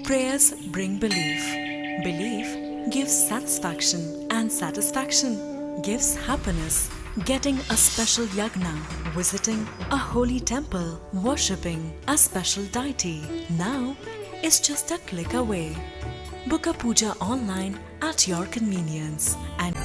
Prayers bring belief. Belief gives satisfaction, and satisfaction gives happiness. Getting a special yagna, visiting a holy temple, worshipping a special deity now is just a click away. Book a puja online at your convenience and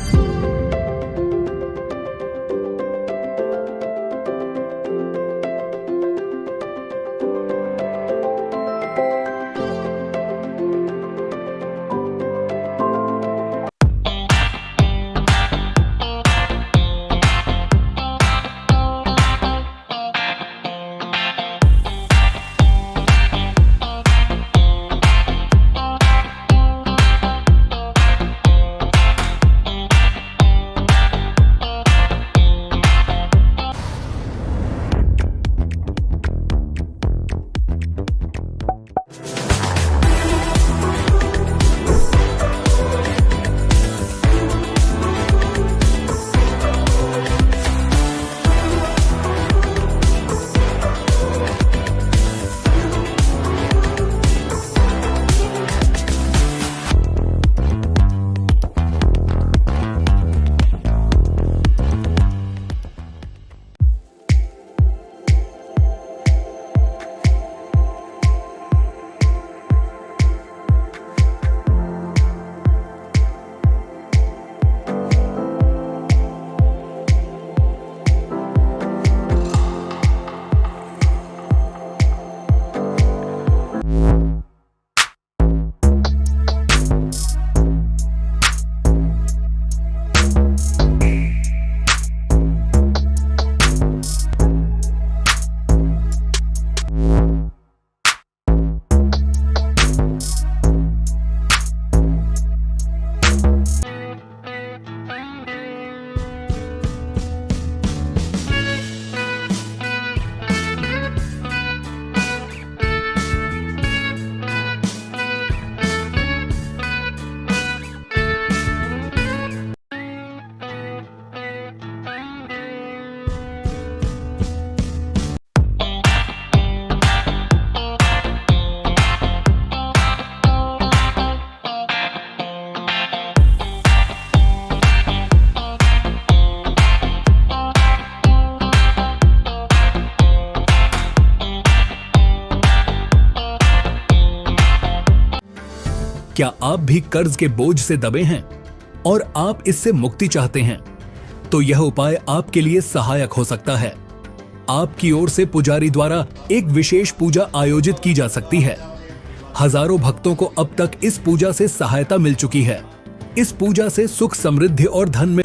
क्या आप भी कर्ज के बोझ से दबे हैं और आप इससे मुक्ति चाहते हैं? तो यह उपाय आपके लिए सहायक हो सकता है। आपकी ओर से पुजारी द्वारा एक विशेष पूजा आयोजित की जा सकती है। हजारों भक्तों को अब तक इस पूजा से सहायता मिल चुकी है। इस पूजा से सुख, समृद्धि और धन में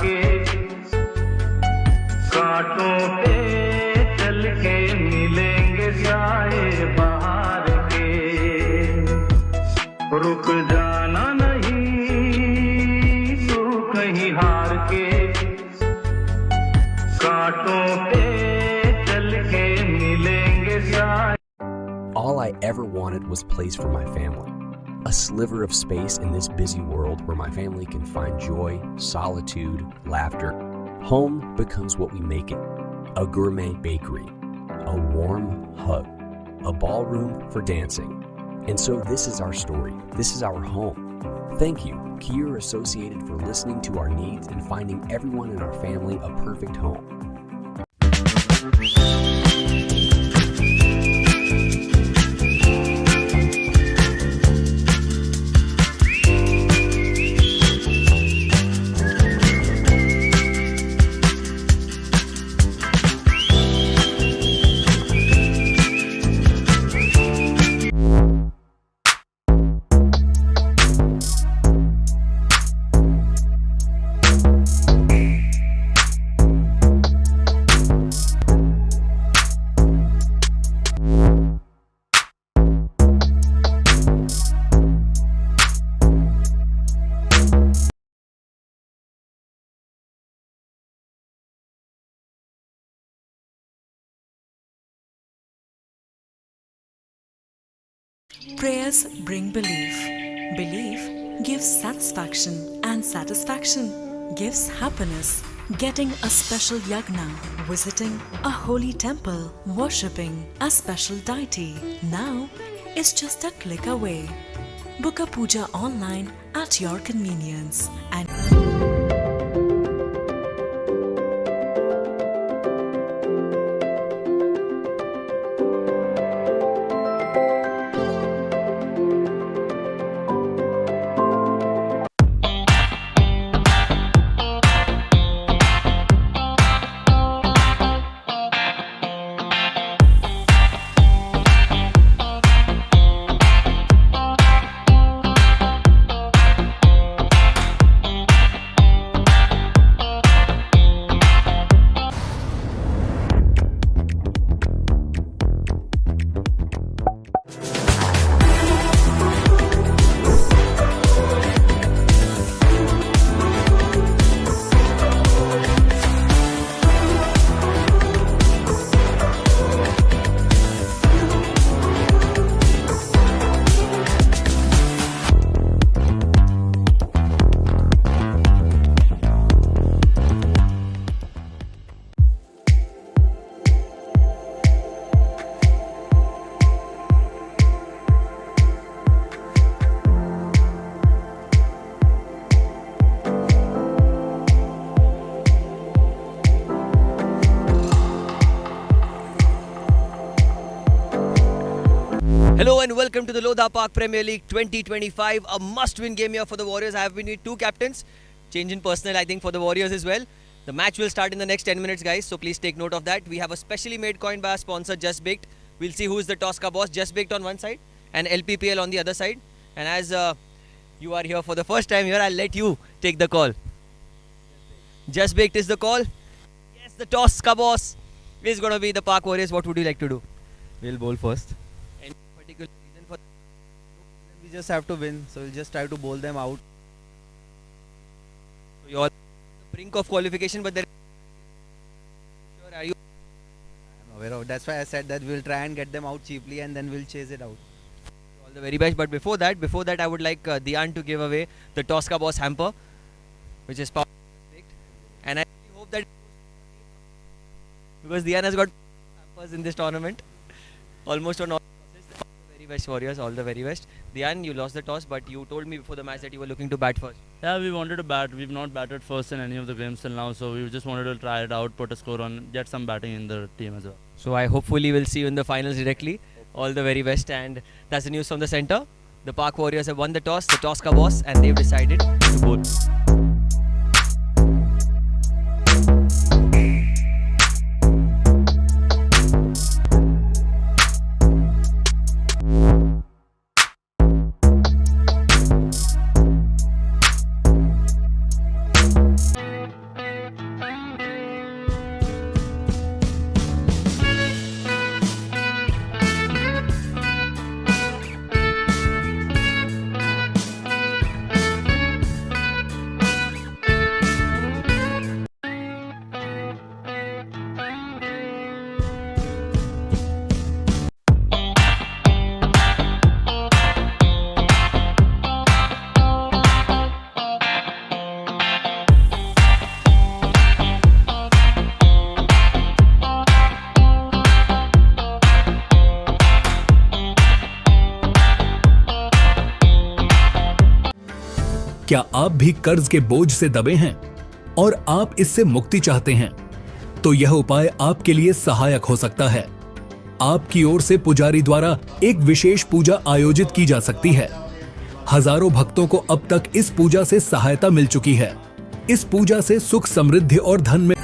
के कांटों पे चल के मिलेंगे साए बाहर के। रुक जाना नहीं तू कहीं हार के, कांटों पे चल के मिलेंगे साए। All I ever wanted was place for my family. A sliver of space in this busy world where my family can find joy, solitude, laughter. Home becomes what we make it. A gourmet bakery, a warm hug, a ballroom for dancing. And so this is our story. This is our home. Thank you, Kier Associated, for listening to our needs and finding everyone in our family a perfect home. Prayers bring belief. Belief gives satisfaction, and satisfaction gives happiness. Getting a special yagna, visiting a holy temple, worshipping a special deity now is just a click away. Book a puja online at your convenience and Hello and welcome to the Lodha Park Premier League 2025, a must-win game here for the Warriors. I have been with two captains, change in personnel I think for the Warriors as well. The match will start in the next 10 minutes guys, so please take note of that. We have a specially made coin by our sponsor Just Baked. We'll see who is the toss ka boss, Just Baked on one side and LPPL on the other side. And as you are here for the first time here, I'll let you take the call. Just Baked is the call. Yes, the toss ka boss is going to be the Park Warriors. What would you like to do? We'll bowl first. Any particular reason for We just have to win, so we'll just try to bowl them out. So you're on the brink of qualification, but there sure are you? I'm aware of. That's why I said that we'll try and get them out cheaply and then we'll chase it out. All the very best. But before that, I would like Dian to give away the toss ka boss hamper, which is powered by Just Baked. And I really hope that because Dian has got hampers in this tournament, almost on all tosses. All the very best Warriors, all the very best. Dian, you lost the toss, but you told me before the match that you were looking to bat first. Yeah, we wanted to bat. We've not batted first in any of the games till now, so we just wanted to try it out, put a score on, get some batting in the team as well. So I hopefully will see you in the finals directly. All the very best, and that's the news from the centre. The Park Warriors have won the toss ka boss, and they've decided to bowl. क्या आप भी कर्ज के बोझ से दबे हैं और आप इससे मुक्ति चाहते हैं? तो यह उपाय आपके लिए सहायक हो सकता है। आपकी ओर से पुजारी द्वारा एक विशेष पूजा आयोजित की जा सकती है। हजारों भक्तों को अब तक इस पूजा से सहायता मिल चुकी है। इस पूजा से सुख, समृद्धि और धन में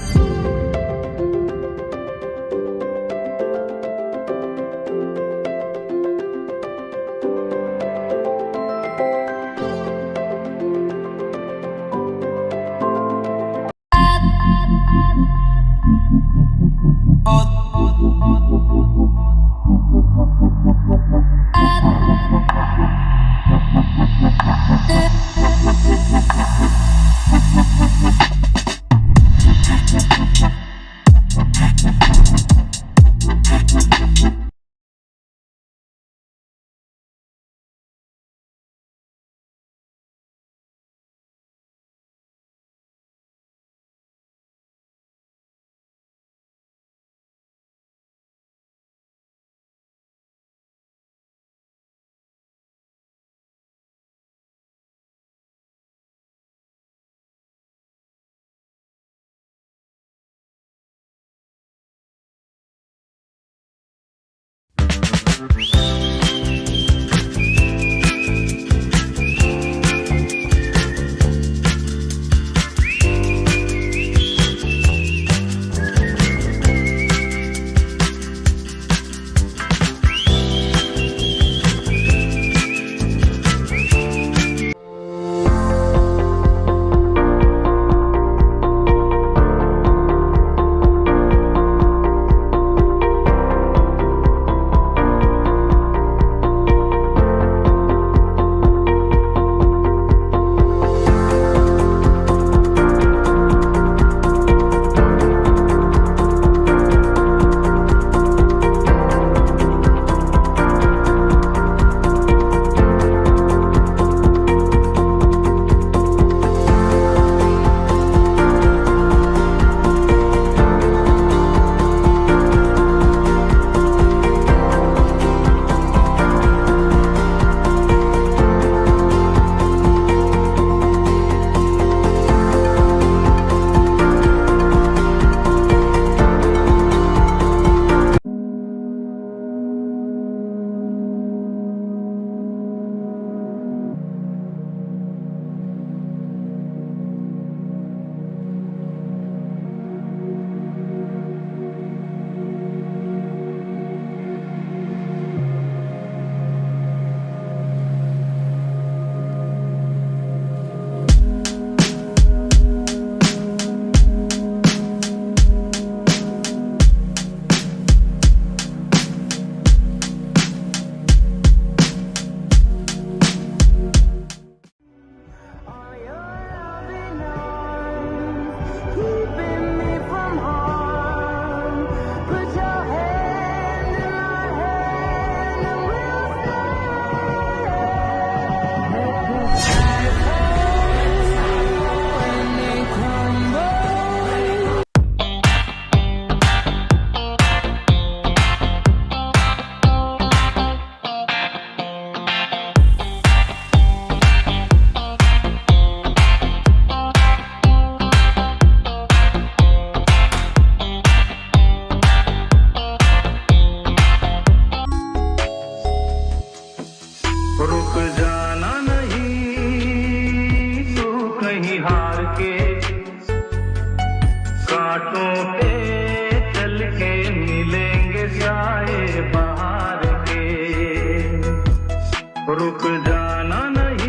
रुक जाना नहीं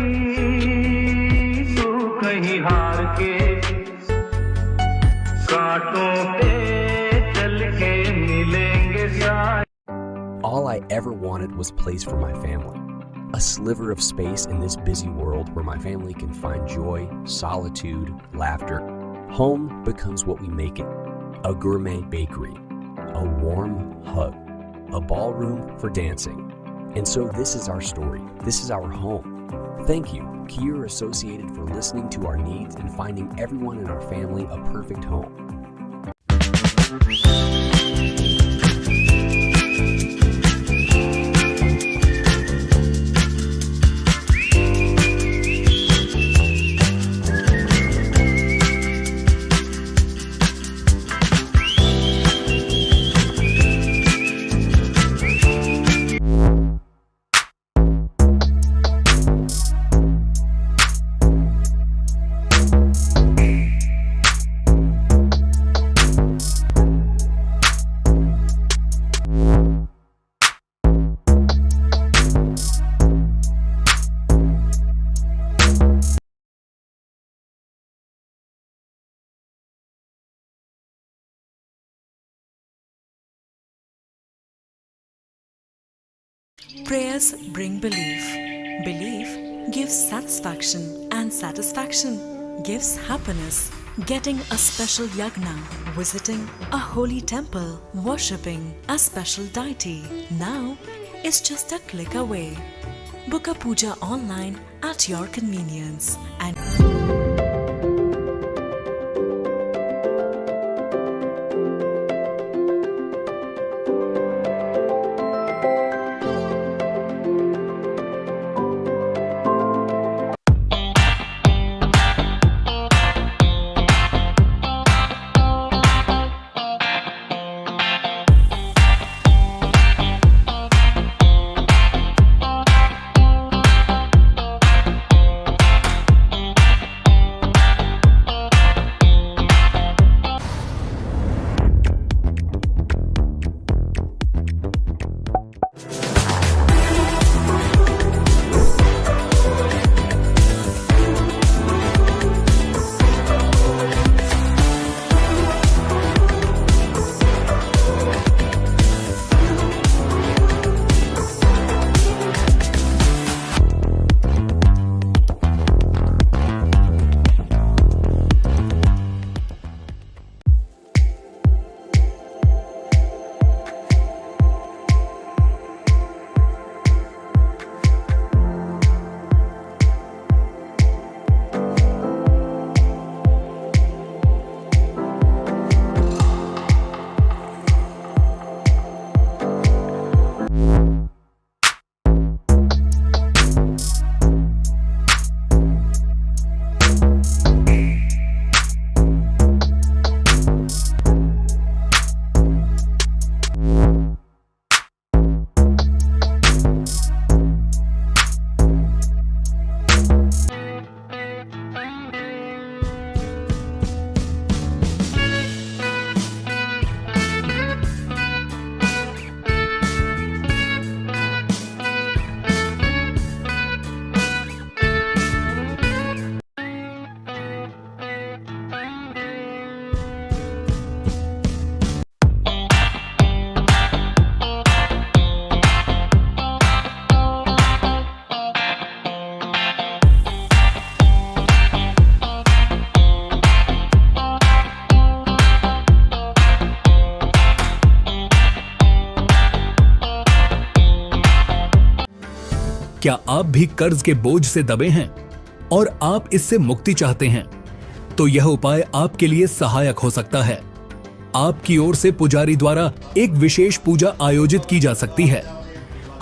तू कहीं हार के, कांटों पे चल के मिलेंगे साए। All I ever wanted was place for my family. A sliver of space in this busy world where my family can find joy, solitude, laughter. Home becomes what we make it. A gourmet bakery, a warm hug, a ballroom for dancing. And so this is our story. This is our home. Thank you, Kier Associated, for listening to our needs and finding everyone in our family a perfect home. Prayers bring belief. Belief gives satisfaction, and satisfaction gives happiness. Getting a special yagna, visiting a holy temple, worshipping a special deity now is just a click away. Book a puja online at your convenience and क्या आप भी कर्ज के बोझ से दबे हैं और आप इससे मुक्ति चाहते हैं? तो यह उपाय आपके लिए सहायक हो सकता है। आपकी ओर से पुजारी द्वारा एक विशेष पूजा आयोजित की जा सकती है।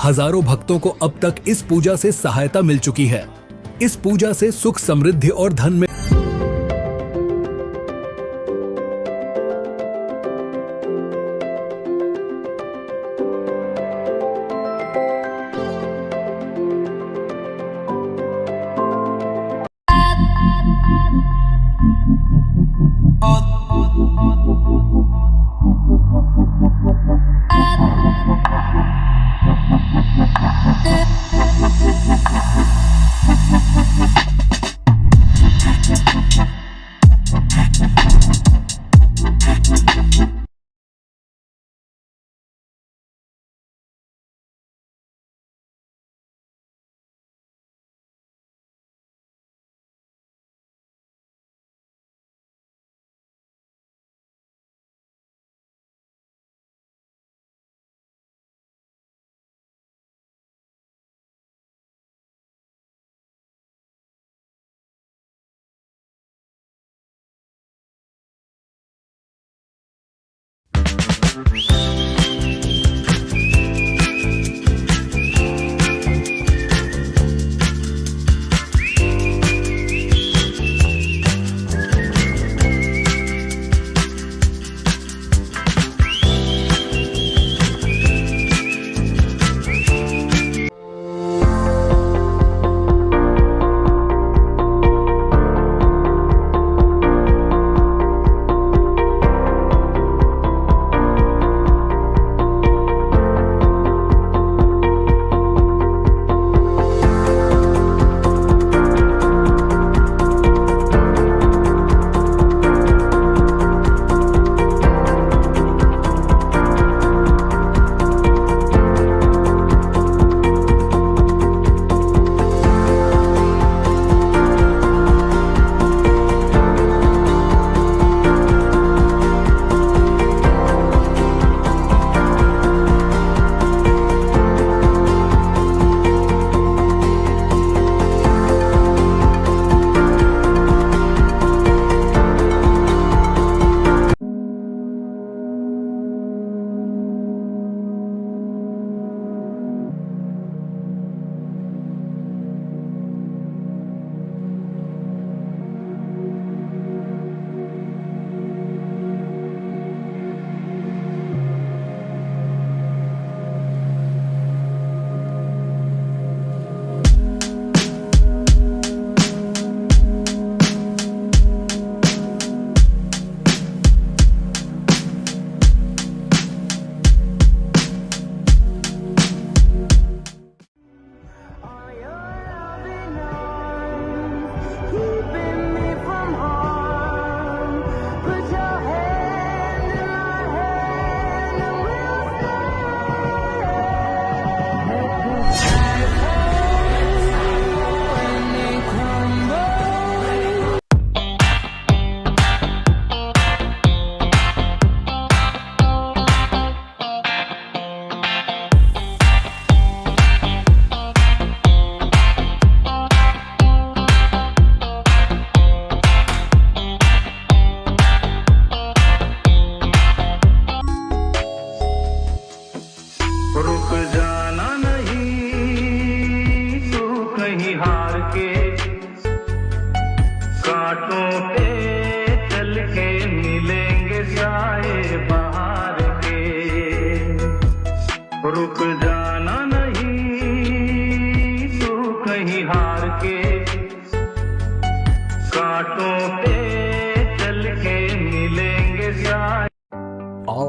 हजारों भक्तों को अब तक इस पूजा से सहायता मिल चुकी है। इस पूजा से सुख, समृद्धि और धन में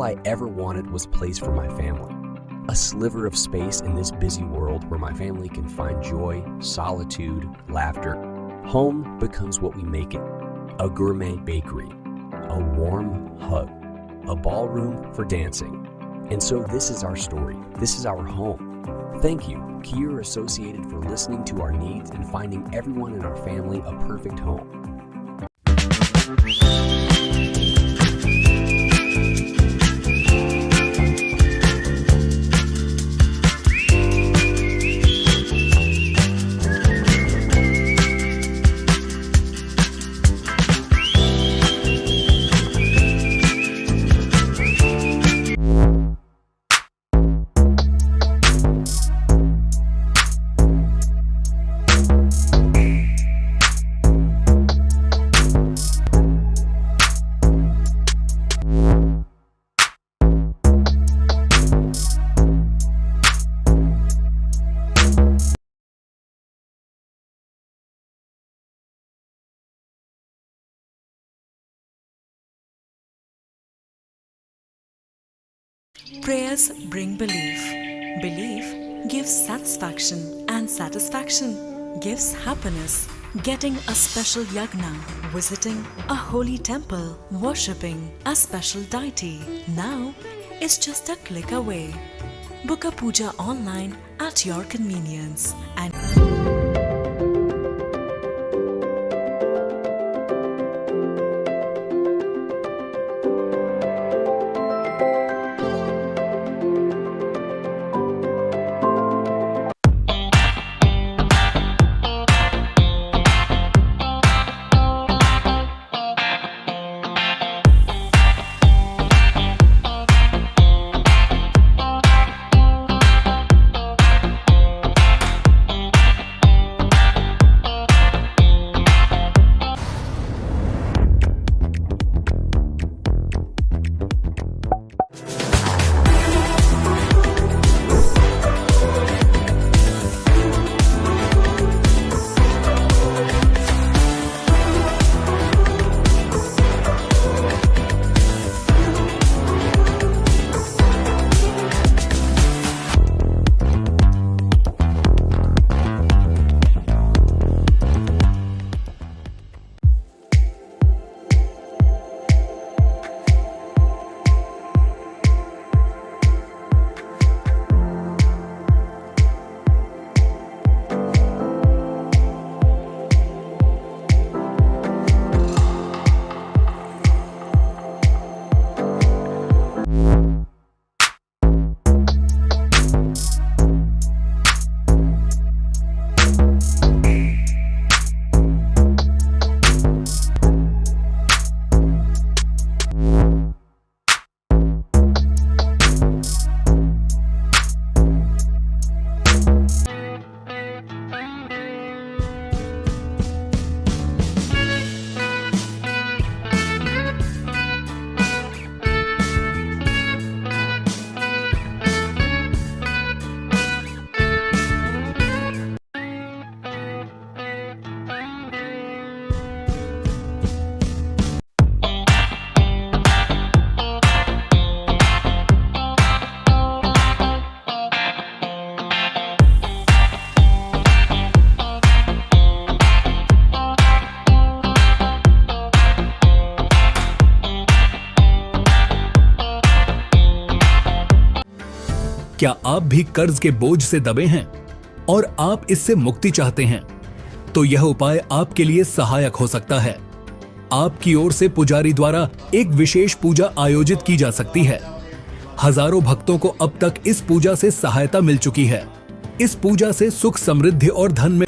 I ever wanted was place for my family. A sliver of space in this busy world where my family can find joy, solitude, laughter. Home becomes what we make it. A gourmet bakery, a warm hug, a ballroom for dancing. And so this is our story. This is our home. Thank you, Kier Associated, for listening to our needs and finding everyone in our family a perfect home. Prayers bring belief. Belief gives satisfaction, and satisfaction gives happiness. Getting a special yagna, visiting a holy temple, worshipping a special deity now is just a click away. Book a puja online at your convenience and क्या आप भी कर्ज के बोझ से दबे हैं और आप इससे मुक्ति चाहते हैं? तो यह उपाय आपके लिए सहायक हो सकता है। आपकी ओर से पुजारी द्वारा एक विशेष पूजा आयोजित की जा सकती है। हजारों भक्तों को अब तक इस पूजा से सहायता मिल चुकी है। इस पूजा से सुख, समृद्धि और धन में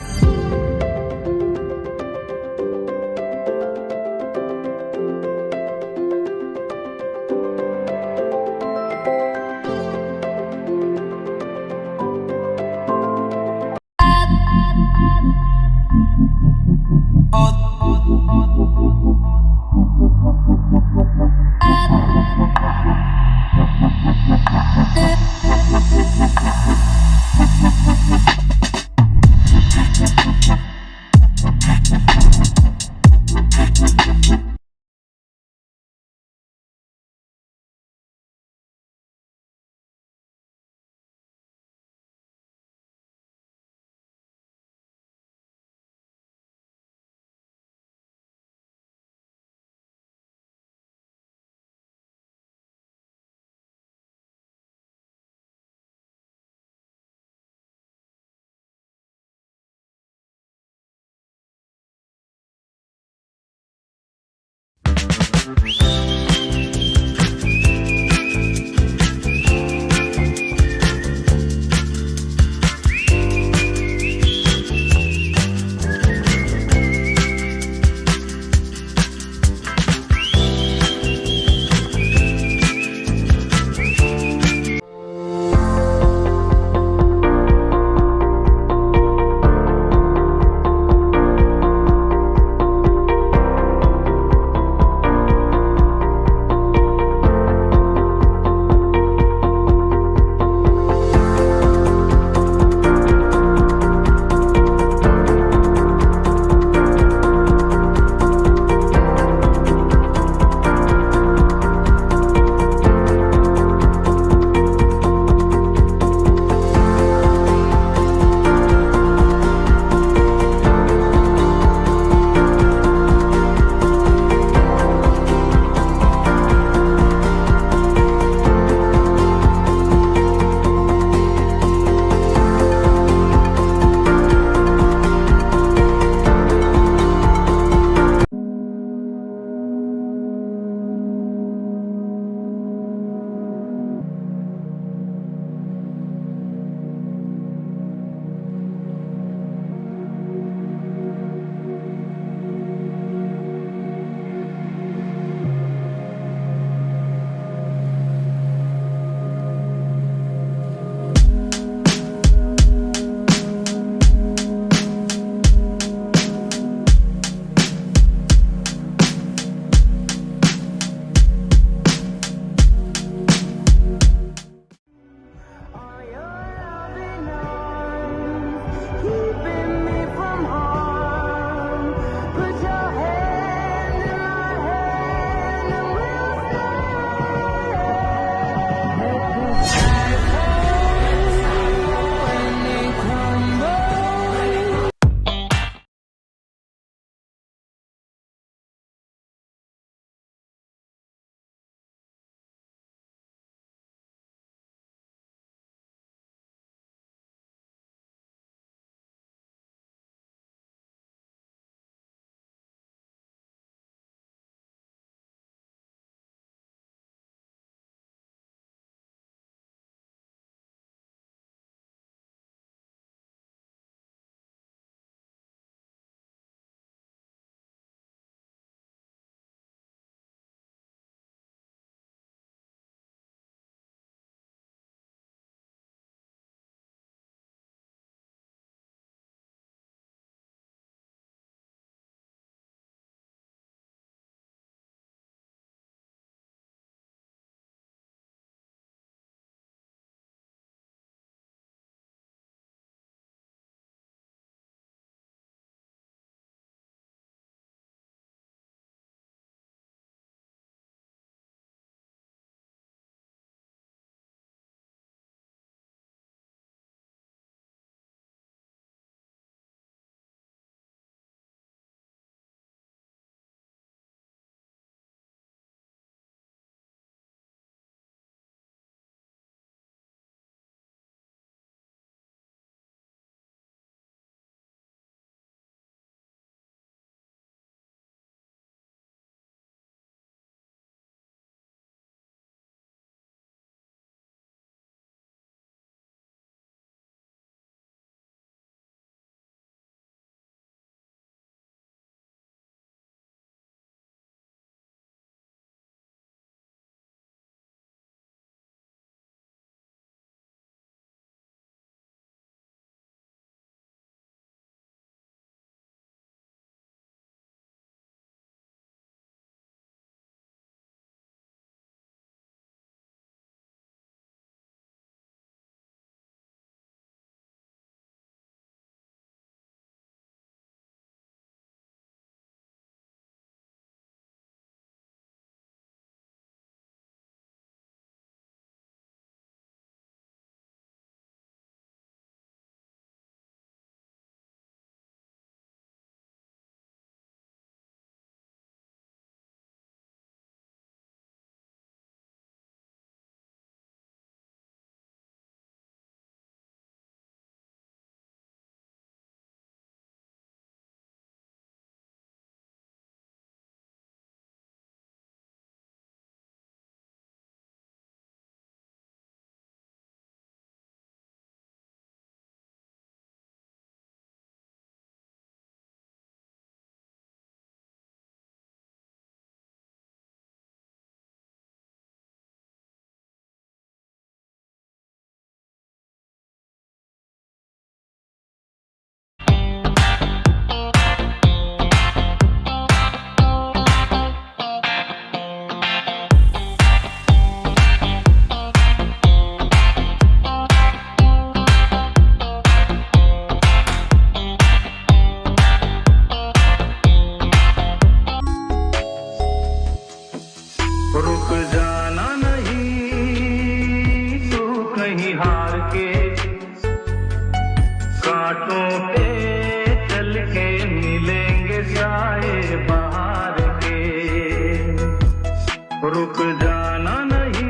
रुक जाना नहीं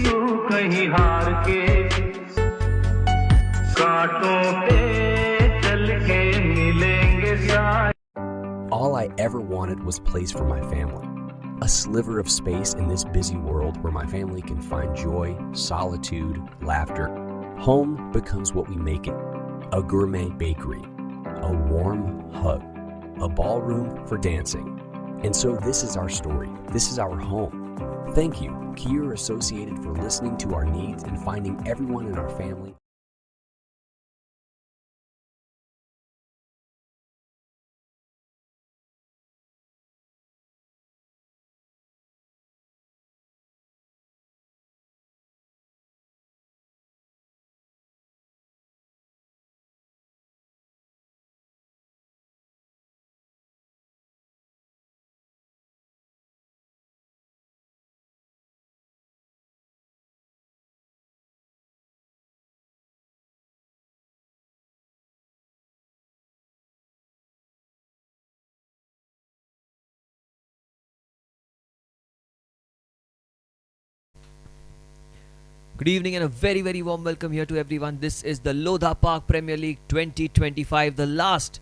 तू कहीं हार के कांटों पे चल के मिलेंगे साए All I ever wanted was place for my family. A sliver of space in this busy world where my family can find joy, solitude, laughter. Home becomes what we make it. A gourmet bakery, a warm hug, a ballroom for dancing. And so this is our story. This is our home. Thank you, Kier Associated, for listening to our needs and finding everyone in our family. Good evening and a very warm welcome here to everyone. This is the Lodha Park Premier League 2025, the last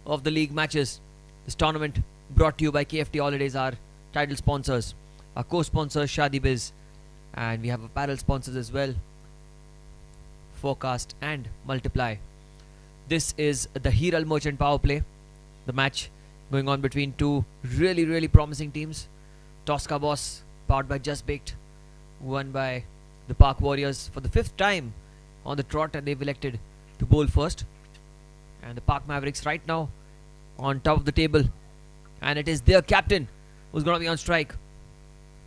of the league matches. This tournament brought to you by KFT Holidays, our title sponsors, our co-sponsors Shadi Biz, and we have apparel sponsors as well, Forecast and Multiply. This is the Hiral Merchant Power Play, the match going on between two really promising teams. Tosca Boss, powered by Just Baked, won by the Park Warriors for the 5th time on the trot, and they've elected to bowl first. And the Park Mavericks right now on top of the table, and it is their captain who's going to be on strike.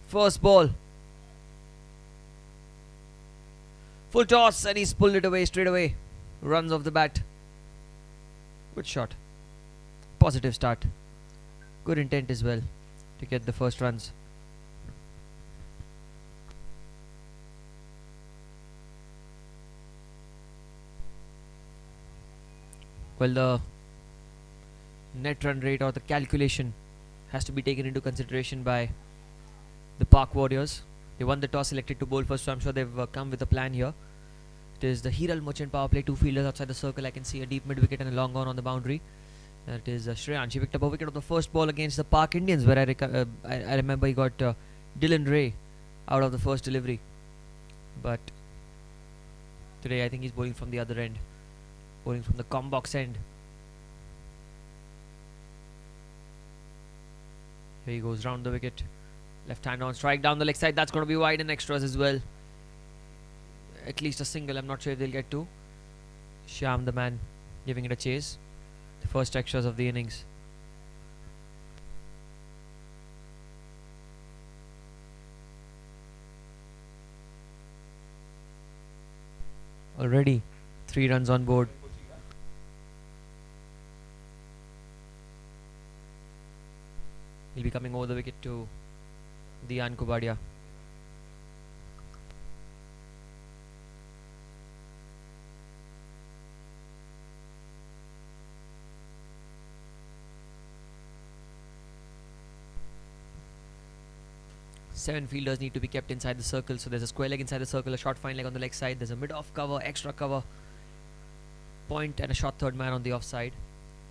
First ball, full toss, and he's pulled it away straight away. Runs off the bat. Good shot. Positive start. Good intent as well to get the first runs. Well, the net run rate or the calculation has to be taken into consideration by the Park Warriors. They won the toss, selected to bowl first, so I'm sure they've come with a plan here. It is the Hiral Merchant Power Play, two fielders outside the circle. I can see a deep mid wicket and a long on the boundary. That is Shreyan. She picked up a wicket of the first ball against the Park Indians, where I remember he got Dylan Ray out of the first delivery. But today I think he's bowling from the other end, bowling from the Combox end. Here he goes round the wicket. Left hand on strike down the leg side. That's going to be wide and extras as well. At least a single. I'm not sure if they'll get two. Shyam, the man, giving it a chase. The first extras of the innings. Already 3 runs on board. He'll be coming over the wicket to Dian Kubadia. Seven fielders need to be kept inside the circle. So there's a square leg inside the circle, a short fine leg on the leg side. There's a mid-off cover, extra cover, point, and a short third man on the offside.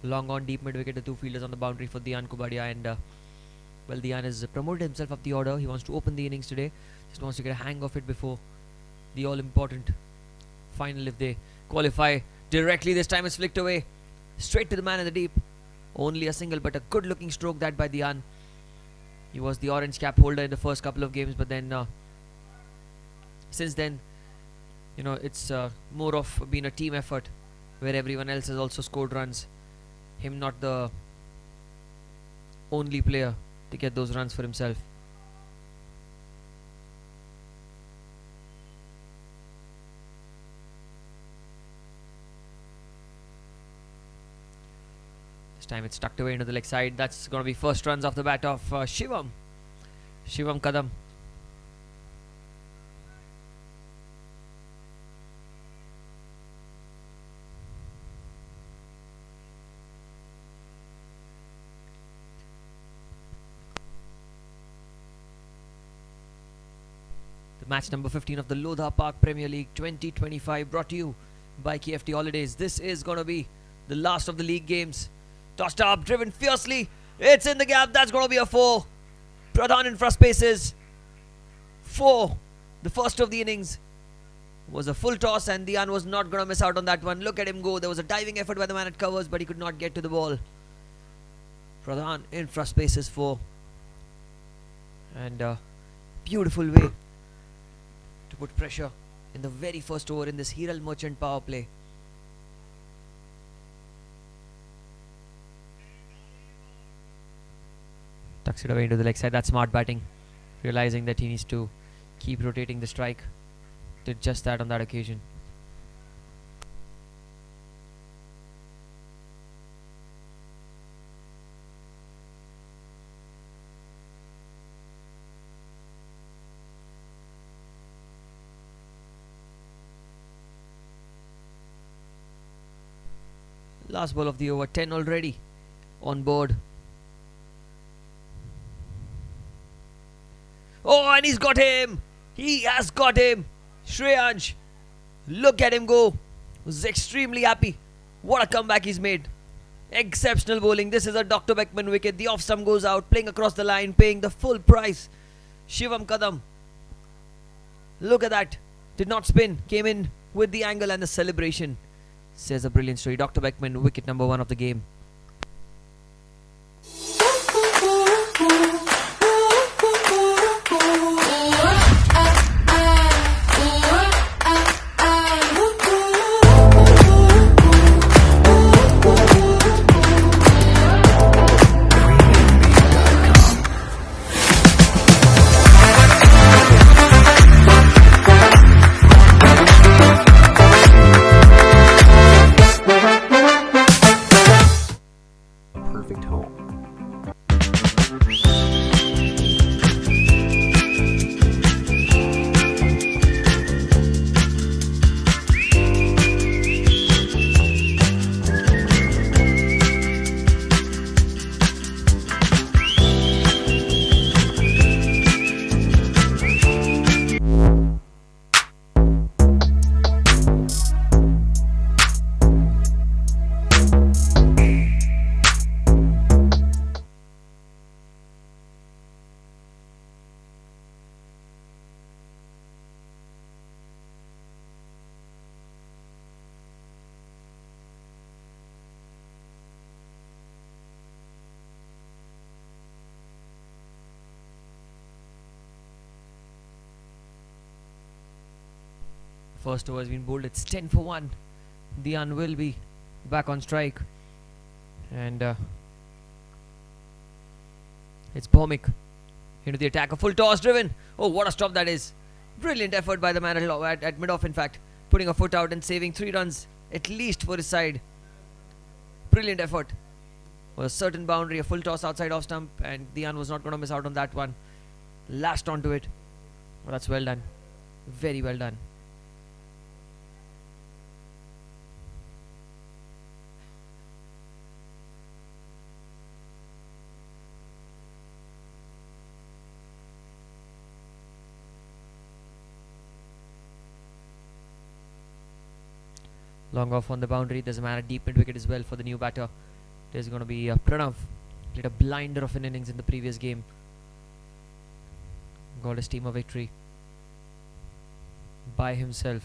Long on, deep mid wicket, the 2 fielders on the boundary for Dian Kubadia. And well, Dian has promoted himself up the order. He wants to open the innings today. Just wants to get a hang of it before the all-important final. If they qualify directly, this time it's flicked away straight to the man in the deep. Only a single, but a good-looking stroke that by Dian. He was the orange cap holder in the first couple of games, but then since then, you know, it's more of been a team effort where everyone else has also scored runs. Him not the only player to get those runs for himself. This time it's tucked away into the leg side. That's going to be first runs off the bat of Shivam Kadam. Match number 15 of the Lodha Park Premier League 2025, brought to you by KFT Holidays. This is going to be the last of the league games. Tossed up, driven fiercely. It's in the gap. That's going to be a 4. Pradhan infra spaces. 4. The first of the innings was a full toss, and Dian was not going to miss out on that one. Look at him go. There was a diving effort by the man at covers, but he could not get to the ball. Pradhan infra spaces 4. And a beautiful way to put pressure in the very first over in this Hiral Merchant power play. Tucks it away into the leg side. That's smart batting. Realizing that he needs to keep rotating the strike. Did just that on that occasion. Last ball of the over, 10 already on board. Oh, and he's got him! He has got him! Shreyansh, look at him go. Was extremely happy. What a comeback he's made. Exceptional bowling. This is a Dr. Beckman wicket. The off stump goes out, playing across the line, paying the full price. Shivam Kadam. Look at that. Did not spin. Came in with the angle and the celebration. Says a brilliant story. Dr. Beckman, wicket number 1 of the game. Perfect home. First over has been bowled. It's 10 for 1. Dian will be back on strike. And it's Bhomik into the attack. A full toss driven. Oh, what a stop that is. Brilliant effort by the man at mid-off, in fact. Putting a foot out and saving 3 runs at least for his side. Brilliant effort. Was a certain boundary. A full toss outside off stump. And Dian was not going to miss out on that one. Lashed onto it. Well, that's well done. Very well done. Long off on the boundary. There's a man at deep mid wicket as well for the new batter. There's going to be Pranav. Did a blinder of an innings in the previous game. Got his team a victory by himself.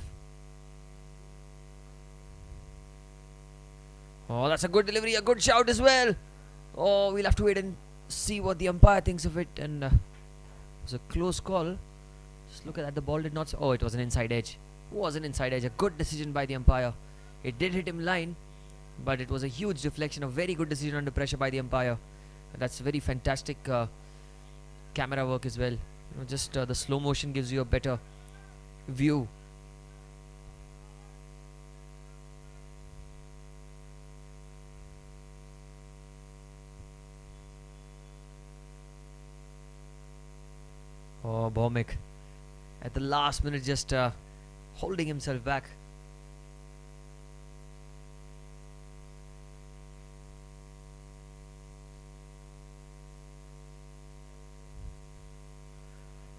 Oh, that's a good delivery. A good shout as well. Oh, we'll have to wait and see what the umpire thinks of it. And it was a close call. Just look at that. The ball did not... Oh, it was an inside edge. It was an inside edge. A good decision by the umpire. It did hit him line, but it was a huge deflection. A very good decision under pressure by the umpire. And that's very fantastic camera work as well. You know, just the slow motion gives you a better view. Oh, Bhomik at the last minute just holding himself back.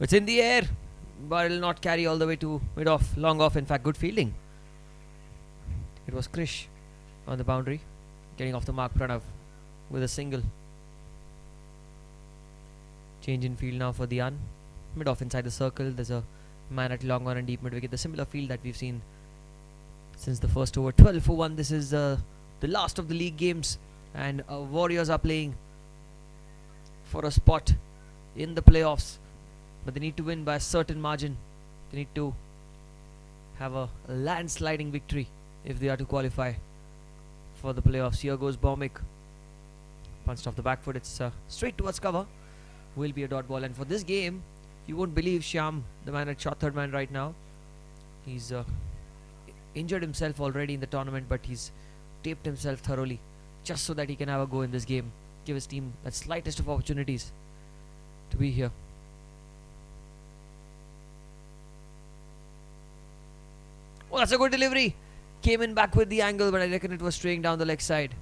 It's in the air. but it'll not carry all the way to mid-off, long off. In fact, good fielding. It was Krish on the boundary, getting off the mark. Pranav with a single. Change in field now for Dian. Mid-off inside the circle. There's a man at long on and deep mid wicket. The similar field that we've seen since the first over. 12 for 1. This is the last of the league games, and Warriors are playing for a spot in the playoffs, but they need to win by a certain margin. They need to have a landsliding victory if they are to qualify for the playoffs. Here goes Baumik. Punched off the back foot. It's straight towards cover. Will be a dot ball. And for this game, you won't believe Shyam, the man at short third man right now. He's injured himself already in the tournament, but he's taped himself thoroughly just so that he can have a go in this game. Give his team that slightest of opportunities to be here. Oh, that's a good delivery. Came in back with the angle, but I reckon it was straying down the leg side.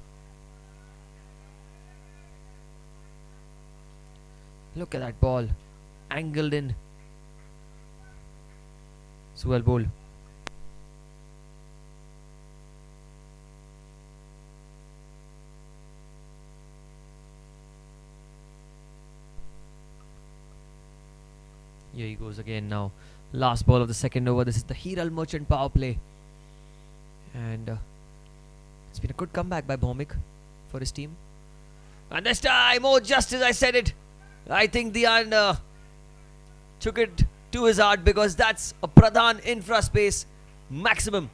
Look at that ball. Angled in. It's well bowled. Here he goes again now. Last ball of the second over. This is the Hiral Merchant power play. And it's been a good comeback by Baumik for his team. And this time, oh, just as I said it, I think Dian took it to his heart, because that's a Pradhan infra space maximum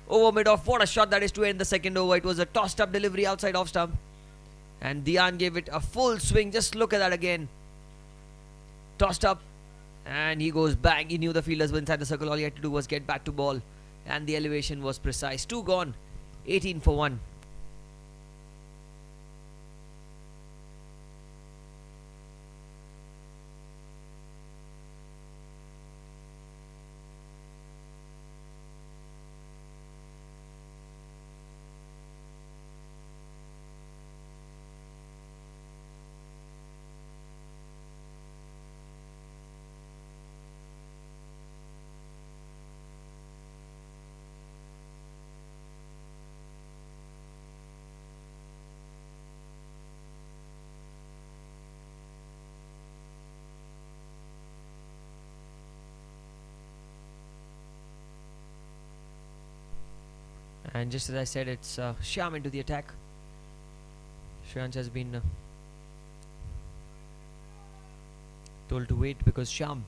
over mid-off. What a shot that is to end the second over. It was a tossed up delivery outside off stump, and Dian gave it a full swing. Just look at that again. Tossed up, and he goes bang. He knew the fielders were inside the circle. All he had to do was get back to ball, and the elevation was precise. 2 gone, 18 for 1. And just as I said, it's Shyam into the attack. Shreyansh has been told to wait because Shyam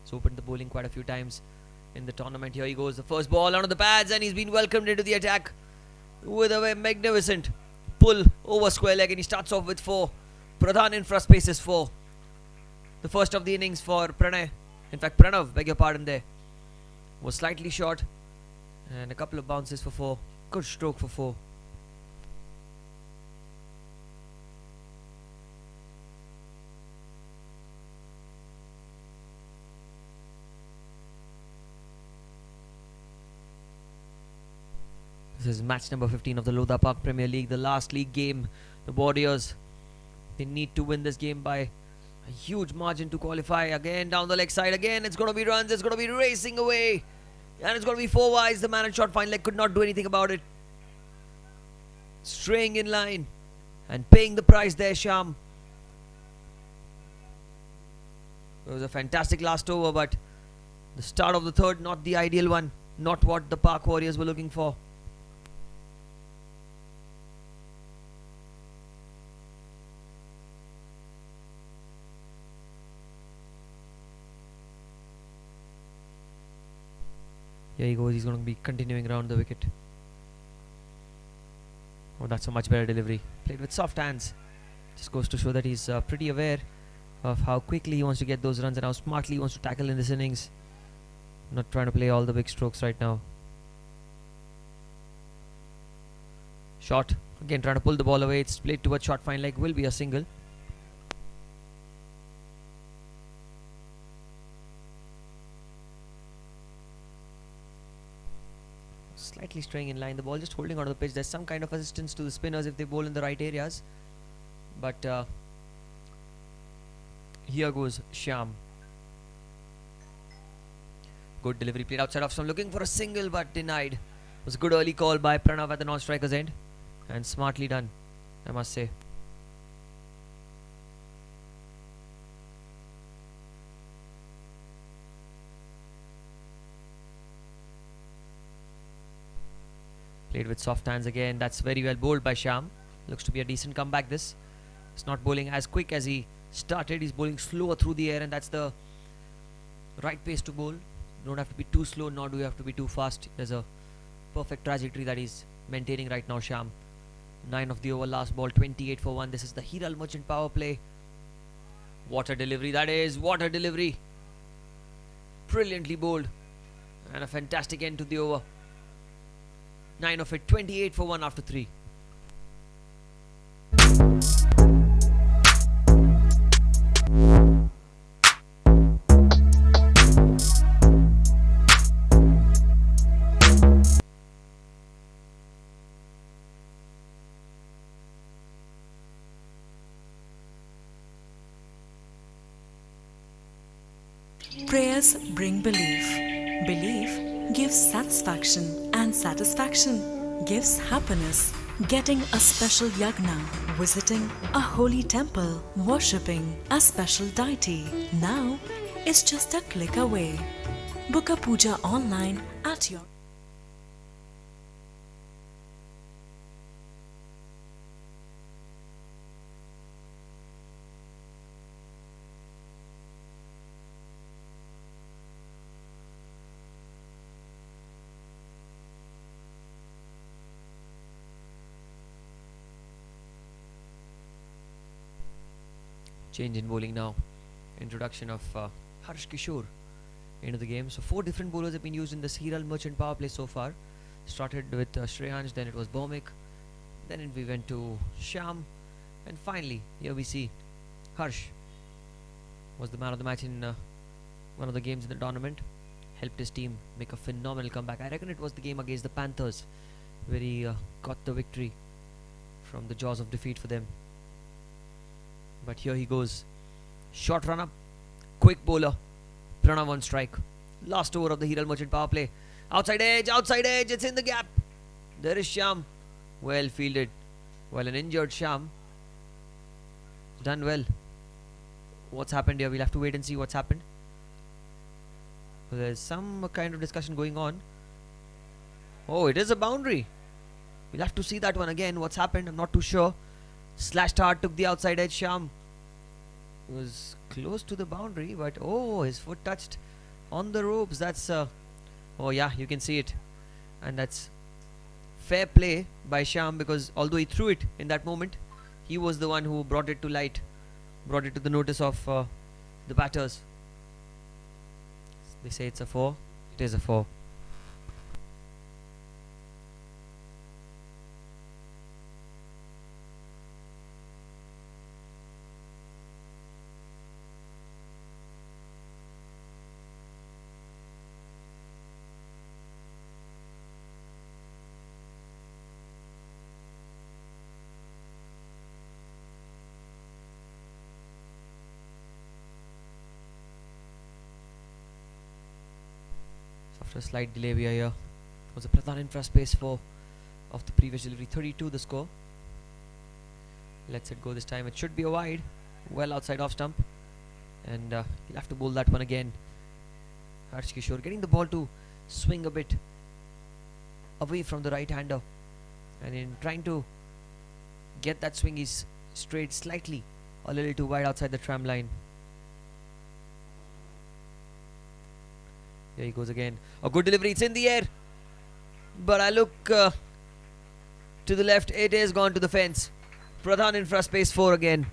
has opened the bowling quite a few times in the tournament. Here he goes, the first ball onto the pads, and he's been welcomed into the attack with a magnificent pull over square leg, and he starts off with 4. Pradhan infra spaces 4. The first of the innings for Pranay. In fact, Pranav, beg your pardon there, was slightly short. And a couple of bounces for 4. Good stroke for 4. This is match number 15 of the Lodha Park Premier League, the last league game. The Warriors, they need to win this game by a huge margin to qualify. Again, down the leg side. Again, it's going to be runs. It's going to be racing away. And it's going to be 4 wides. The man at short fine leg could not do anything about it. Straying in line and paying the price there, Shyam. It was a fantastic last over, but the start of the third, not the ideal one. Not what the Park Warriors were looking for. Here he goes, he's going to be continuing around the wicket. Oh, that's a much better delivery. Played with soft hands. Just goes to show that he's pretty aware of how quickly he wants to get those runs and how smartly he wants to tackle in this innings. Not trying to play all the big strokes right now. Shot. Again, trying to pull the ball away. It's played towards short fine leg. Will be a single. Slightly straying in line, the ball just holding onto the pitch. There's some kind of assistance to the spinners if they bowl in the right areas, but here goes Shyam. Good delivery played outside off stump, looking for a single but denied. It was a good early call by Pranav at the non-striker's end, and smartly done, I must say. Played with soft hands again. That's very well bowled by Shyam. Looks to be a decent comeback this. He's not bowling as quick as he started. He's bowling slower through the air, and that's the right pace to bowl. You don't have to be too slow, nor do you have to be too fast. There's a perfect trajectory that he's maintaining right now, Shyam. 9 of the over, last ball, 28 for 1. This is the Hiral Merchant power play. What a delivery that is. What a delivery. Brilliantly bowled. And a fantastic end to the over. 9 of it, 28 for 1 after 3. Prayers bring belief. Belief gives satisfaction, and satisfaction gives happiness. Getting a special yagna, visiting a holy temple, worshipping a special deity. Now is just a click away. Book a puja online at your Change in bowling now. Introduction of Harsh Kishore into the game. So 4 different bowlers have been used in this Hiral Merchant power play so far. Started with Shreyansh, then it was Bhomik, then we went to Shyam, and finally here we see Harsh was the man of the match in one of the games in the tournament. Helped his team make a phenomenal comeback. I reckon it was the game against the Panthers where he got the victory from the jaws of defeat for them. But here he goes. Short run up. Quick bowler. Pranav on strike. Last over of the Hiral Merchant power play. Outside edge. Outside edge. It's in the gap. There is Shyam. Well fielded. Well, an injured Shyam. Done well. What's happened here? We'll have to wait and see what's happened. There's some kind of discussion going on. Oh, it is a boundary. We'll have to see that one again. What's happened? I'm not too sure. Slashed hard, took the outside edge. Shyam was close to the boundary, but oh, his foot touched on the ropes. That's oh yeah, you can see it, and that's fair play by Shyam, because although he threw it in that moment, he was the one who brought it to light, brought it to the notice of the batters. They say it's a 4. It is a 4. After a slight delay, we are here. It was a Pradhan infra space 4 of the previous delivery. 32 the score. Let's it go this time. It should be a wide. Well outside off stump. And he'll have to bowl that one again. Harsh Kishore getting the ball to swing a bit away from the right hander. And in trying to get that swing, he's strayed slightly a little too wide outside the tram line. Here he goes again. A good delivery. It's in the air. But I look to the left. It is gone to the fence. Pradhan infra space 4 again.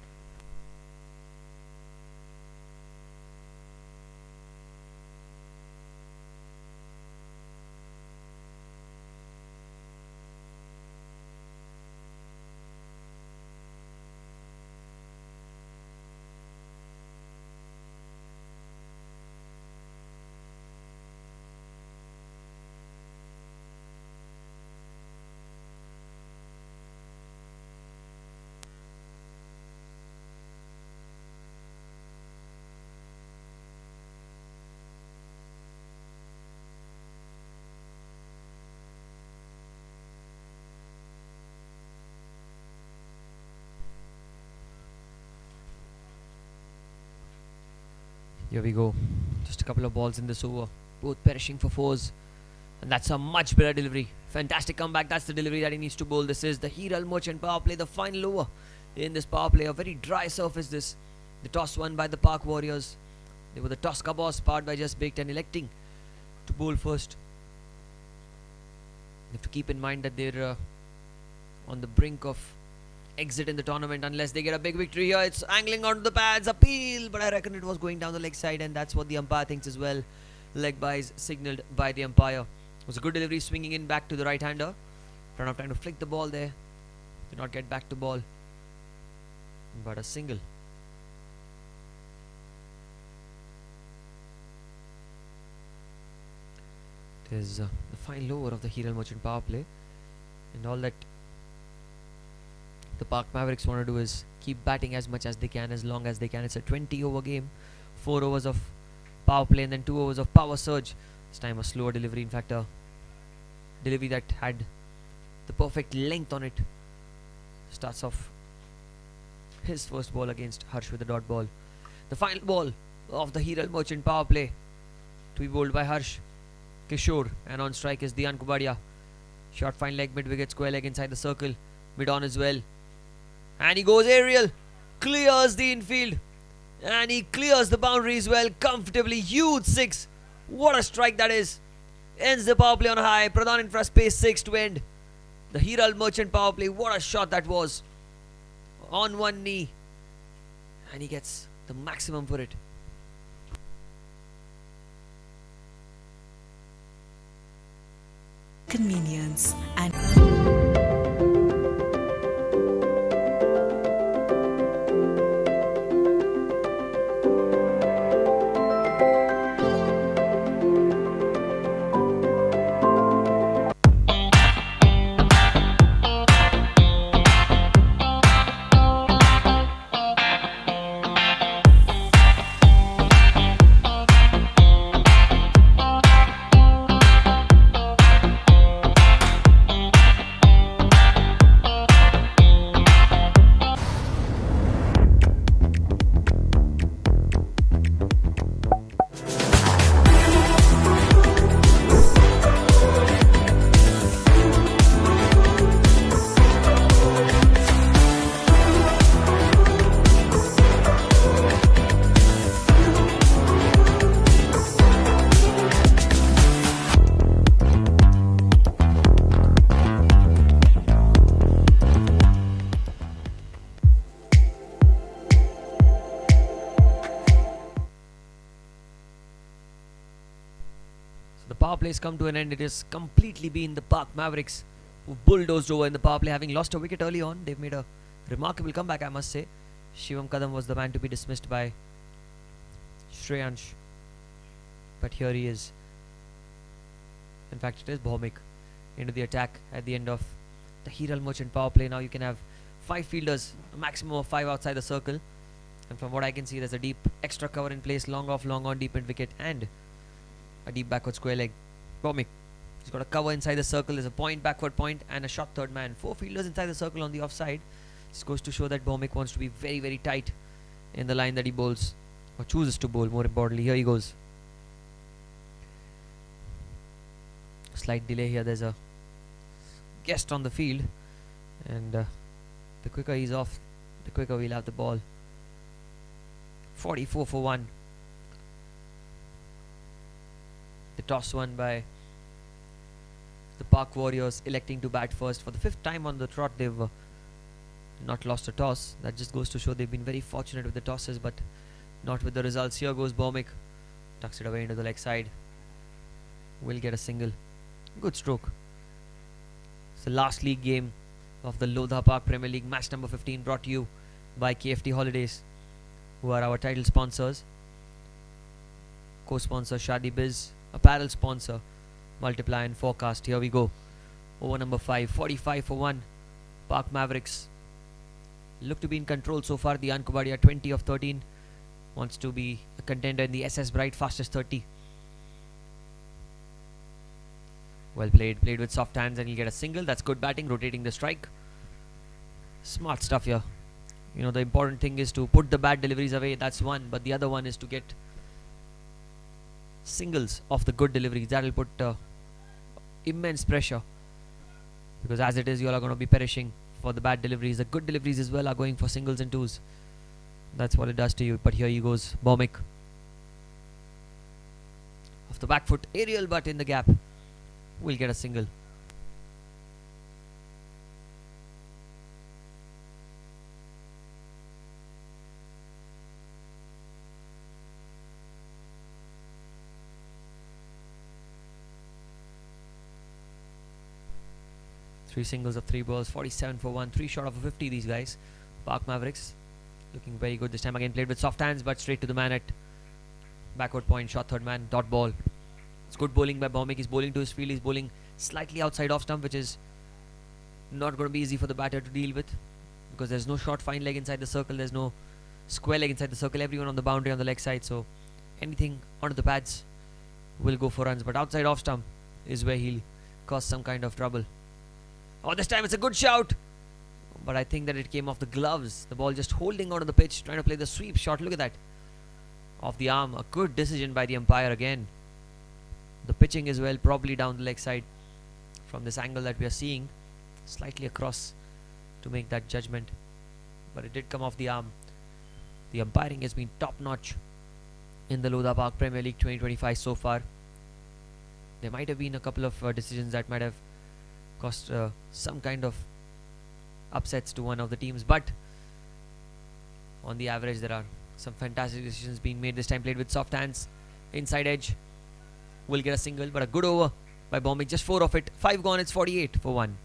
Here we go. Just a couple of balls in this over. Both perishing for fours. And that's a much better delivery. Fantastic comeback. That's the delivery that he needs to bowl. This is the Hiral Merchant power play. The final over in this power play. A very dry surface this. The toss won by the Park Warriors. They were the toss cabos powered by Just Baked and electing to bowl first. You have to keep in mind that they're on the brink of exit in the tournament unless they get a big victory here. It's angling onto the pads. Appeal. But I reckon it was going down the leg side, and that's what the umpire thinks as well. Leg byes signalled by the umpire. It was a good delivery, swinging in back to the right-hander. Pranav trying to flick the ball there. Did not get back to ball. But a single. It is the final over of the Hiral Merchant power play. And all that the Park Mavericks want to do is keep batting as much as they can, as long as they can. It's a 20-over game. 4 overs of power play and then 2 overs of power surge. This time a slower delivery. In fact, a delivery that had the perfect length on it. Starts off his first ball against Harsh with a dot ball. The final ball of the Hiral Merchant power play to be bowled by Harsh Kishore, and on strike is Dian Kubadia. Short fine leg, mid wicket, square leg inside the circle, mid on as well. And he goes aerial, clears the infield, and he clears the boundaries well, comfortably. Huge 6. What a strike that is. Ends the power play on a high. Pradhan Infra space 6 to end the Hiral Merchant power play. What a shot that was. On one knee, and he gets the maximum for it. Convenience and the power play's come to an end. It has completely been the Park Mavericks who bulldozed over in the power play, having lost a wicket early on. They've made a remarkable comeback, I must say. Shivam Kadam was the man to be dismissed by Shreyansh, but here he is. In fact, it is Bhaumik into the attack at the end of the Hiral Merchant power play. Now you can have 5 fielders, a maximum of 5 outside the circle, and from what I can see, there's a deep extra cover in place, long off, long on, deep mid wicket, and a deep backward square leg. Bhaumik, he's got a cover inside the circle. There's a point, backward point, and a shot third man. 4 fielders inside the circle on the offside. This goes to show that Bhaumik wants to be very, very tight in the line that he bowls, or chooses to bowl, more importantly. Here he goes. Slight delay here. There's a guest on the field, and the quicker he's off, the quicker we'll have the ball. 44 for 1. The toss won by the Park Warriors, electing to bat first. For the 5th time on the trot, they've not lost a toss. That just goes to show they've been very fortunate with the tosses, but not with the results. Here goes Bhaumik. Tucks it away into the leg side. Will get a single. Good stroke. It's the last league game of the Lodha Park Premier League, match number 15, brought to you by KFT Holidays, who are our title sponsors. Co-sponsor Shadi Biz, apparel sponsor Multiply and Forecast. Here we go. Over number 5, 45 for 1. Park Mavericks look to be in control so far. The Ankubadia, 20 of 13, wants to be a contender in the SS Bright fastest 30. Well played, played with soft hands, and he'll get a single. That's good batting, rotating the strike. Smart stuff here. You know, the important thing is to put the bad deliveries away. That's one, but the other one is to get singles off the good deliveries. That will put immense pressure, because as it is, you all are going to be perishing for the bad deliveries. The good deliveries as well are going for singles and twos. That's what it does to you. But here he goes, Bomik. Off the back foot, aerial, but in the gap. We'll get a single. Three singles of 3 balls, 47 for 1, 3 short of a 50. These guys, Park Mavericks, looking very good this time. Again played with soft hands, but straight to the man at backward point. Shot third man, dot ball. It's good bowling by Bomik. He's bowling to his field. He's bowling slightly outside off stump, which is not going to be easy for the batter to deal with, because there's no short fine leg inside the circle. There's no square leg inside the circle. Everyone on the boundary on the leg side. So anything onto the pads will go for runs. But outside off stump is where he'll cause some kind of trouble. Oh, this time it's a good shout, but I think that it came off the gloves. The ball just holding onto the pitch, trying to play the sweep shot. Look at that. Off the arm. A good decision by the umpire again. The pitching is well, probably down the leg side from this angle that we are seeing. Slightly across to make that judgment, but it did come off the arm. The umpiring has been top notch in the Lodha Park Premier League 2025 so far. There might have been a couple of decisions that might have caused some kind of upsets to one of the teams, but on the average there are some fantastic decisions being made. This time played with soft hands, inside edge. Will get a single, but a good over by Bomik. Just 4 of it, 5 gone. It's 48 for 1.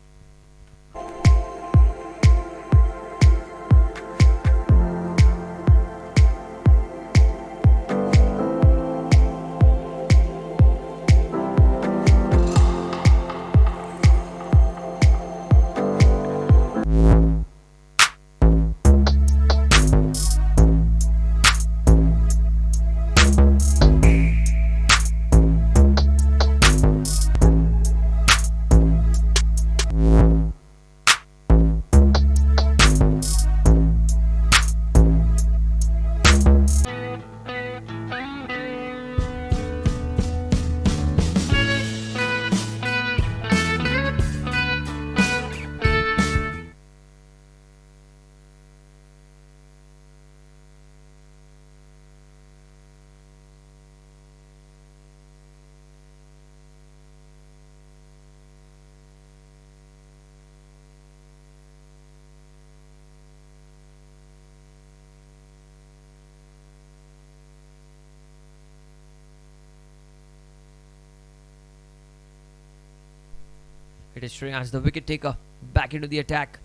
It is Shreyans, the wicket taker, back into the attack.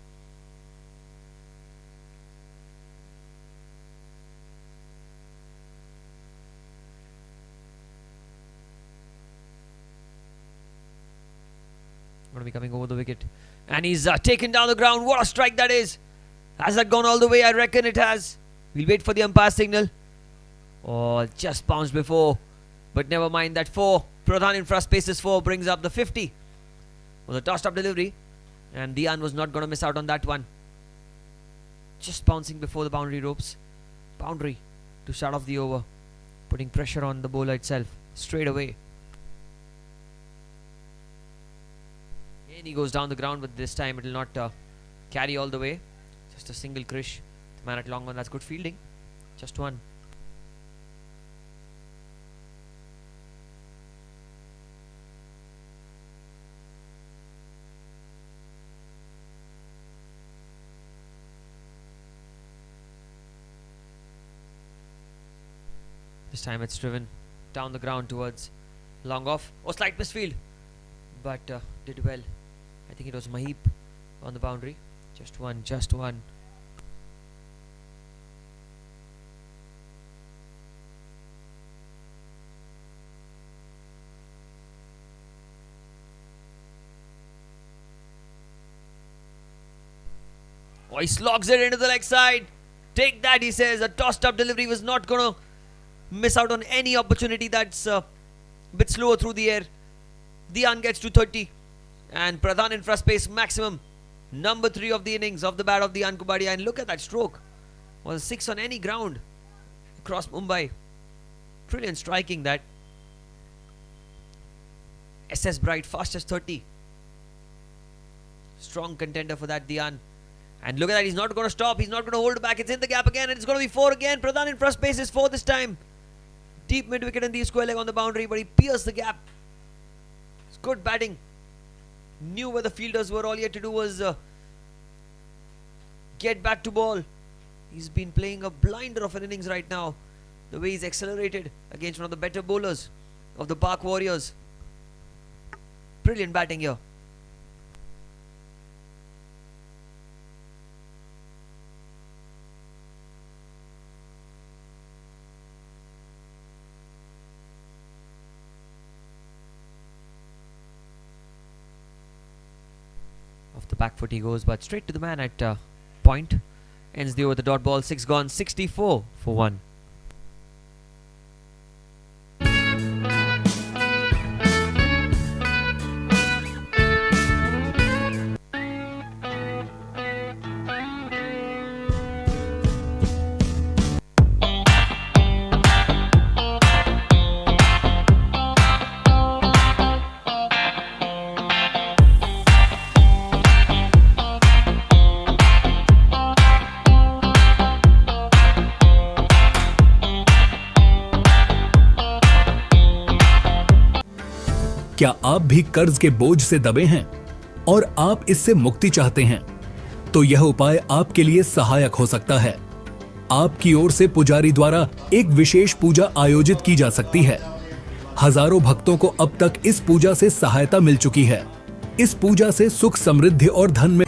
Going to be coming over the wicket, and he's taken down the ground. What a strike that is! Has that gone all the way? I reckon it has. We'll wait for the umpire signal. Oh, just bounced before, but never mind. That 4, Pradhan Infra Spaces 4 brings up the 50. Was a tossed up delivery, and Dian was not going to miss out on that one. Just bouncing before the boundary ropes. Boundary to start off the over, putting pressure on the bowler itself straight away. And he goes down the ground, but this time it will not carry all the way. Just a single krish. The man at long on, that's good fielding. Just one. This time it's driven down the ground towards long off. Oh, slight misfield, but did well. I think it was Mahip on the boundary. Just one, just one. Oh, he slogs it into the leg side. Take that, he says. A tossed up delivery was not going to miss out on any opportunity. That's a bit slower through the air. Dian gets to 30. And Pradhan Infra Space maximum. Number 3 of the innings of the bat of Dian Kubadia. And look at that stroke. Was a 6 on any ground across Mumbai. Brilliant striking that. SS Bright, fastest 30. Strong contender for that, Dian. And look at that, he's not going to stop. He's not going to hold back. It's in the gap again, and it's going to be 4 again. Pradhan in first base is 4 this time. Deep mid wicket and the square leg on the boundary, but he pierced the gap. It's good batting. Knew where the fielders were. All he had to do was get back to ball. He's been playing a blinder of an innings right now. The way he's accelerated against one of the better bowlers of the Park Warriors. Brilliant batting here. Off the back foot he goes, but straight to the man at point. Ends the over, the dot ball. 6 gone, 64 for 1. क्या आप भी कर्ज के बोझ से दबे हैं और आप इससे मुक्ति चाहते हैं? तो यह उपाय आपके लिए सहायक हो सकता है। आपकी ओर से पुजारी द्वारा एक विशेष पूजा आयोजित की जा सकती है। हजारों भक्तों को अब तक इस पूजा से सहायता मिल चुकी है। इस पूजा से सुख, समृद्धि और धन में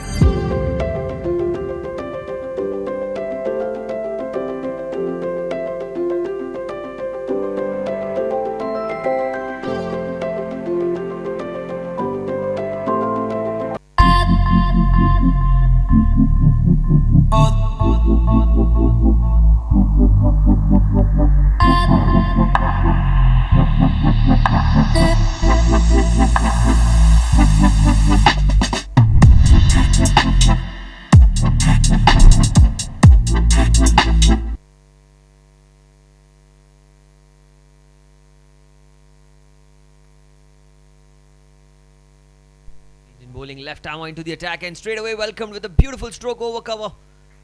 bowling left arm into the attack and straight away welcomed with a beautiful stroke over cover.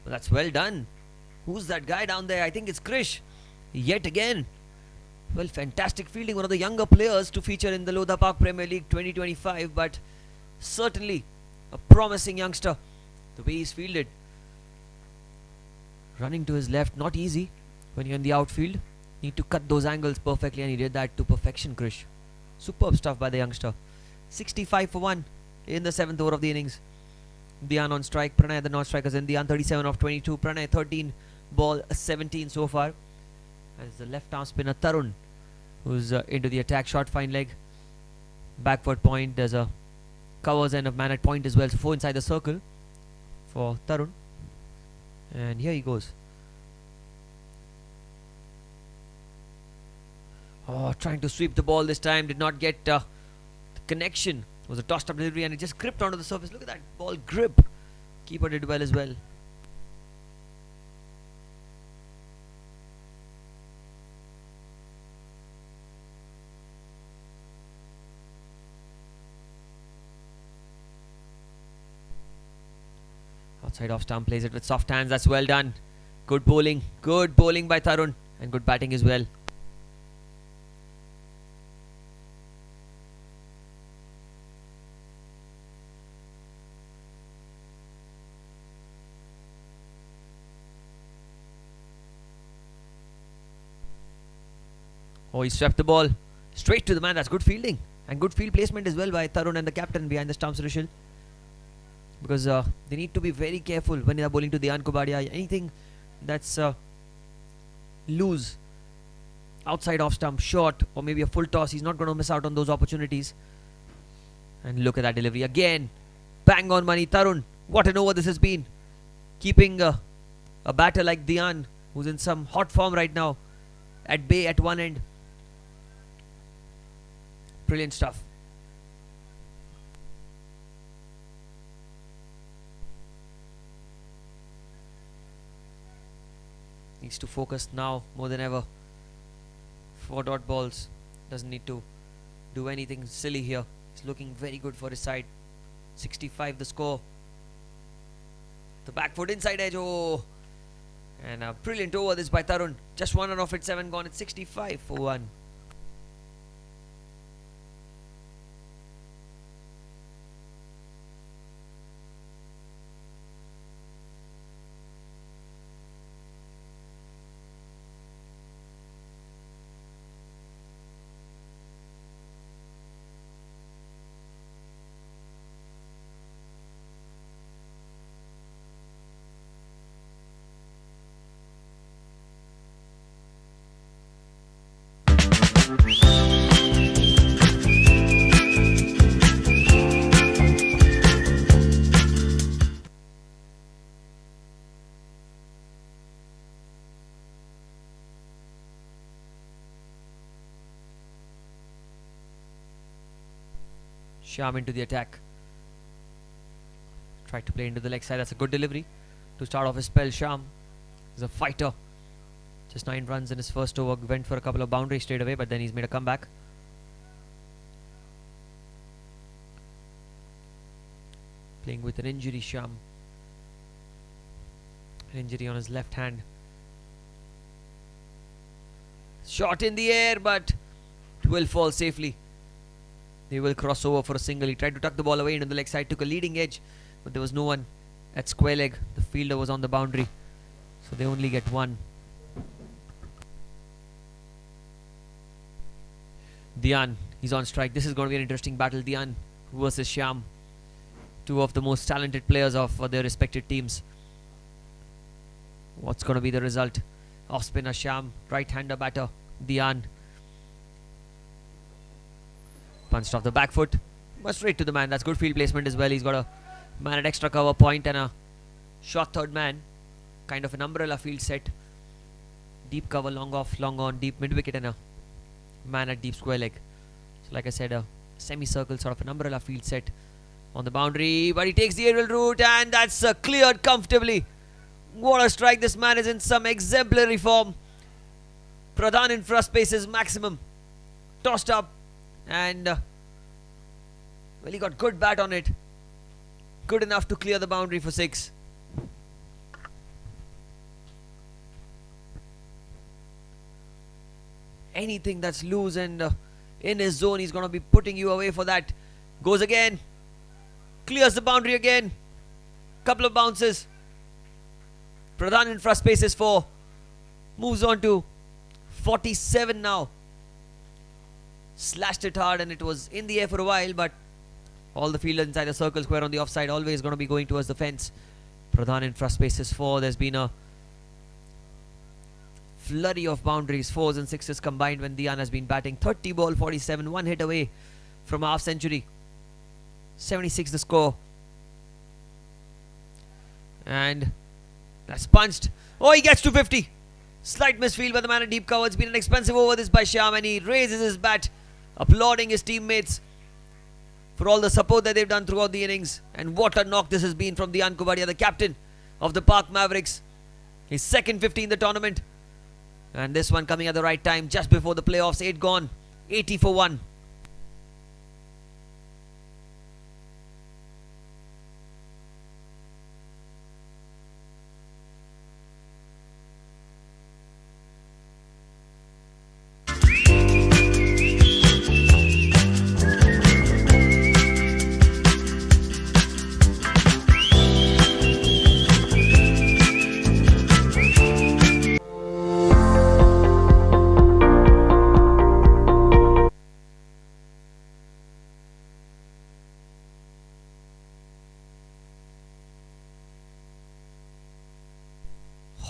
Well, that's well done. Who's that guy down there? I think it's Krish. Yet again. Well, fantastic fielding. One of the younger players to feature in the Lodha Park Premier League 2025, but certainly a promising youngster. The way he's fielded. Running to his left, not easy when you're in the outfield. Need to cut those angles perfectly, and he did that to perfection, Krish. Superb stuff by the youngster. 65 for 1 in the 7th over of the innings. Dian on strike, Pranay the non-strikers in. Dian 37 of 22, Pranay 13, ball 17 so far. As the left arm spinner Tarun, who's into the attack, short fine leg, backward point. There's a covers end of man at point as well, so 4 inside the circle for Tarun. And here he goes. Oh, trying to sweep the ball this time, did not get the connection. It was a tossed up delivery and it just gripped onto the surface. Look at that ball grip. Keeper did well as well. Outside off stump, plays it with soft hands. That's well done. Good bowling by Tarun, and good batting as well. Oh, he swept the ball straight to the man. That's good fielding and good field placement as well by Tarun and the captain behind the stumps, Rishil. Because they need to be very careful when they are bowling to Dian Kubadia. Anything that's loose, outside off stump, short, or maybe a full toss, he's not going to miss out on those opportunities. And look at that delivery again. Bang on money, Tarun. What an over this has been. Keeping a batter like Dian, who's in some hot form right now, at bay at one end. Brilliant stuff. Needs to focus now more than ever. 4 dot balls. Doesn't need to do anything silly here. He's looking very good for his side. 65 the score. The back foot inside edge. Oh, and a brilliant over this by Tarun. Just one run off it, 7 gone. It's 65 for 1. Shyam into the attack. Tried to play into the leg side. That's a good delivery to start off his spell. Shyam is a fighter. Just 9 runs in his first over. Went for a couple of boundaries straight away, but then he's made a comeback. Playing with an injury, Shyam. An injury on his left hand. Shot in the air, but it will fall safely. They will cross over for a single. He tried to tuck the ball away into the leg side, took a leading edge, but there was no one at square leg. The fielder was on the boundary, so they only get 1. Dhyan, he's on strike. This is going to be an interesting battle. Dhyan versus Shyam. 2 of the most talented players of their respective teams. What's going to be the result? Off spinner Shyam, right-hander batter Dhyan. Punched off the back foot, but straight to the man. That's good field placement as well. He's got a man at extra cover point and a short third man. Kind of an umbrella field set. Deep cover, long off, long on, deep mid wicket and a man at deep square leg. So like I said, a semicircle sort of an umbrella field set on the boundary. But he takes the aerial route and that's cleared comfortably. What a strike. This man is in some exemplary form. Pradhan in first spaces maximum. Tossed up. And well, he got good bat on it. Good enough to clear the boundary for 6. Anything that's loose and in his zone, he's going to be putting you away for that. Goes again. Clears the boundary again. Couple of bounces. Pradhan in first spaces 4. Moves on to 47 now. Slashed it hard and it was in the air for a while, but all the fielders inside the circle square on the offside always going to be going towards the fence. Pradhan in first spaces 4. There's been a flurry of boundaries, 4s and 6s combined when Dhyan has been batting. 30 ball 47, 1 hit away from a half century. 76 the score. And that's punched. Oh, he gets to 50. Slight misfield by the man at deep cover. It's been an expensive over this by Shyam and he raises his bat, applauding his teammates for all the support that they've done throughout the innings. And what a knock this has been from Dhyan Kubadia, the captain of the Park Mavericks. His second 50 in the tournament. And this one coming at the right time, just before the playoffs. 8 gone, 80 for 1.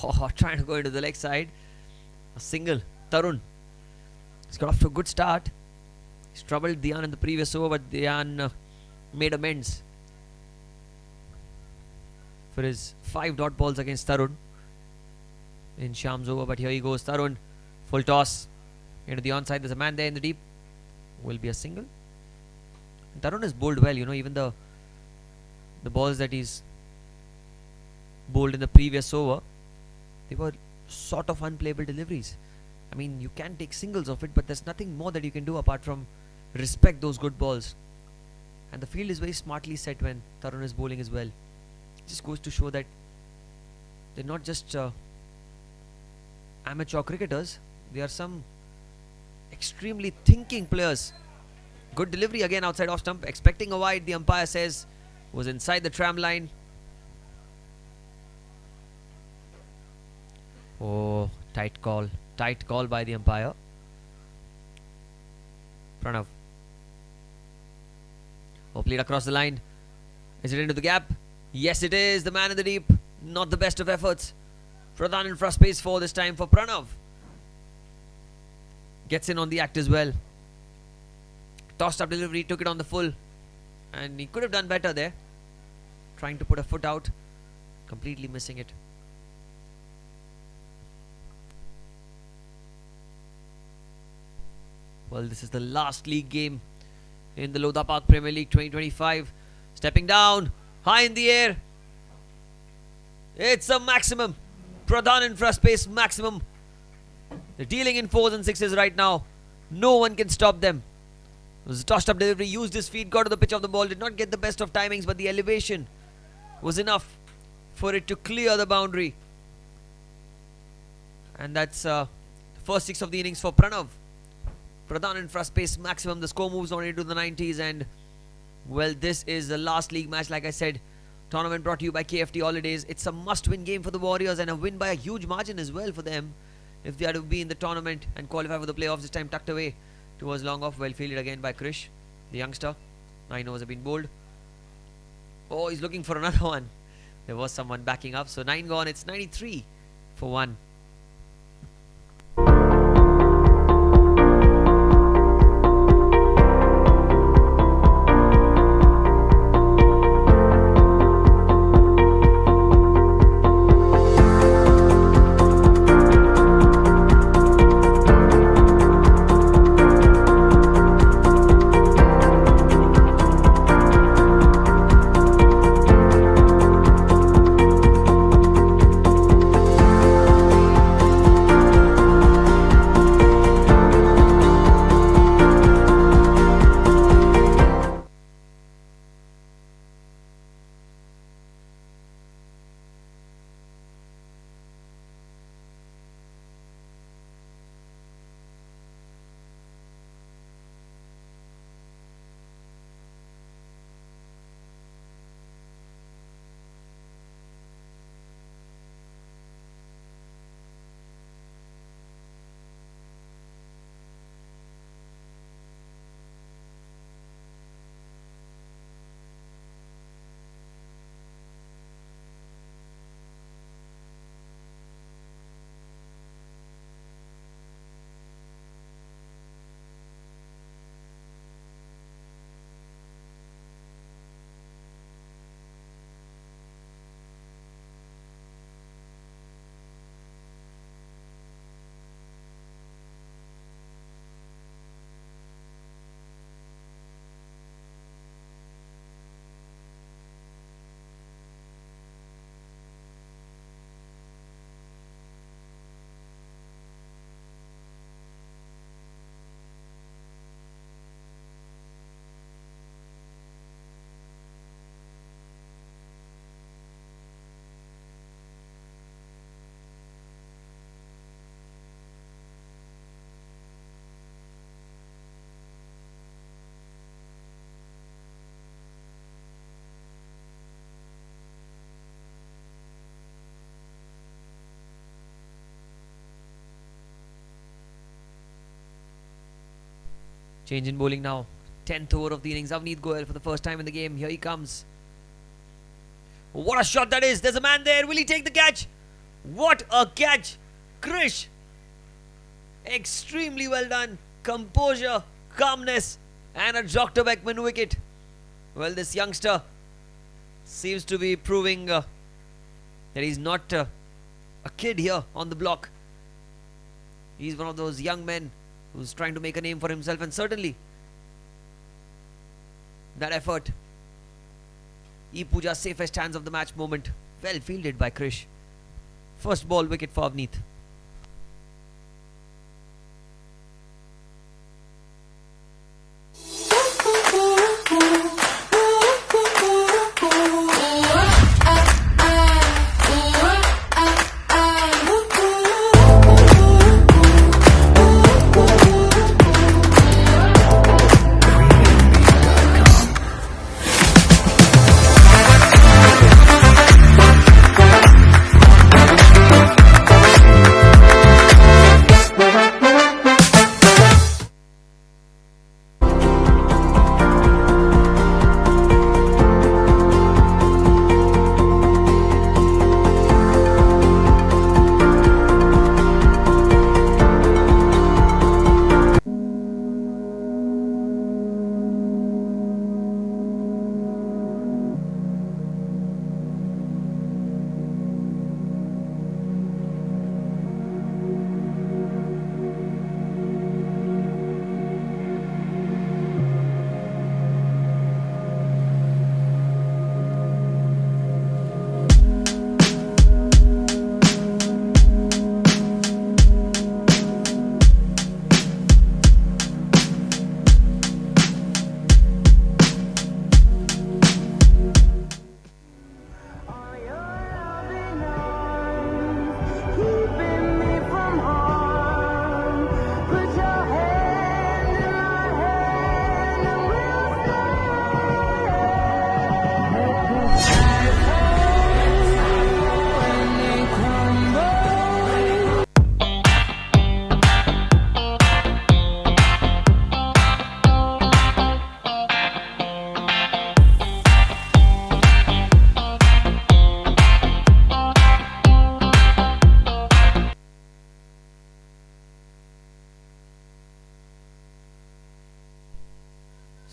Oh, trying to go into the leg side. A single. Tarun. He's got off to a good start. He's troubled Dhyan in the previous over, but Dhyan made amends for his 5 dot balls against Tarun in Shyam's over. But here he goes. Tarun. Full toss. Into the onside. There's a man there in the deep. Will be a single. And Tarun has bowled well, even the balls that he's bowled in the previous over, they were sort of unplayable deliveries. I mean, you can take singles of it, but there's nothing more that you can do apart from respect those good balls. And the field is very smartly set when Tarun is bowling as well. It just goes to show that they're not just amateur cricketers, they are some extremely thinking players. Good delivery again outside off stump, expecting a wide, the umpire says, was inside the tram line. Oh, tight call by the umpire. Pranav. Oh, played across the line. Is it into the gap? Yes, it is. The man in the deep. Not the best of efforts. Pradhan in front space 4 this time for Pranav. Gets in on the act as well. Tossed up delivery, took it on the full. And he could have done better there. Trying to put a foot out. Completely missing it. Well, this is the last league game in the Lodha Park Premier League 2025. Stepping down, high in the air. It's a maximum. Pradhan in front space, maximum. They're dealing in 4s and 6s right now. No one can stop them. It was a tossed up delivery, used his feet, got to the pitch of the ball, did not get the best of timings, but the elevation was enough for it to clear the boundary. And that's the first 6 of the innings for Pranav. Pradhan in front space, maximum. The score moves on into the 90s, and well, this is the last league match. Like I said, tournament brought to you by KFT Holidays. It's a must-win game for the Warriors, and a win by a huge margin as well for them if they are to be in the tournament and qualify for the playoffs. This time tucked away towards long off, well fielded again by Krish, the youngster. 9 overs have been bowled. Oh, he's looking for another one. There was someone backing up, so 9 gone. It's 93 for 1. Change in bowling now. 10th over of the innings. Avneet Goyal for the first time in the game. Here he comes. What a shot that is. There's a man there. Will he take the catch? What a catch. Krish. Extremely well done. Composure, calmness, and a Dr. Beckman wicket. Well, this youngster seems to be proving that he's not a kid here on the block. He's one of those young men who's trying to make a name for himself, and certainly that effort. Puja's safest hands of the match moment. Well fielded by Krish. First ball wicket for Avneet.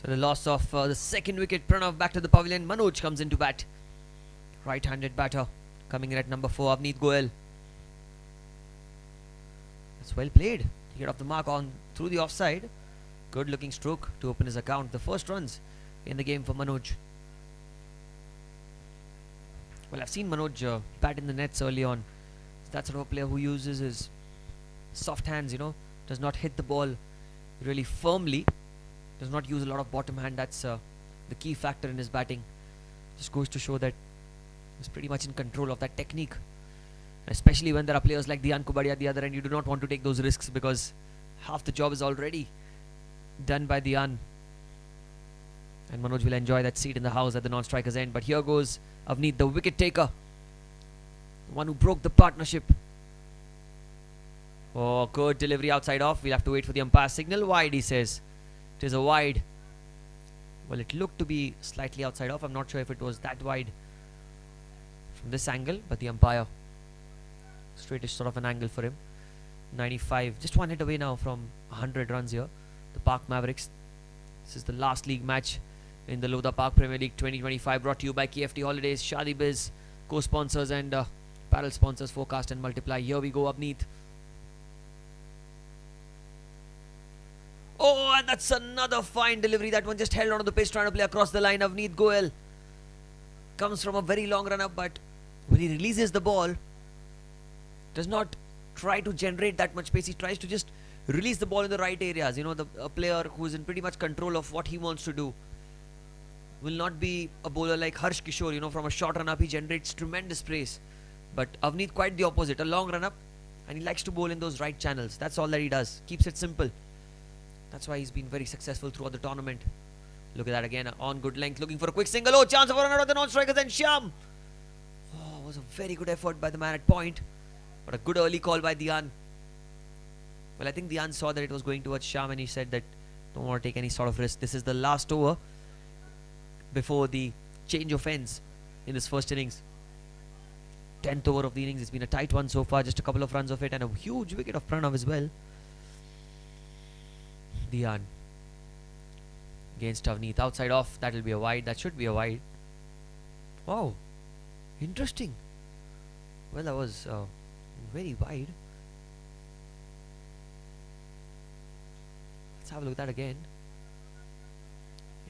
So the loss of the second wicket. Pranav back to the pavilion. Manoj comes into bat. Right-handed batter coming in at number 4. Avneet Goel. That's well played. He get off the mark on through the offside. Good looking stroke to open his account. The first runs in the game for Manoj. Well, I've seen Manoj bat in the nets early on. That's sort of a player who uses his soft hands, you know, does not hit the ball really firmly, does not use a lot of bottom hand. That's the key factor in his batting. Just goes to show that he's pretty much in control of that technique. Especially when there are players like Dian Kubadi at the other end, you do not want to take those risks because half the job is already done by Dian. And Manoj will enjoy that seat in the house at the non-striker's end. But here goes Avneet, the wicket taker, the one who broke the partnership. Oh, good delivery outside off. We'll have to wait for the umpire signal. Wide, he says. It is a wide. Well, it looked to be slightly outside off. I'm not sure if it was that wide from this angle, but the umpire, straightish sort of an angle for him. 95, just one hit away now from 100 runs here. The Park Mavericks. This is the last league match in the Lodha Park Premier League 2025, brought to you by KFT Holidays, Shadi Biz, co-sponsors and apparel sponsors. Forecast and multiply. Here we go, Avneet. Oh, and that's another fine delivery. That one just held onto the pitch, trying to play across the line. Avneet Goel comes from a very long run up, but when he releases the ball, does not try to generate that much pace. He tries to just release the ball in the right areas. You know, a player who is in pretty much control of what he wants to do. Will not be a bowler like Harsh Kishore. You know, from a short run up, he generates tremendous pace. But Avneet quite the opposite. A long run up, and he likes to bowl in those right channels. That's all that he does. Keeps it simple. That's why he's been very successful throughout the tournament. Look at that again, on good length, looking for a quick single. Oh, chance of a run out of the non-strikers, and Shyam. Oh, it was a very good effort by the man at point, but a good early call by Dian. Well, I think Dian saw that it was going towards Shyam, and he said that don't want to take any sort of risk. This is the last over before the change of ends in this first innings. 10th over of the innings. It's been a tight one so far, just a couple of runs of it, and a huge wicket of Pranav as well. Dian against Avneet, outside off. That will be a wide. That should be a wide. Wow, interesting. Well, that was very wide. Let's have a look at that again.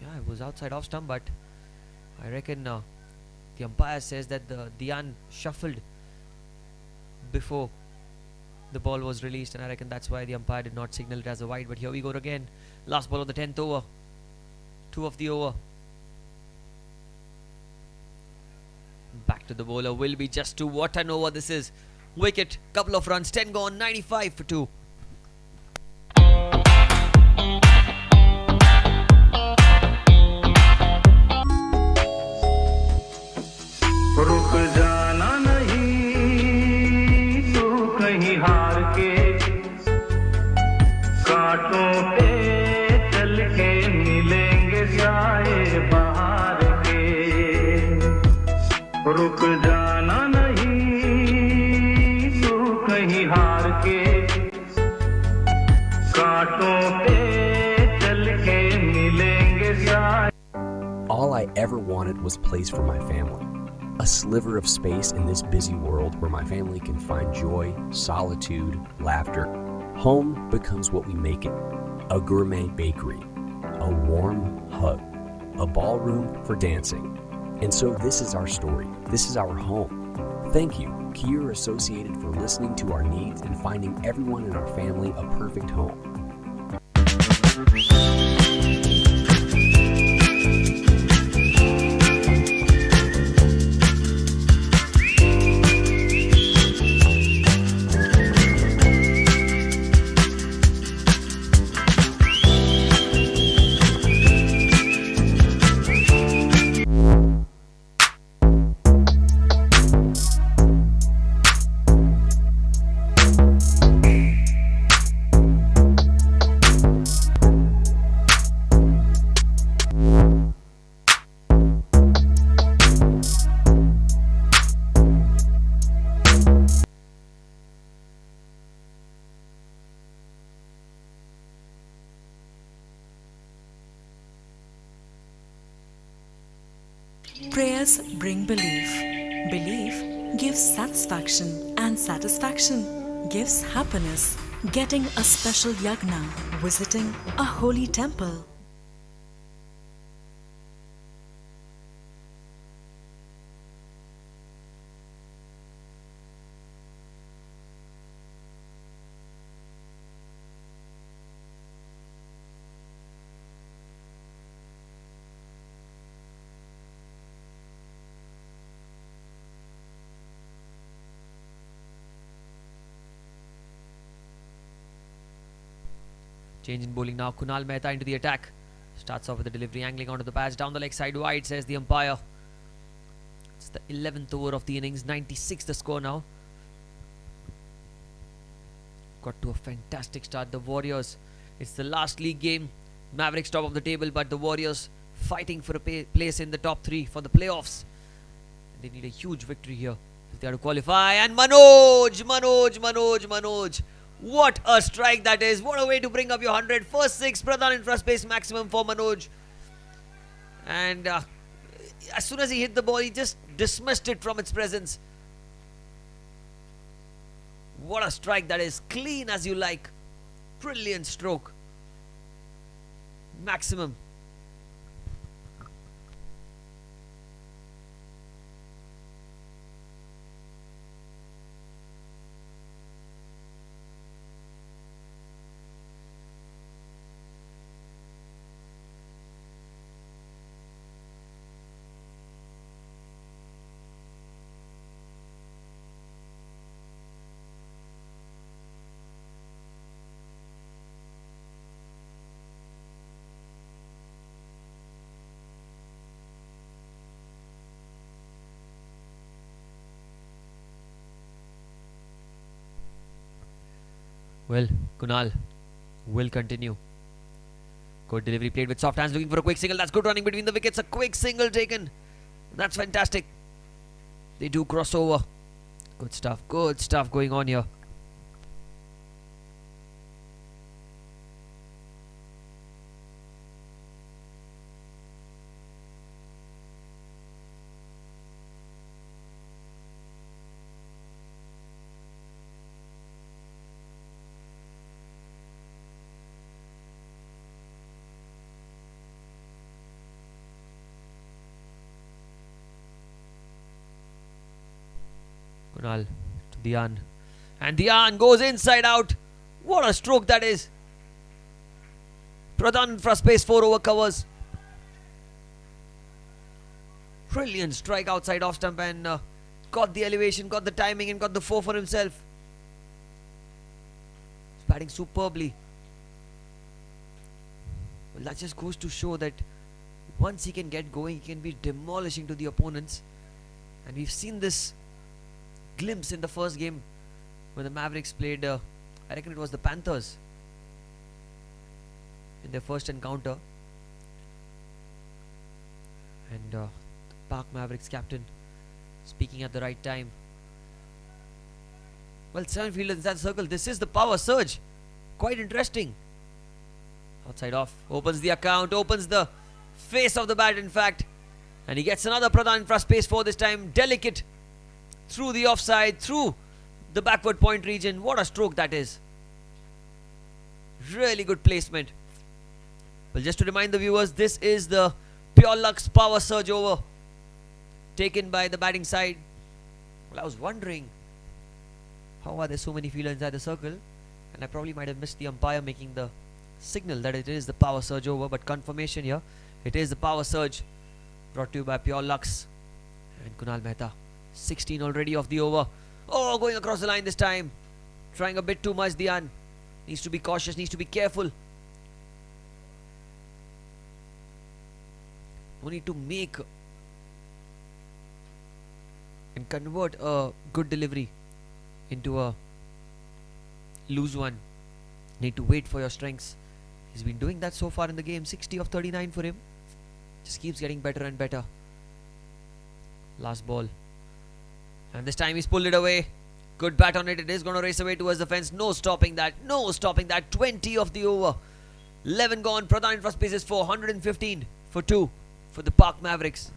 Yeah, it was outside off stump, but I reckon the umpire says that the Dian shuffled before the ball was released, and I reckon that's why the umpire did not signal it as a wide. But here we go again. Last ball of the 10th over. 2 of the over. Back to the bowler. Will be just 2. What an over this is. Wicket. Couple of runs. 10 gone. 95 for 2. रुक जाना नहीं तू कहीं हार के कांटों पे चल के मिलेंगे साए बाहर के रुक जाना नहीं तू कहीं हार के कांटों पे चल के मिलेंगे साए. All I ever wanted was place for my family. A sliver of space in this busy world where my family can find joy, solitude, laughter. Home becomes what we make it. A gourmet bakery, a warm hug, a ballroom for dancing. And so this is our story. This is our home. Thank you, Kier Associated, for listening to our needs and finding everyone in our family a perfect home. Prayers bring belief. Belief gives satisfaction, and satisfaction gives happiness. Getting a special yagna, visiting a holy temple. Change in bowling now. Kunal Mehta into the attack. Starts off with the delivery, angling onto the patch. Down the leg side wide, says the umpire. It's the 11th over of the innings. 96 the score now. Got to a fantastic start. The Warriors. It's the last league game. Mavericks top of the table, but the Warriors fighting for a place in the top 3 for the playoffs. They need a huge victory here if they are to qualify. And Manoj! What a strike that is. What a way to bring up your 100. First 6, Pradhan infra space maximum for Manoj. And as soon as he hit the ball, he just dismissed it from its presence. What a strike that is. Clean as you like. Brilliant stroke. Maximum. Well, Kunal will continue. Good delivery played with soft hands, looking for a quick single. That's good running between the wickets. A quick single taken. That's fantastic. They do cross over. Good stuff going on here. Kunal to Dhyan. And Dhyan goes inside out. What a stroke that is. Pradhan for space 4 over covers. Brilliant strike outside off stump and got the elevation, got the timing and got the 4 for himself. He's batting superbly. Well, that just goes to show that once he can get going, he can be demolishing to the opponents. And we've seen this glimpse in the first game when the Mavericks played, I reckon it was the Panthers in their first encounter. And Park Mavericks captain speaking at the right time. Well, 7 fielders inside the circle. This is the power surge. Quite interesting. Outside off. Opens the account. Opens the face of the bat, in fact. And he gets another Pradhan infra space 4 this time. Delicate. Through the offside. Through the backward point region. What a stroke that is. Really good placement. Well, just to remind the viewers, this is the Pure Lux power surge over taken by the batting side. Well, I was wondering, how are there so many fielders inside the circle? And I probably might have missed the umpire making the signal that it is the power surge over, but confirmation here, it is the power surge brought to you by Pure Lux. And Kunal Mehta, 16 already of the over. Oh, going across the line this time. Trying a bit too much, Dhyan. Needs to be cautious, needs to be careful. We need to make and convert a good delivery into a loose one. Need to wait for your strengths. He's been doing that so far in the game. 60 of 39 for him. Just keeps getting better and better. Last ball. And this time he's pulled it away. Good bat on it. It is going to race away towards the fence. No stopping that. No stopping that. 20 of the over. 11 gone. Pradhan in first base is 415 for 2 for the Park Mavericks.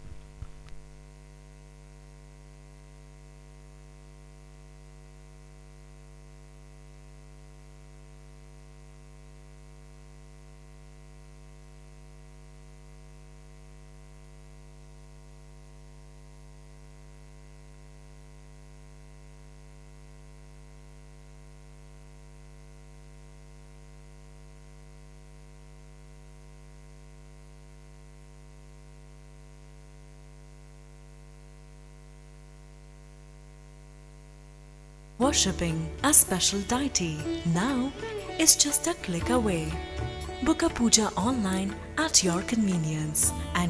worshipping a special deity now is just a click away. Book a puja online at your convenience and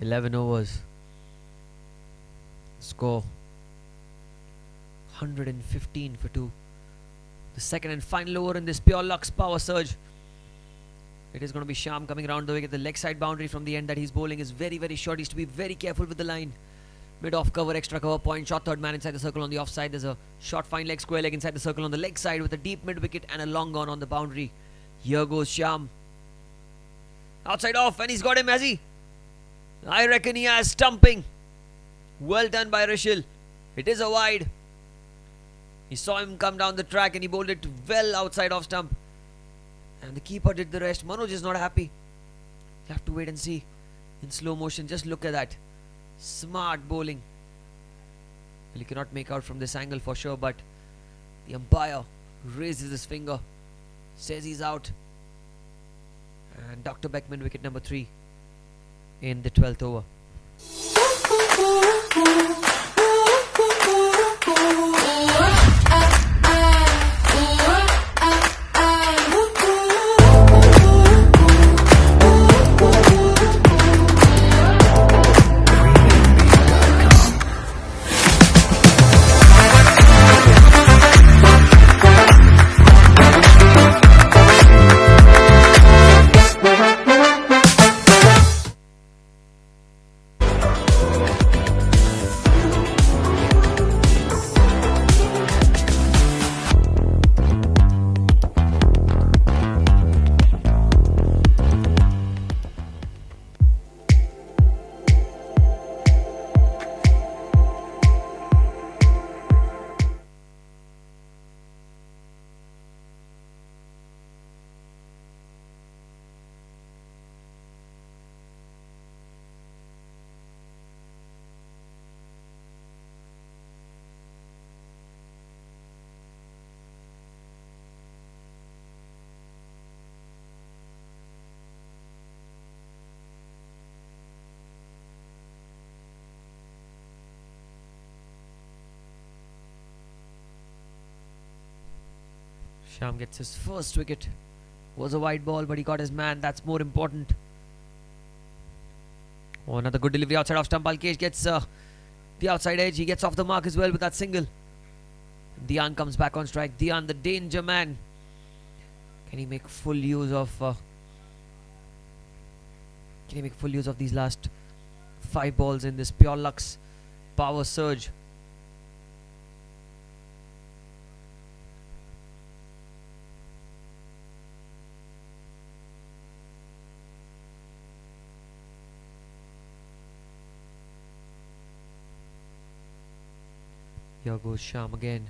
$11 overs. Score 115 for 2. The second and final over in this pure Lux power surge. It is going to be Sham coming around the wicket. The leg side boundary from the end that he's bowling is very, very short. He's to be very careful with the line. Mid off cover, extra cover point, shot third man inside the circle on the offside. There's a short fine leg, square leg inside the circle on the leg side with a deep mid wicket and a long on the boundary. Here goes Sham. Outside off, and he's got him, has he? I reckon he has stumping. Well done by Rishil. It is a wide. He saw him come down the track and he bowled it well outside off stump. And the keeper did the rest. Manoj is not happy. You have to wait and see in slow motion. Just look at that. Smart bowling. Well, he cannot make out from this angle for sure, but the umpire raises his finger, says he's out. And Dr. Beckman, wicket number 3 in the 12th over. Sham gets his first wicket. Was a wide ball, but he got his man. That's more important. Oh, another good delivery outside off stump. Alkesh gets the outside edge. He gets off the mark as well with that single. Dian comes back on strike. Dian, the danger man. Can he make full use of? Can he make full use of these last 5 balls in this pure Lux power surge? Here goes Sham again.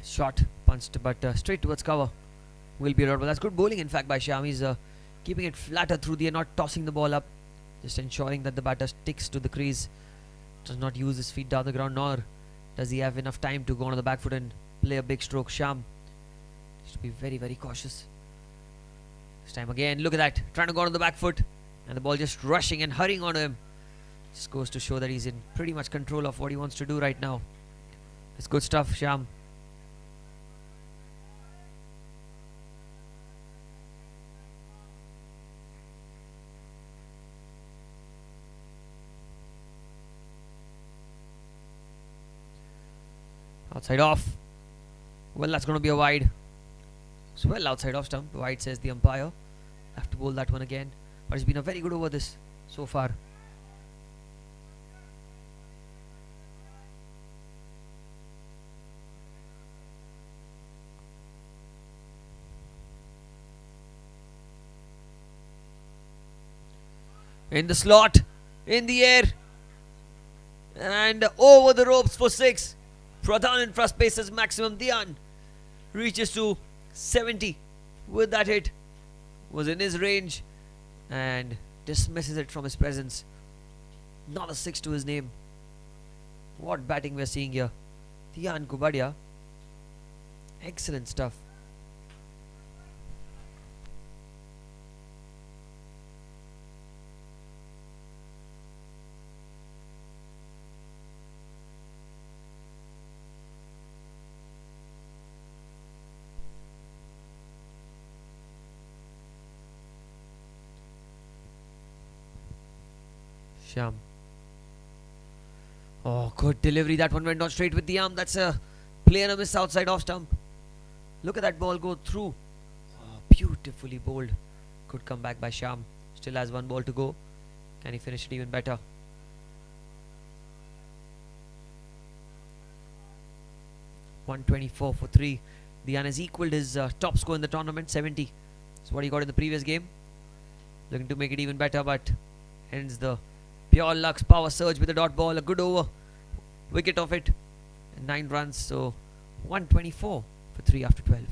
Shot, punched, but straight towards cover. Will be a but that's good bowling in fact by Sham. He's keeping it flatter through the air, not tossing the ball up. Just ensuring that the batter sticks to the crease. Does not use his feet down the ground, nor does he have enough time to go on the back foot and play a big stroke. Sham needs to be very, very cautious. This time again, look at that. Trying to go on the back foot. And the ball just rushing and hurrying onto him. Just goes to show that he's in pretty much control of what he wants to do right now. It's good stuff, Sham. Outside off. Well, that's going to be a wide. So well outside off stump. Wide says the umpire. Have to bowl that one again. But it's been a very good over this so far. In the slot, in the air, and over the ropes for 6. Pradhan in first base's maximum. Dhyan reaches to 70 with that hit. Was in his range and dismisses it from his presence. Not a 6 to his name. What batting we're seeing here. Dhyan Kubadia. Excellent stuff. Shyam. Oh, good delivery. That one went on straight with the arm. That's a play and a miss outside off stump. Look at that ball go through. Oh, beautifully bowled. Good comeback by Shyam. Still has one ball to go. Can he finish it even better? .124 for 3. Dhyan has equalled his top score in the tournament, 70. That's what he got in the previous game. Looking to make it even better, but ends the pure luck's power surge with a dot ball. A good over. Wicket off it. And 9 runs. So 124 for 3 after 12.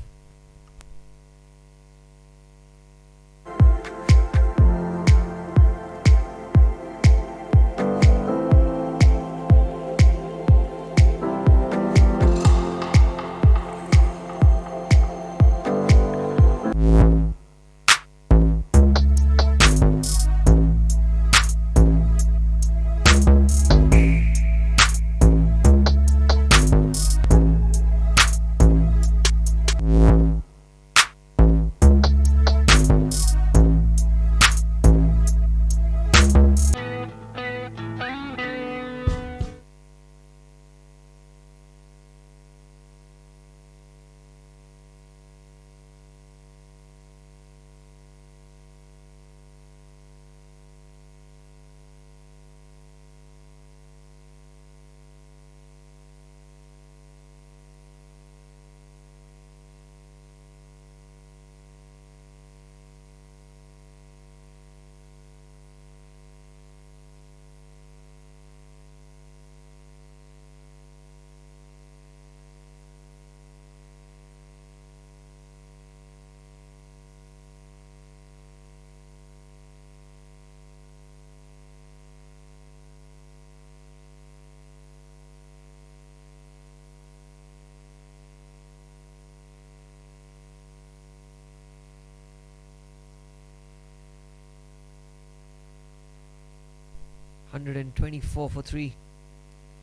.124 for 3.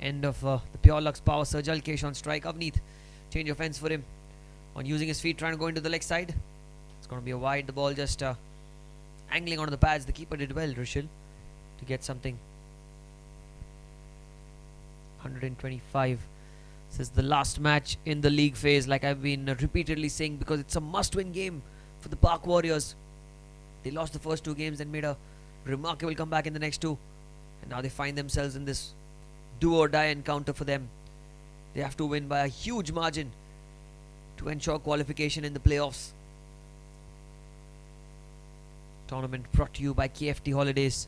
End of the pure luck's power surge. Alkesh on strike. Avneet, change of ends for him. On using his feet, trying to go into the leg side. It's going to be a wide. The ball just angling onto the pads. The keeper did well, Rishil, to get something. 125. This is the last match in the league phase, like I've been repeatedly saying, because it's a must-win game for the Park Warriors. They lost the first 2 games and made a remarkable comeback in the next 2. And now they find themselves in this do-or-die encounter for them. They have to win by a huge margin to ensure qualification in the playoffs. Tournament brought to you by KFT Holidays.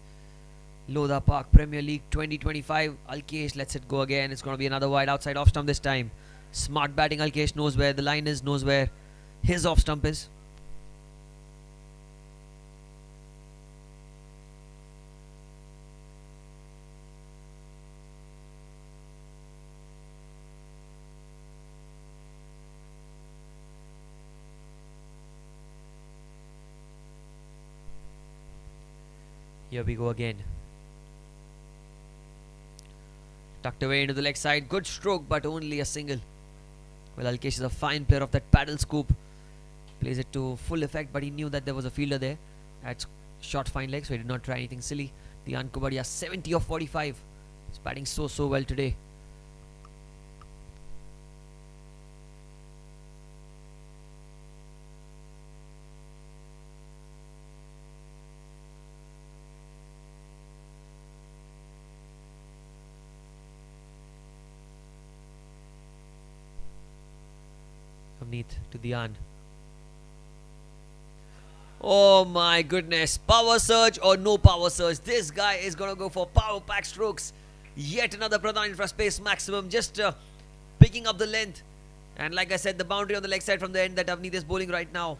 Lodha Park Premier League 2025. Alkesh lets it go again. It's going to be another wide outside off stump this time. Smart batting. Alkesh knows where the line is, knows where his off stump is. Here we go again. Tucked away into the leg side. Good stroke, but only a single. Well, Alkesh is a fine player of that paddle scoop. Plays it to full effect, but he knew that there was a fielder there. Had short fine leg, so he did not try anything silly. Dhyan Kubadia 70 of 45. He's batting so well today. Navneet to Dhyan. Oh my goodness. Power surge or no power surge. This guy is going to go for power pack strokes. Yet another Pradhan infra space maximum. Just picking up the length. And like I said, the boundary on the leg side from the end that Navneet is bowling right now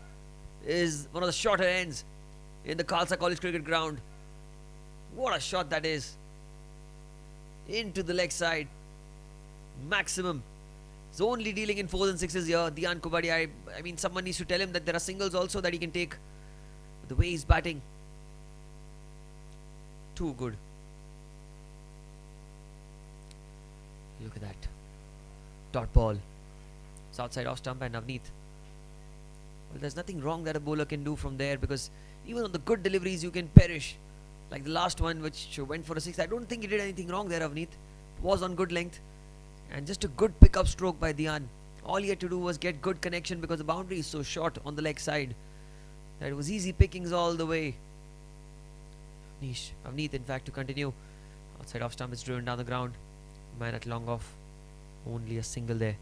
is one of the shorter ends in the Khalsa College cricket ground. What a shot that is. Into the leg side. Maximum. He's only dealing in 4s and 6s here. Dhyan Kubadi, I mean, someone needs to tell him that there are singles also that he can take. The way he's batting. Too good. Look at that. Dot ball. It's outside off stump and Navneet. Well, there's nothing wrong that a bowler can do from there, because even on the good deliveries you can perish. Like the last one which went for a 6. I don't think he did anything wrong there, Navneet. Was on good length. And just a good pick-up stroke by Dhyan. All he had to do was get good connection, because the boundary is so short on the leg side that it was easy pickings all the way. Navneet, in fact, to continue. Outside off stump is driven down the ground. Man at long off. Only a single there.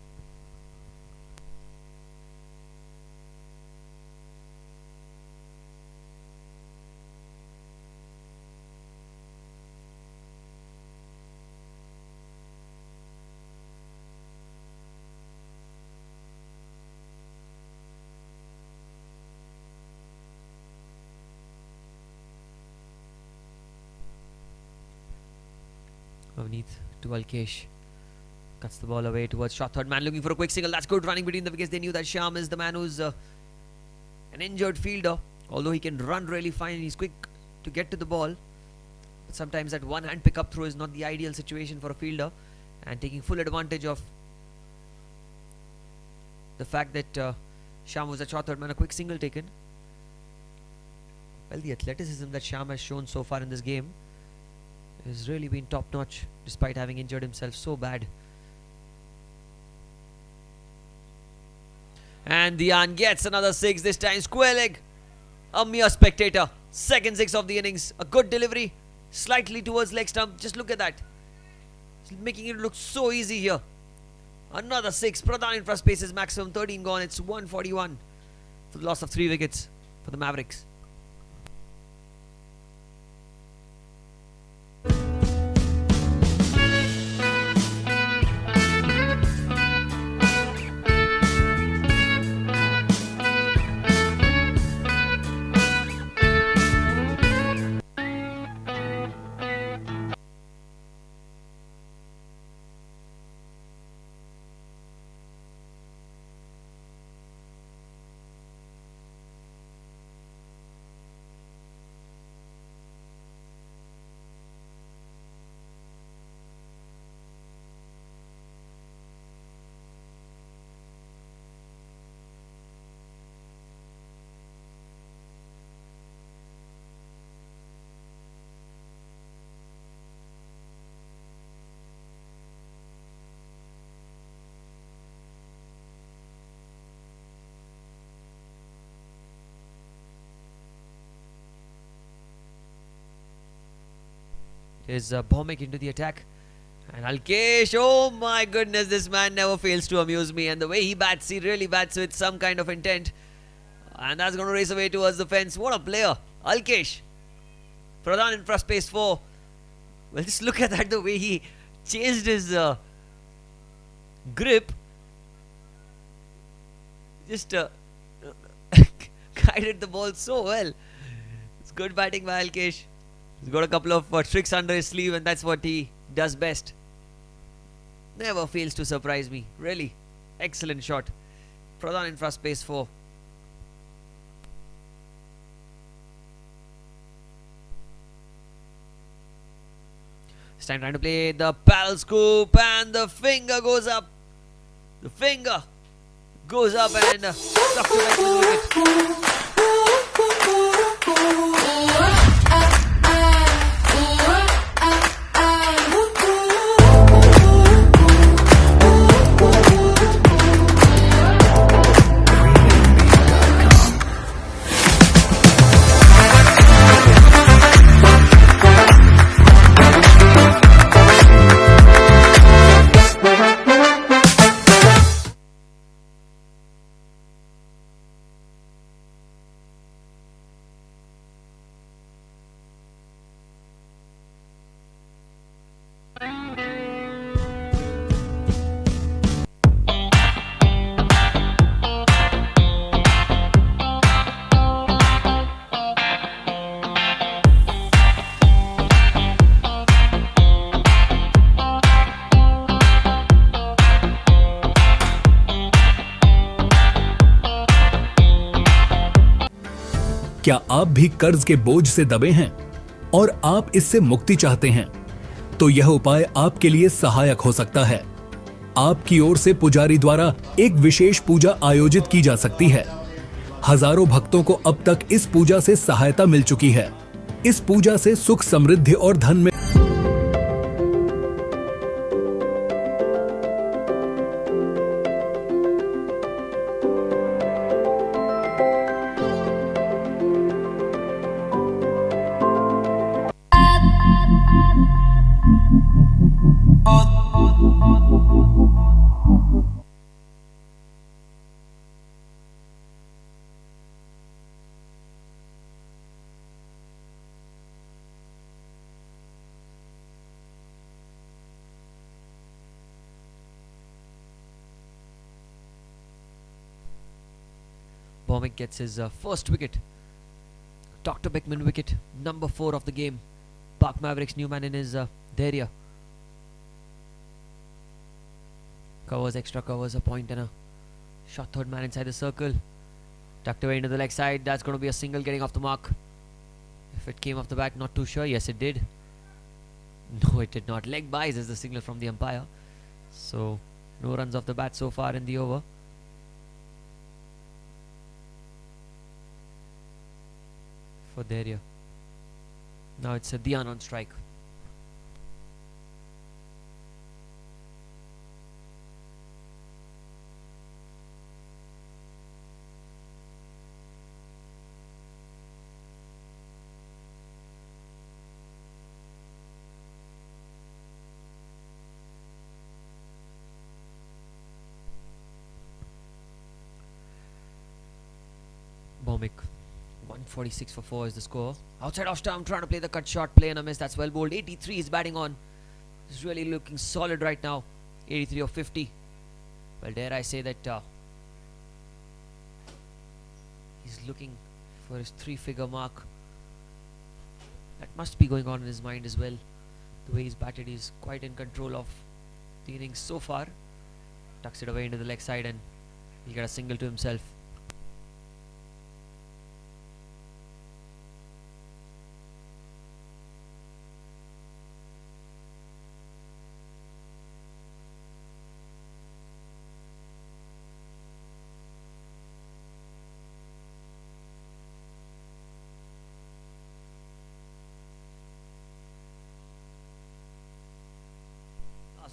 Navneet to Alkesh. Cuts the ball away towards shot third man, looking for a quick single. That's good running between the wickets. They knew that Shyam is the man who's an injured fielder. Although he can run really fine, he's quick to get to the ball. But sometimes that one hand pick up throw is not the ideal situation for a fielder. And taking full advantage of the fact that Shyam was a shot third man, a quick single taken. Well, the athleticism that Shyam has shown so far in this game has really been top notch, despite having injured himself so bad. And Dhyan gets another 6, this time square leg. A mere spectator. Second 6 of the innings. A good delivery. Slightly towards leg stump. Just look at that. It's making it look so easy here. Another 6. Pradhan infra space is maximum. 13 gone. It's 141 for the loss of 3 wickets for the Mavericks. Is Bhomik into the attack, and Alkesh, oh my goodness, this man never fails to amuse me, and the way he bats, he really bats with some kind of intent, and that's going to race away towards the fence. What a player, Alkesh. Pradhan infra space 4. Well, just look at that, the way he changed his grip, just guided the ball so well. It's good batting by Alkesh. He's got a couple of tricks under his sleeve, and that's what he does best. Never fails to surprise me. Really, excellent shot. Pradhan infra space 4. This time trying to play the paddle scoop, and the finger goes up. The finger goes up and stuck to the wicket. भी कर्ज के बोझ से दबे हैं और आप इससे मुक्ति चाहते हैं, तो यह उपाय आपके लिए सहायक हो सकता है। आपकी ओर से पुजारी द्वारा एक विशेष पूजा आयोजित की जा सकती है। हजारों भक्तों को अब तक इस पूजा से सहायता मिल चुकी है। इस पूजा से सुख, समृद्धि और धन में Bomick gets his first wicket. Dr. Beckman wicket, number 4 of the game. Park Mavericks new man in his area. Covers, extra covers, a point and a shot, third man inside the circle. Tucked away into the leg side. That's going to be a single getting off the mark. If it came off the bat, not too sure. Yes, it did. No, it did not. Leg buys is the signal from the umpire. So, no runs off the bat so far in the over. For Daria. Now it's a Dian on strike. Bomick. 146 for 4 is the score. Outside off stump, trying to play the cut shot, play and a miss. That's well bowled. 83 is batting on. He's really looking solid right now. 83 or 50. Well, dare I say that he's looking for his 3-figure mark. That must be going on in his mind as well. The way he's batted, he's quite in control of the innings so far. Tucks it away into the leg side and he'll get a single to himself.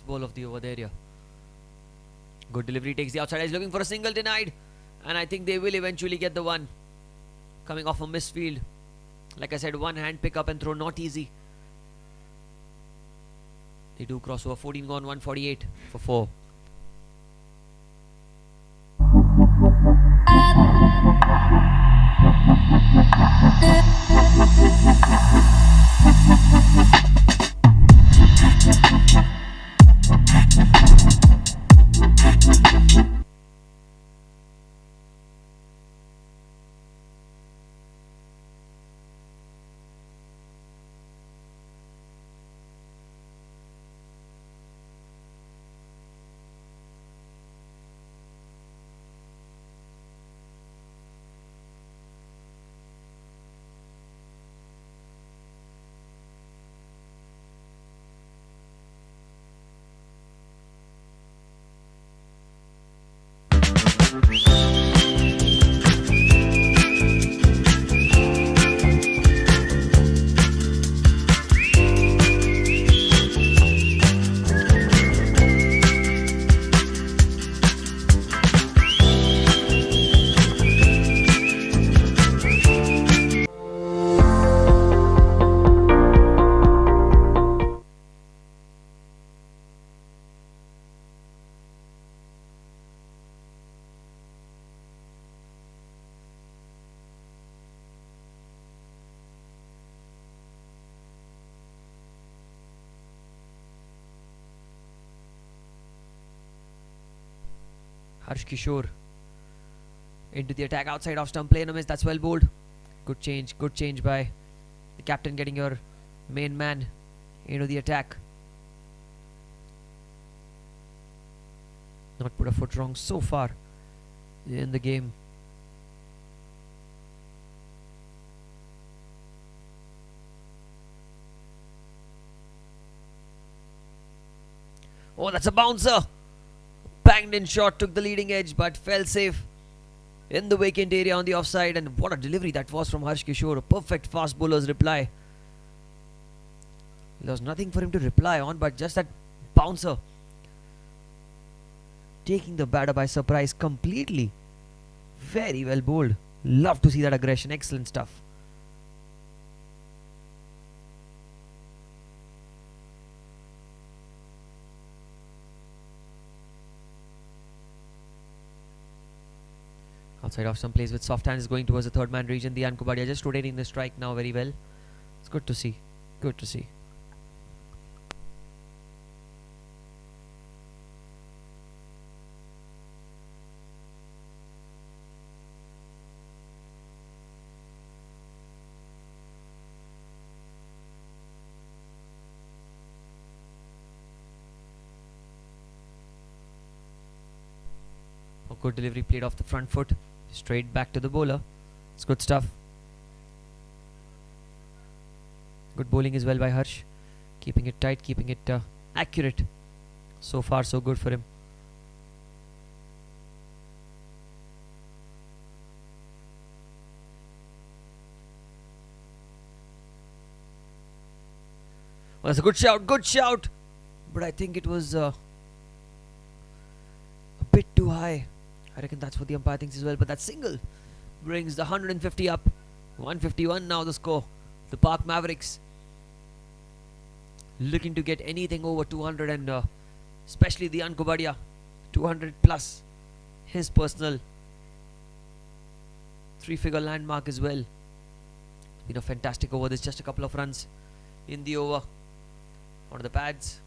Ball of the over area. Good delivery, takes the outside. He's looking for a single, denied, and I think they will eventually get the one. Coming off a misfield. Like I said, one hand pick up and throw, not easy. They do cross over. 14 gone, 148 for 4. Harsh Kishore into the attack, outside off stump, play and a miss. That's well bowled. Good change by the captain, getting your main man into the attack. Not put a foot wrong so far in the game. Oh, that's a bouncer. Banged in shot, took the leading edge, but fell safe in the vacant area on the offside. And what a delivery that was from Harsh Kishore. A perfect fast bowler's reply. There was nothing for him to reply on, but just that bouncer taking the batter by surprise completely. Very well bowled. Love to see that aggression. Excellent stuff. Outside off some plays with soft hands going towards the third man region. The Ankubadia just rotating the strike now very well. It's good to see. Good to see. A good delivery played off the front foot. Straight back to the bowler. It's good stuff. Good bowling as well by Harsh. Keeping it tight, keeping it accurate. So far so good for him. Well, that's a good shout, good shout. But I think it was a bit too high. I reckon that's what the umpire thinks as well. But that single brings the 150 up. 151 now the score. The Park Mavericks looking to get anything over 200, and especially the Ankubadia 200 plus his personal 3-figure landmark as well. It's been a fantastic over. There's just a couple of runs in the over. On the pads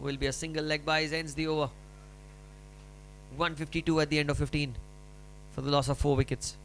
will be a single leg by, ends the over. 152 at the end of 15 for the loss of 4 wickets.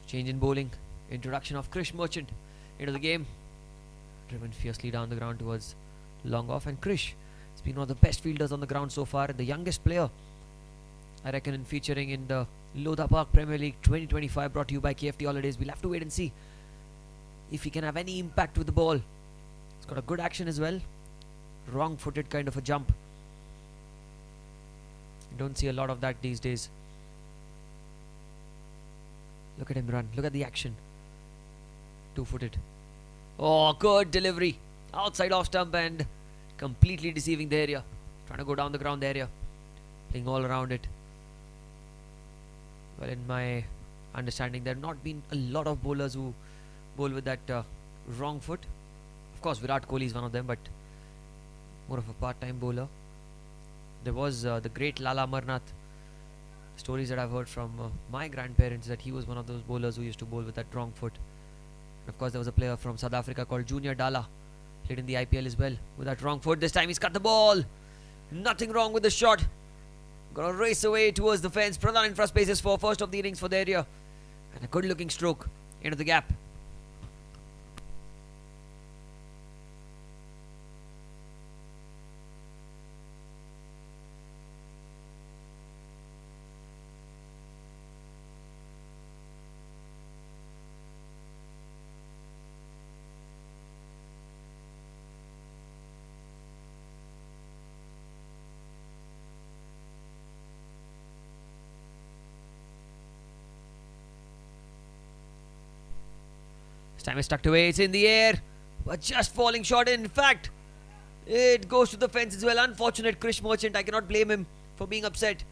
Change in bowling. Introduction of Krish Merchant into the game. Driven fiercely down the ground towards long off. And Krish has been one of the best fielders on the ground so far. The youngest player, I reckon, in featuring in the Lodha Park Premier League 2025, brought to you by KFT Holidays. We'll have to wait and see if he can have any impact with the ball. He's got a good action as well. Wrong-footed kind of a jump. You don't see a lot of that these days. Look at him run. Look at the action. 2-footed. Oh, good delivery. Outside off stump and completely deceiving the area. Trying to go down the ground area. Playing all around it. Well, in my understanding, there have not been a lot of bowlers who bowl with that wrong foot. Of course, Virat Kohli is one of them, but more of a part-time bowler. There was the great Lala Amarnath. Stories that I've heard from my grandparents, that he was one of those bowlers who used to bowl with that wrong foot. And of course, there was a player from South Africa called Junior Dala, played in the IPL as well with that wrong foot. This time he's cut the ball. Nothing wrong with the shot. Got to race away towards the fence. Pradhan in front spaces for first of the innings for the area. And a good looking stroke into the gap. This time it's tucked away. It's in the air, but just falling short. In fact, it goes to the fence as well. Unfortunate Krish Merchant. I cannot blame him for being upset. It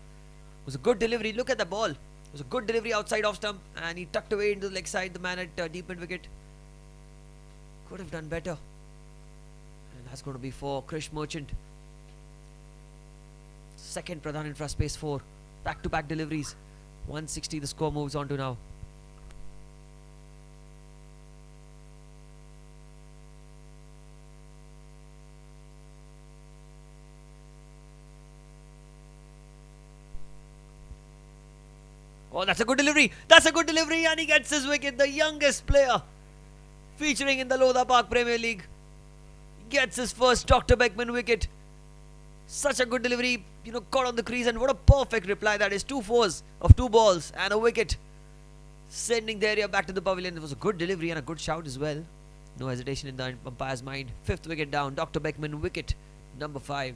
was a good delivery. Look at the ball. It was a good delivery outside off stump, and he tucked away into the leg side. The man at deep mid wicket could have done better. And that's going to be for Krish Merchant. Second Pradhan Infra Space 4. Back-to-back deliveries. 160 the score moves on to now. Oh, that's a good delivery. That's a good delivery, and he gets his wicket. The youngest player featuring in the Lodha Park Premier League gets his first Dr. Beckman wicket. Such a good delivery, caught on the crease, and what a perfect reply that is. 2 fours of 2 balls and a wicket, sending the area back to the pavilion. It was a good delivery and a good shout as well. No hesitation in the umpire's mind. 5th wicket down. Dr. Beckman wicket number 5.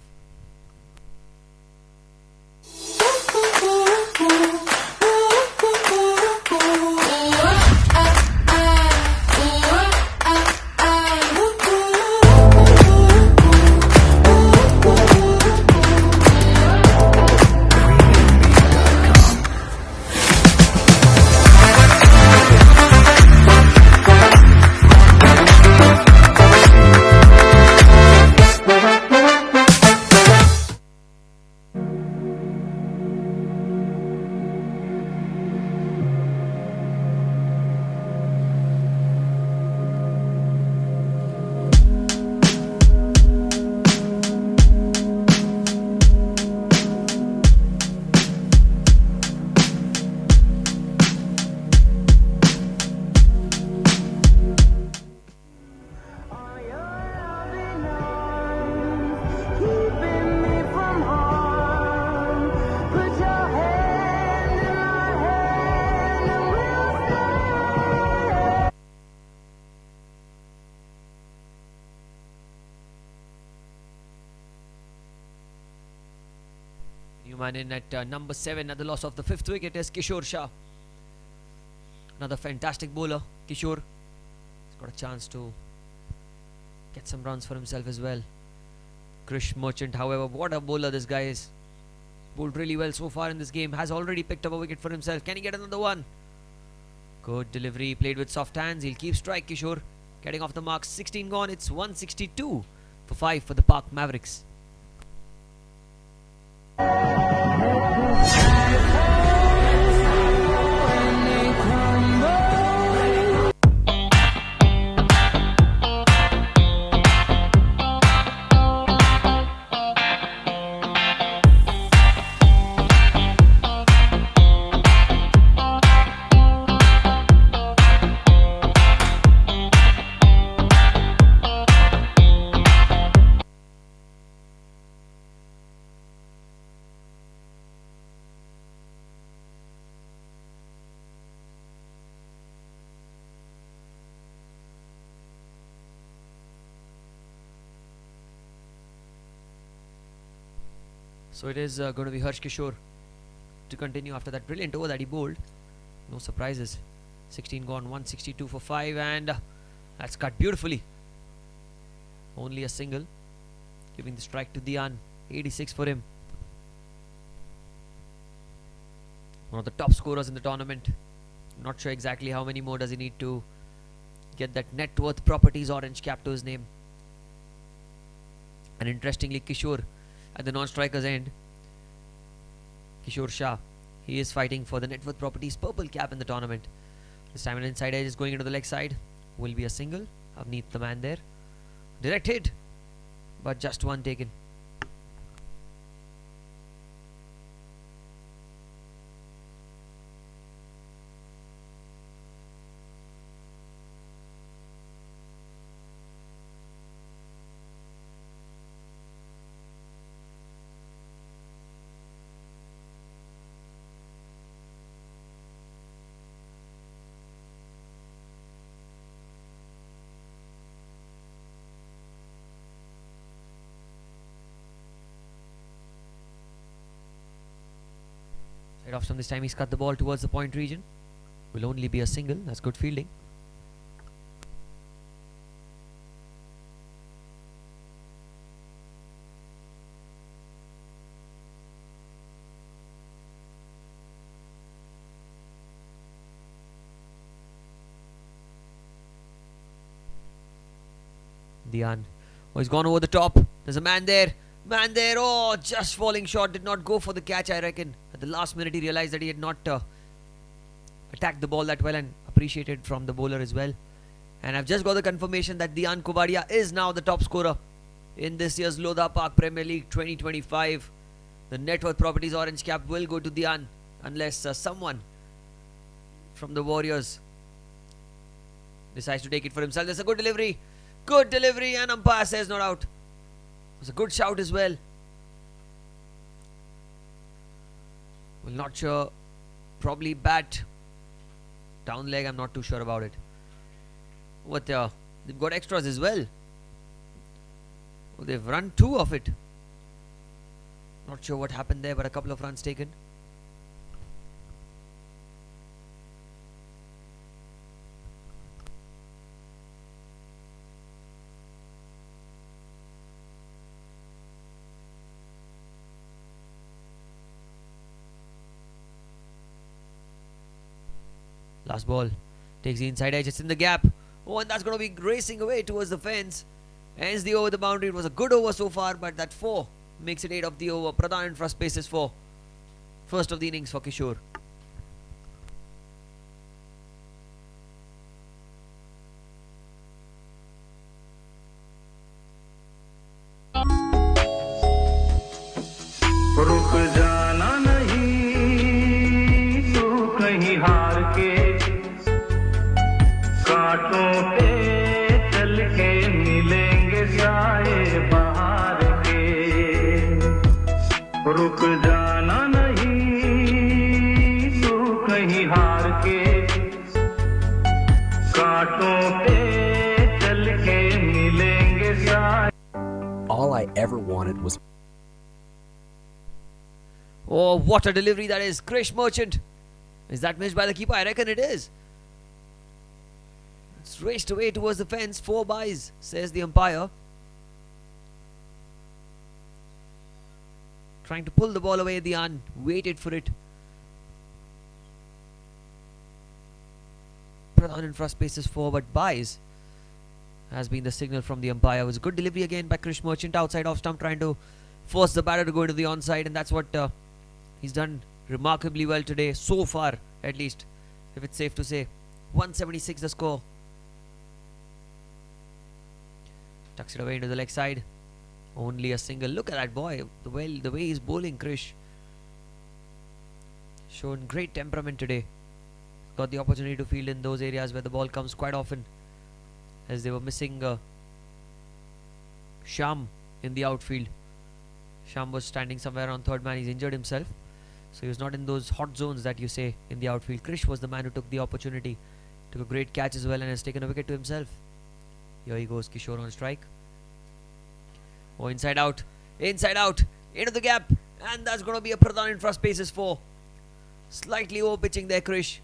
Man in at number 7 at the loss of the 5th wicket is Kishore Shah. Another fantastic bowler. Kishore has got a chance to get some runs for himself as well. Krish Merchant, however, what a bowler this guy is. Bowled really well so far in this game. Has already picked up a wicket for himself. Can he get another one? Good delivery. Played with soft hands. He'll keep strike, Kishore. Getting off the mark. 16 gone. It's 162 for 5 for the Park Mavericks. So it is going to be Harsh Kishore to continue after that brilliant over that he bowled. No surprises. 16 gone, 162 for 5, and that's cut beautifully. Only a single, giving the strike to Dian. 86 for him. One of the top scorers in the tournament. Not sure exactly how many more does he need to get that net worth properties orange cap to his name. And interestingly, Kishore at the non-striker's end, Kishore Shah, he is fighting for the net worth properties purple cap in the tournament. This time an inside edge is going into the leg side. Will be a single. Avneet the man there. Direct hit, but just one taken. Side off stump this time, he's cut the ball towards the point region. Will only be a single. That's good fielding. Dian. Oh, he's gone over the top. There's a man there. Man there. Oh, just falling short. Did not go for the catch, I reckon. At the last minute, he realized that he had not attacked the ball that well, and appreciated from the bowler as well. And I've just got the confirmation that Dian Kubadia is now the top scorer in this year's Lodha Park Premier League 2025. The net worth properties orange cap will go to Dian unless someone from the Warriors decides to take it for himself. There's a good delivery. Good delivery, and umpire says not out. It was a good shout as well. Well, not sure. Probably bat down leg. I'm not too sure about it. What they've got extras as well. Oh, they've run 2 of it. Not sure what happened there, but a couple of runs taken. Last ball. Takes the inside edge. It's in the gap. Oh, and that's going to be racing away towards the fence. Ends the over the boundary. It was a good over so far, but that 4 makes it 8 of the over. Pradhan in first bases for first of the innings for Kishore. रुक जाना नहीं तू कहीं हार के कांटों पे चल के मिलेंगे साए बाहर के रुक जाना नहीं तू कहीं हार के कांटों पे चल के मिलेंगे साए. All I ever wanted was Oh, what a delivery that is. Krish Merchant. Is that missed by the keeper? I reckon it is. It's raced away towards the fence. 4 byes, says the umpire. Trying to pull the ball away. Dian waited for it. Pradhan in first bases 4, but byes has been the signal from the umpire. It was a good delivery again by Krish Merchant outside off stump, trying to force the batter to go into the onside, and that's what he's done remarkably well today, so far at least, if it's safe to say. 176 the score. Tucks it away into the leg side. Only a single. Look at that boy, the way he's bowling. Krish shown great temperament today. Got the opportunity to field in those areas where the ball comes quite often, as they were missing Sham in the outfield. Sham was standing somewhere on third man. He's injured himself, so he was not in those hot zones that you say in the outfield. Krish was the man who took the opportunity, took a great catch as well, and has taken a wicket to himself. Here he goes, Kishore on strike. Oh, inside out, into the gap, and that's going to be a Pradhan in first bases 4. Slightly over pitching there, Krish,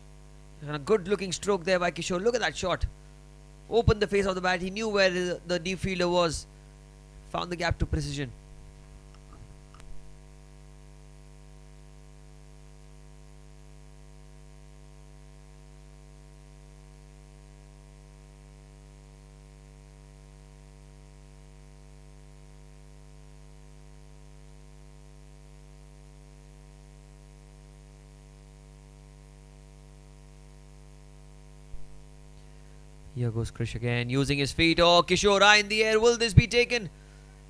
and a good looking stroke there by Kishore. Look at that shot. Opened the face of the bat. He knew where the deep fielder was. Found the gap to precision. Here goes Krish again, using his feet. Oh, Kishore in the air. Will this be taken?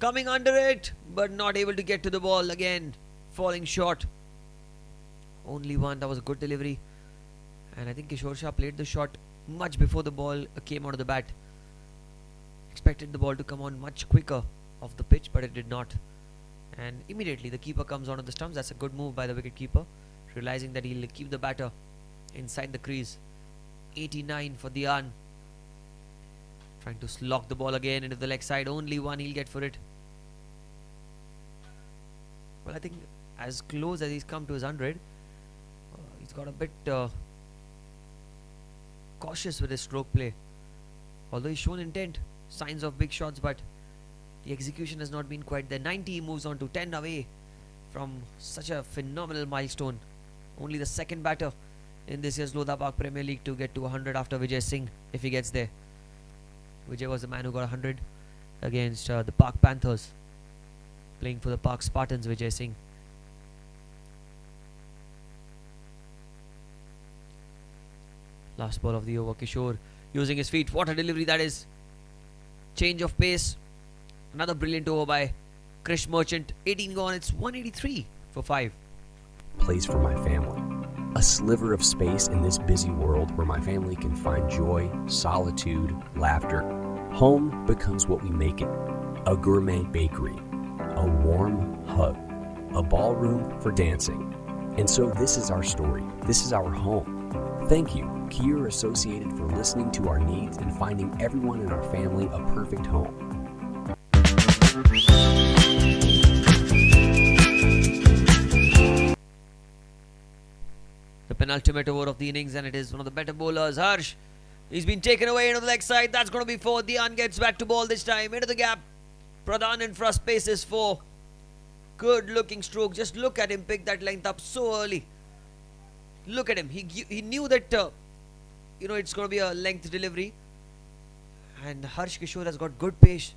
Coming under it, but not able to get to the ball again. Falling short. Only one. That was a good delivery. And I think Kishore Shah played the shot much before the ball came out of the bat. Expected the ball to come on much quicker off the pitch, but it did not. And immediately the keeper comes onto the stumps. That's a good move by the wicket keeper, realizing that he'll keep the batter inside the crease. 89 for Dian. Trying to slog the ball again into the leg side. Only one he'll get for it. Well, I think as close as he's come to his 100, he's got a bit cautious with his stroke play. Although he's shown intent, signs of big shots, but the execution has not been quite there. 90 he moves on to 10 away from such a phenomenal milestone. Only the second batter in this year's Lodha Park Premier League to get to 100 after Vijay Singh, if he gets there. Vijay was the man who got 100 against the Park Panthers. Playing for the Park Spartans, Vijay Singh. Last ball of the over, Kishore using his feet. What a delivery that is. Change of pace. Another brilliant over by Krish Merchant. 18 gone. It's 183 for 5. Place for my family. A sliver of space in this busy world where my family can find joy, solitude, laughter. Home becomes what we make it. A gourmet bakery, a warm hug, a ballroom for dancing. And so this is our story. This is our home. Thank you, Kier Associated, for listening to our needs and finding everyone in our family a perfect home. The penultimate over of the innings, and it is one of the better bowlers, Harsh. He's been taken away into the leg side. That's going to be 4. Dian gets back to ball this time. Into the gap. Pradhan in front, space is 4. Good looking stroke. Just look at him pick that length up so early. Look at him. He knew that, it's going to be a length delivery. And Harsh Kishore has got good pace.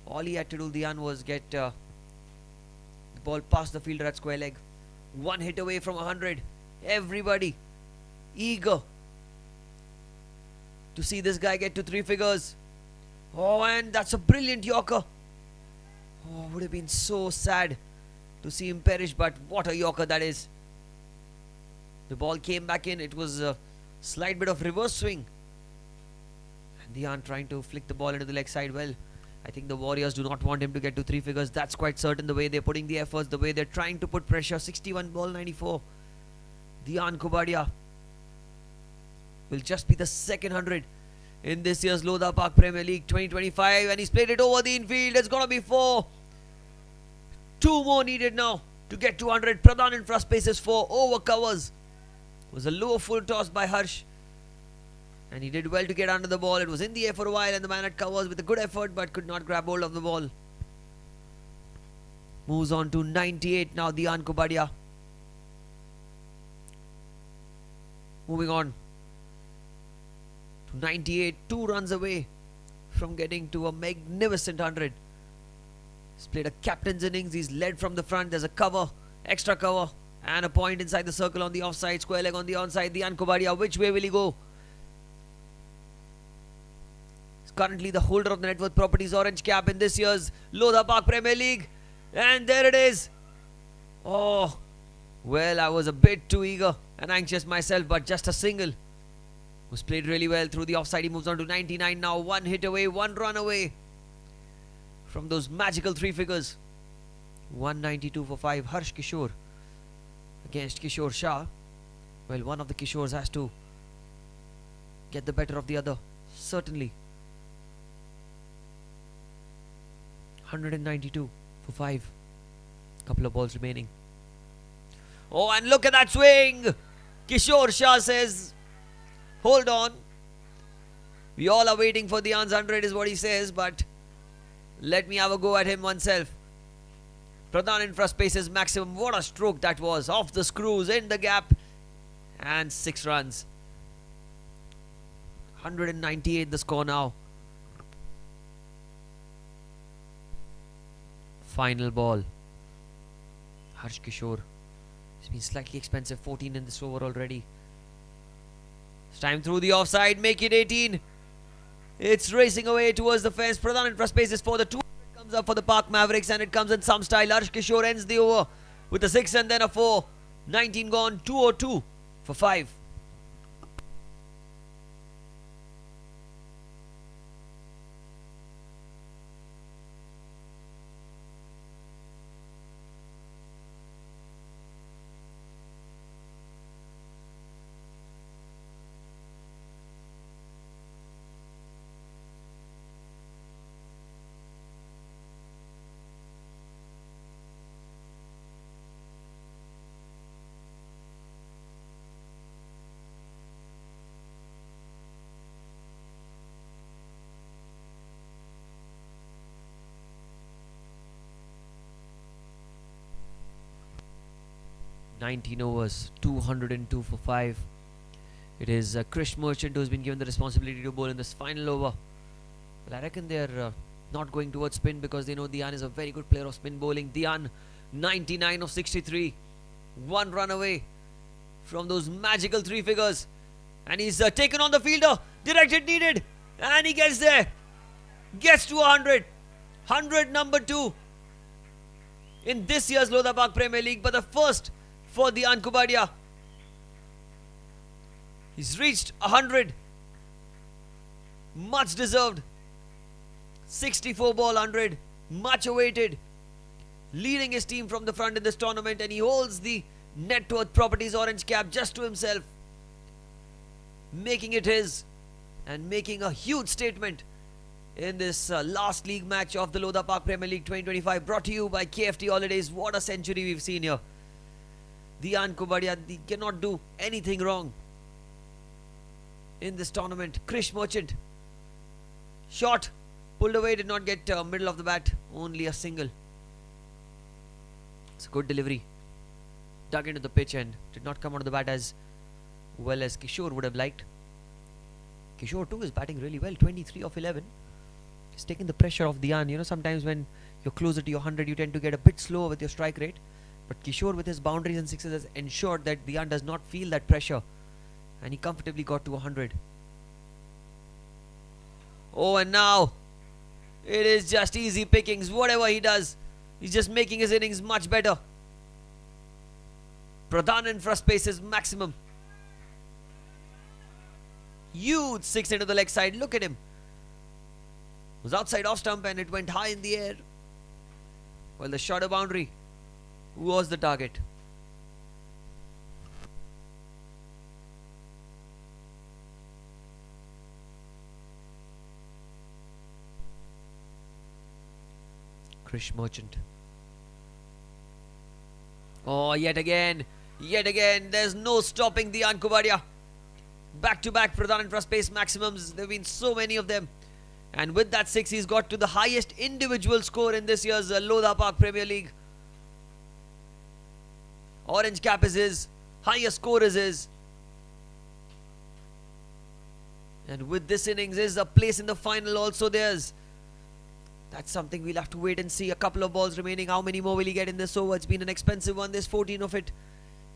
All he had to do, Dian, was get the ball past the fielder at square leg. One hit away from 100. Everybody eager to see this guy get to 3 figures. Oh, and that's a brilliant Yorker. Oh, would have been so sad to see him perish, but what a Yorker that is. The ball came back in. It was a slight bit of reverse swing. And Dian trying to flick the ball into the leg side. Well, I think the Warriors do not want him to get to 3 figures. That's quite certain, the way they're putting the efforts, the way they're trying to put pressure. 61 ball 94. Dian Kubadia will just be the second 100 in this year's Lodha Park Premier League 2025, and he's played it over the infield. It's gonna be 4. 2 more needed now to get to 100. Pradhan in front, space is 4. Over covers. It was a low full toss by Harsh, and he did well to get under the ball. It was in the air for a while, and the man at covers with a good effort but could not grab hold of the ball. Moves on to 98 now, Dian Kubadia. Moving on to 98, 2 runs away from getting to a magnificent 100. He's played a captain's innings. He's led from the front. There's a cover, extra cover, and a point inside the circle on the offside, square leg on the onside. Dian Kubadia, which way will he go? He's currently the holder of the Net Worth Properties orange cap in this year's Lodha Park Premier League. And there it is. Oh, well, I was a bit too eager and anxious myself, but just a single was played really well through the offside. He moves on to 99 now. 1 hit away, 1 run away from those magical 3 figures. 192 for 5. Harsh Kishore against Kishore Shah. Well, one of the Kishores has to get the better of the other, certainly. 192 for 5. Couple of balls remaining. Oh, and look at that swing. Kishore Shah says, hold on. We all are waiting for the Dian's 100 is what he says, but let me have a go at him oneself. Pradhan in front, spaces maximum. What a stroke that was. Off the screws, in the gap, and 6 runs. 198 the score now. Final ball. Harsh Kishore. It's been slightly expensive. 14 in this over already. It's time through the offside. Make it 18. It's racing away towards the fence. Pradhan in front, spaces for the 2. Comes up for the Park Mavericks, and it comes in some style. Harsh Kishore ends the over with a 6 and then a 4. 19 gone. 202 for 5. "19 overs, 202 for 5. It is Krish Merchant who's been given the responsibility to bowl in this final over. Well, I reckon they're not going towards spin because they know Dian is a very good player of spin bowling. Dian, 99 of 63. 1 run away from those magical 3 figures. And he's taken on the fielder. Direct hit needed. And he gets there. Gets to 100. 100 number 2 in this year's Lodha Park Premier League. But the first for Dian Kubadia. He's reached 100. Much deserved. 64 ball 100. Much awaited. Leading his team from the front in this tournament, and he holds the net worth properties orange cap just to himself, making it his and making a huge statement in this last league match of the Lodha Park Premier League 2025, brought to you by KFT Holidays. What a century we've seen here. Dian Kubadia cannot do anything wrong in this tournament. Krish Merchant, shot pulled away, did not get middle of the bat, only a single. It's a good delivery. Dug into the pitch and did not come out of the bat as well as Kishore would have liked. Kishore too is batting really well. 23 of 11. He's taking the pressure off Dian. You know, sometimes when you're closer to your 100, you tend to get a bit slower with your strike rate. But Kishore with his boundaries and sixes has ensured that Dian does not feel that pressure. And he comfortably got to 100. Oh, and now it is just easy pickings. Whatever he does, he's just making his innings much better. Pradhan in first pace is maximum. Huge 6 into the leg side. Look at him. It was outside off stump and it went high in the air. Well, the shorter boundary was the target. Krish Merchant. Oh, yet again, there's no stopping Dian Kubadia. Back-to-back Pradhan and first pace maximums. There have been so many of them. And with that 6, he's got to the highest individual score in this year's Lodha Park Premier League. Orange cap is his. Highest score is his. And with this innings, is a place in the final also theirs. That's something we'll have to wait and see. A couple of balls remaining. How many more will he get in this over? It's been an expensive one. There's 14 of it.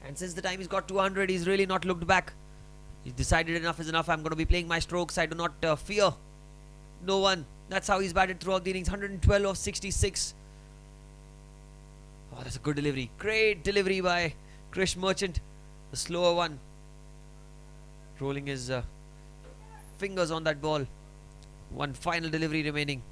And since the time he's got 200, he's really not looked back. He's decided enough is enough. I'm going to be playing my strokes. I do not fear no one. That's how he's batted throughout the innings. 112 of 66. Oh, that's a good delivery. Great delivery by Krish Merchant. The slower one. Rolling his fingers on that ball. One final delivery remaining.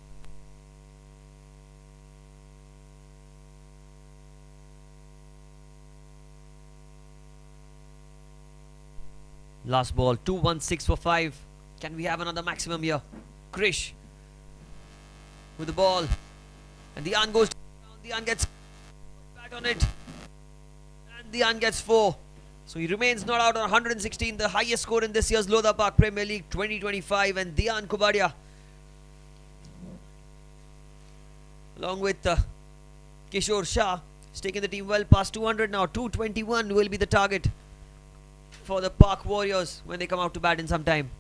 Last ball, 2-1-6 for 5. Can we have another maximum here? Krish with the ball. And Dian goes down. Dian gets back on it. And Dian gets 4. So he remains not out on 116. The highest score in this year's Lodha Park Premier League 2025. And Dian Kubadia, along with Kishore Shah, is taking the team well past 200 now. 221 will be the target for the Park Warriors when they come out to bat in some time.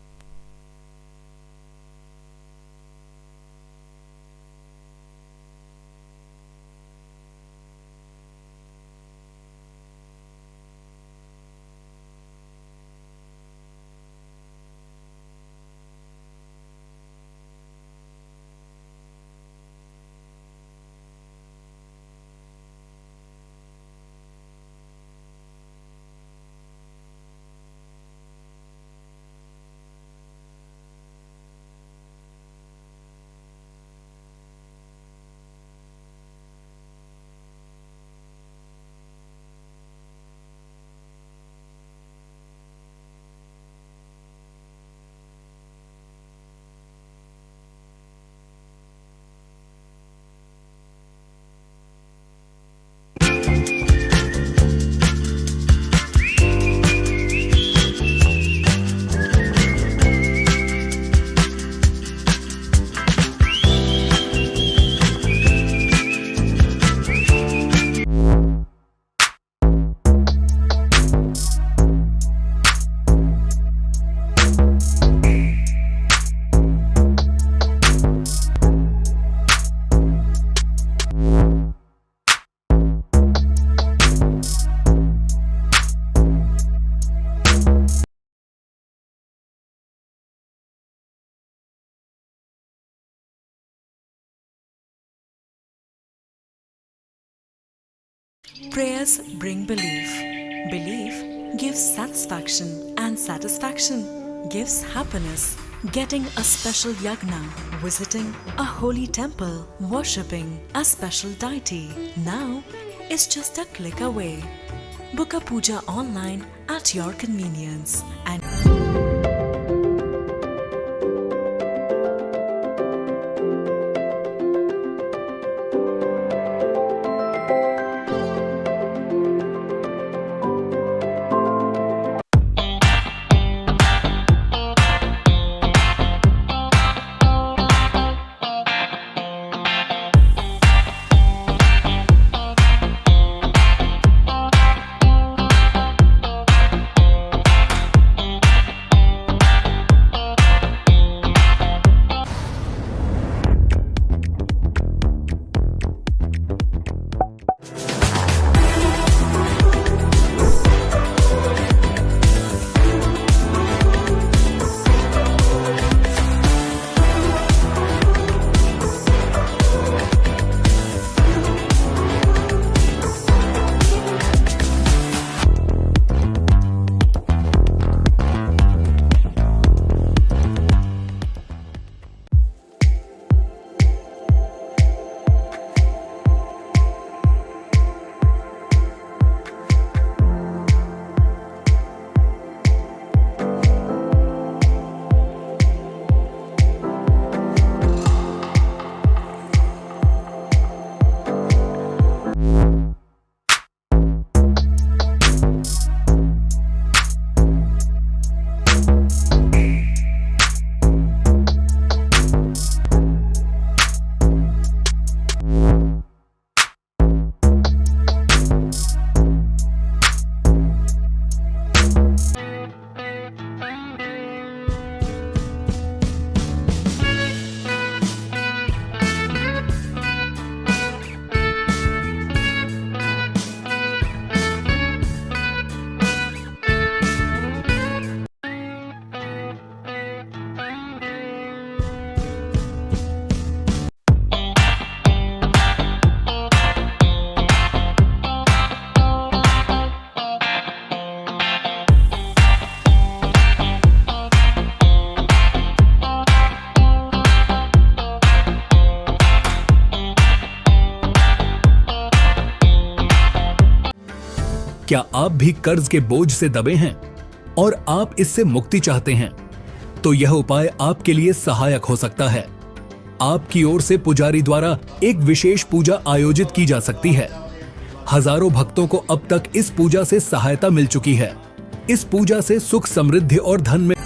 Prayers bring belief. Belief gives satisfaction, and satisfaction gives happiness. Getting a special yagna, visiting a holy temple, worshipping a special deity now is just a click away. Book a puja online at your convenience and क्या आप भी कर्ज के बोझ से दबे हैं और आप इससे मुक्ति चाहते हैं? तो यह उपाय आपके लिए सहायक हो सकता है। आपकी ओर से पुजारी द्वारा एक विशेष पूजा आयोजित की जा सकती है। हजारों भक्तों को अब तक इस पूजा से सहायता मिल चुकी है। इस पूजा से सुख, समृद्धि और धन में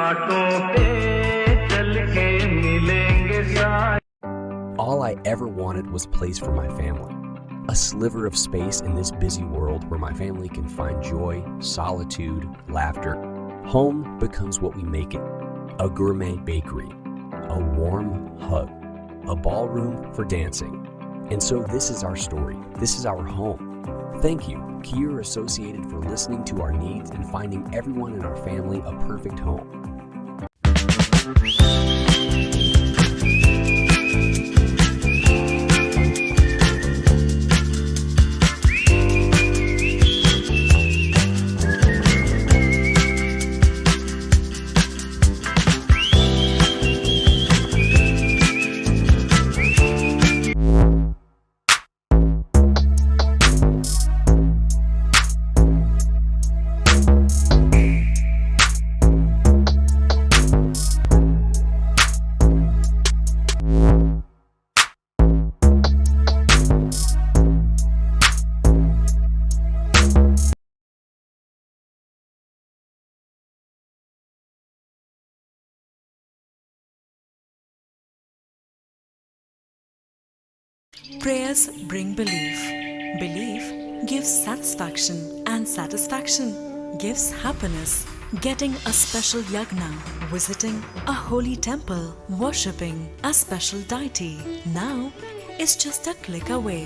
घाटों पे चल के मिलेंगे साए। All I ever wanted was place for my family. A sliver of space in this busy world where my family can find joy, solitude, laughter. Home becomes what we make it. A gourmet bakery, a warm hug, a ballroom for dancing. And so this is our story. This is our home. Thank you, Kier Associated, for listening to our needs and finding everyone in our family a perfect home. Prayers bring belief. Belief gives satisfaction, and satisfaction gives happiness. Getting a special yagna, visiting a holy temple, worshipping a special deity now is just a click away.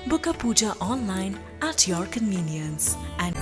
Book a puja online at your convenience and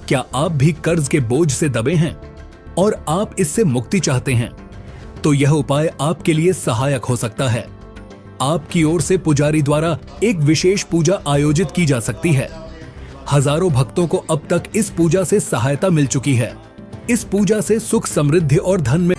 क्या आप भी कर्ज के बोझ से दबे हैं और आप इससे मुक्ति चाहते हैं? तो यह उपाय आपके लिए सहायक हो सकता है। आपकी ओर से पुजारी द्वारा एक विशेष पूजा आयोजित की जा सकती है। हजारों भक्तों को अब तक इस पूजा से सहायता मिल चुकी है। इस पूजा से सुख, समृद्धि और धन में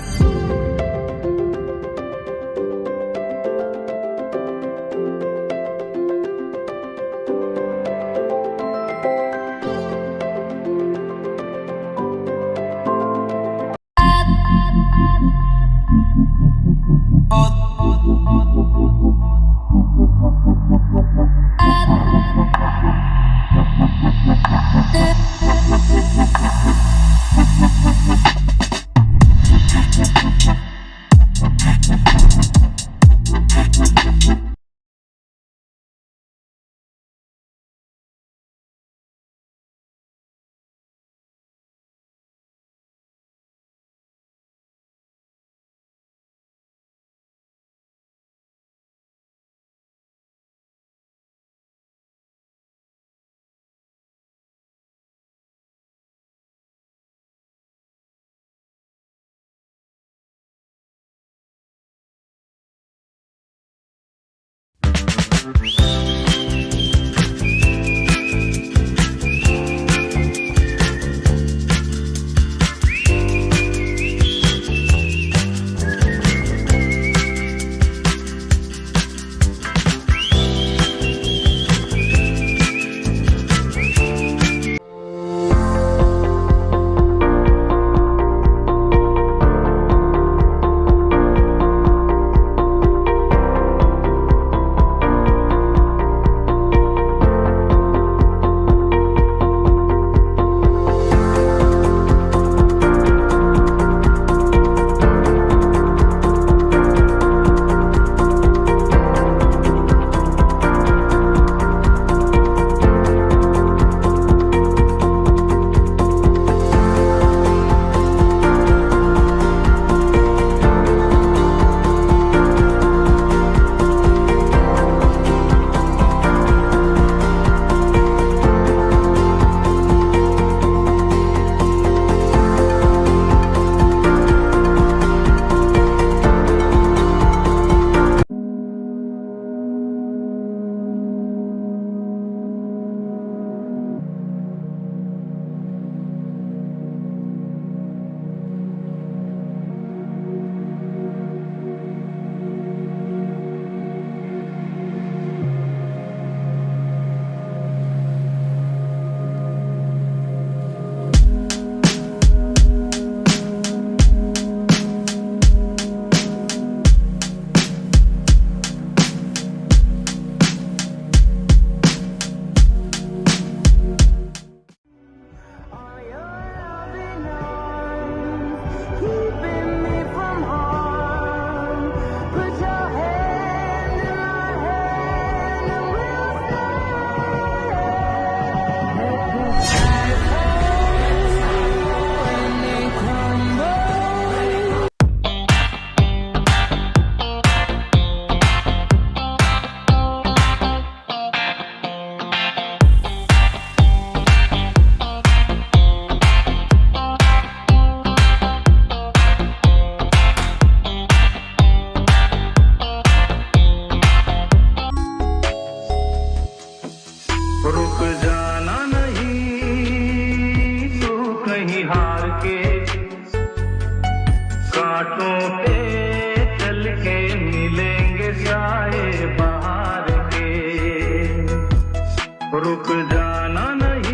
रुक जाना नहीं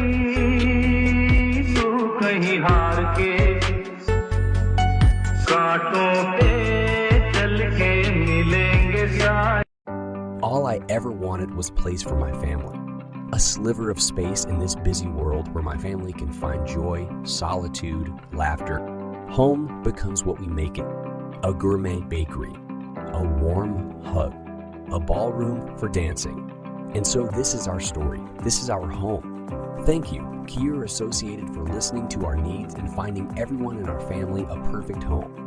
तू कहीं हार के कांटों पे चल के मिलेंगे शायद. All I ever wanted was place for my family. A sliver of space in this busy world where my family can find joy, solitude, laughter. Home becomes what we make it. A gourmet bakery, a warm hug, a ballroom for dancing. And so this is our story. This is our home. Thank you, Kier Associated, for listening to our needs and finding everyone in our family a perfect home.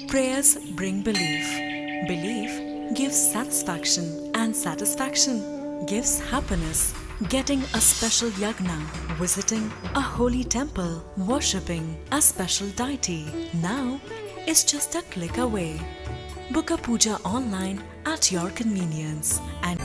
Prayers bring belief. Belief gives satisfaction, and satisfaction gives happiness. Getting a special yagna, visiting a holy temple, worshipping a special deity now is just a click away. Book a puja online at your convenience and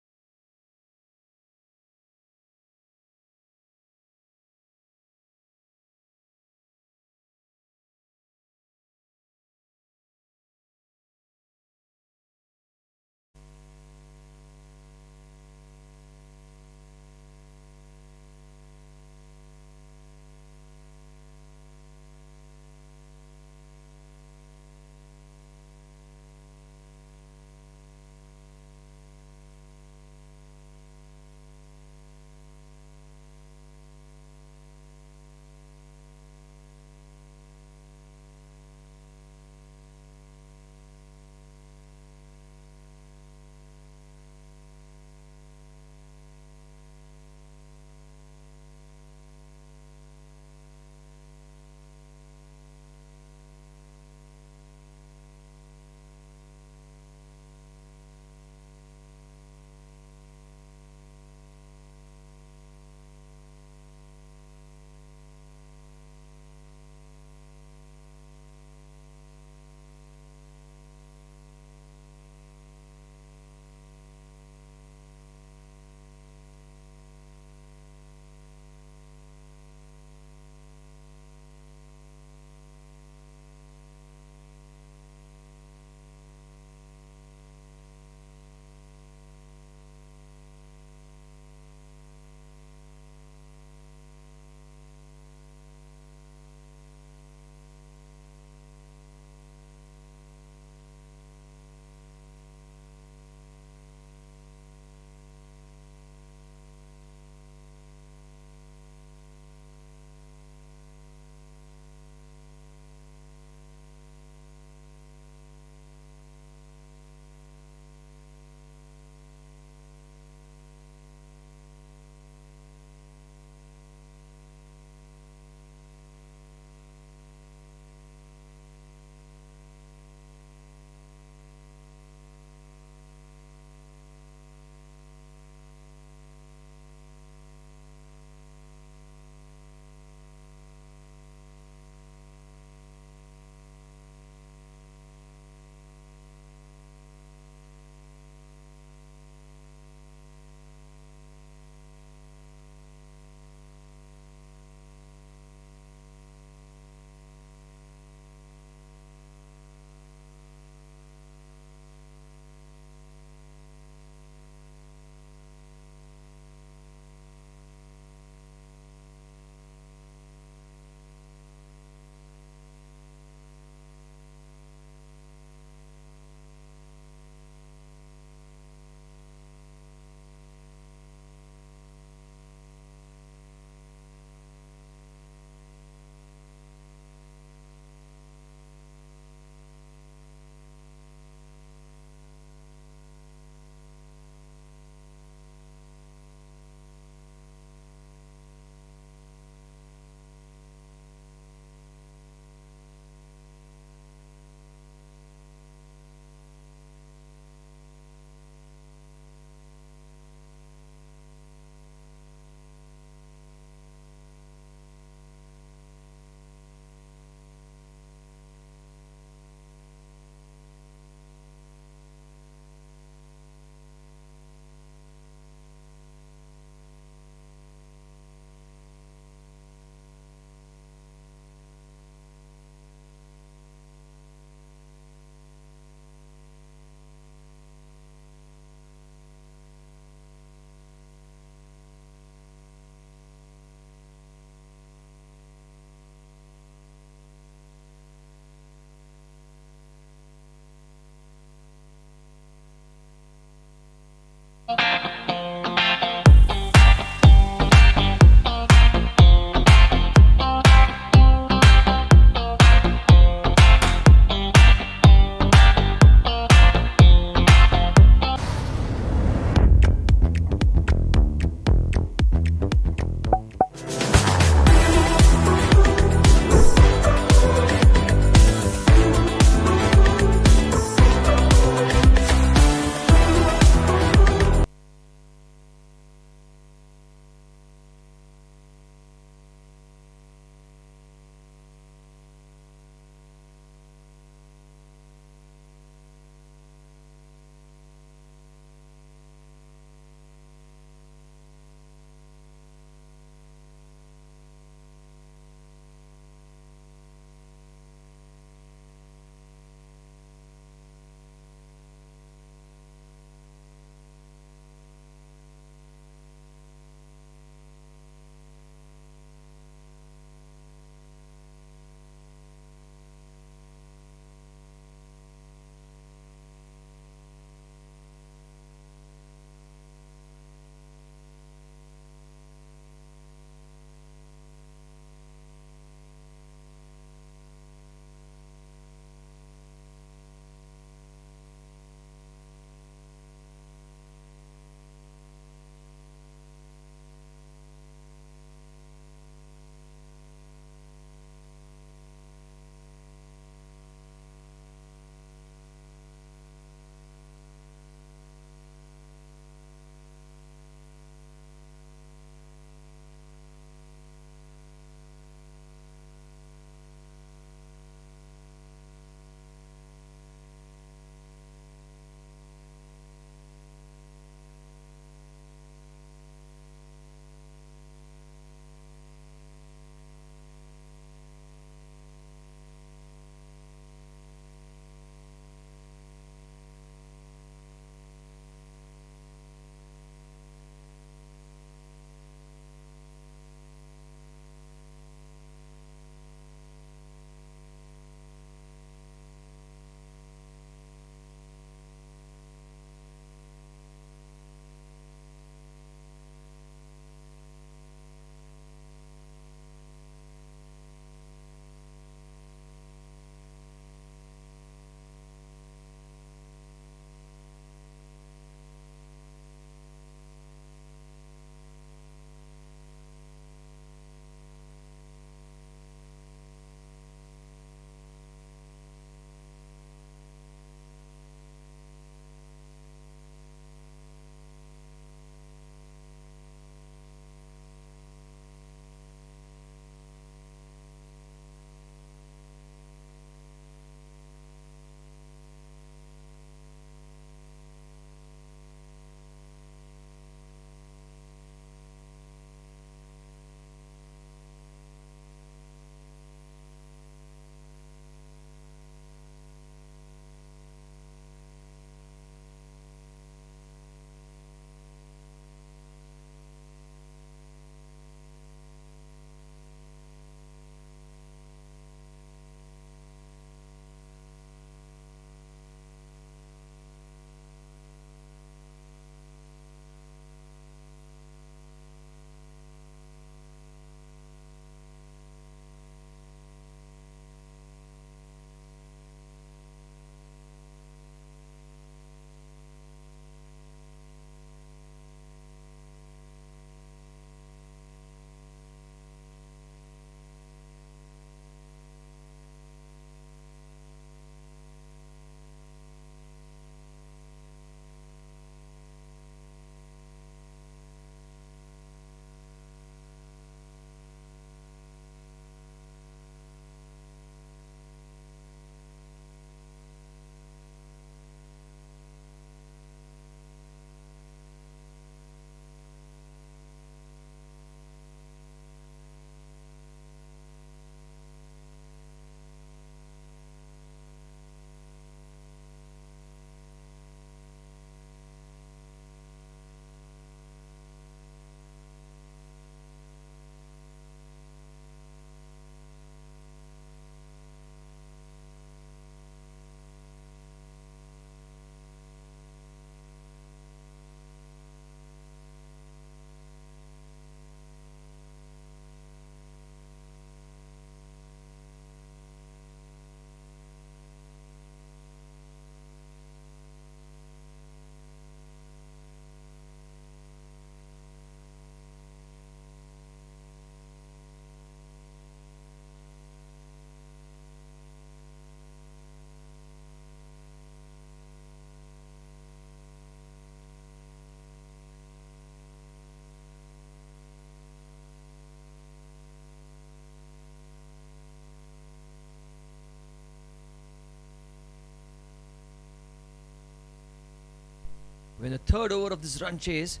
We're in the third over of this run chase,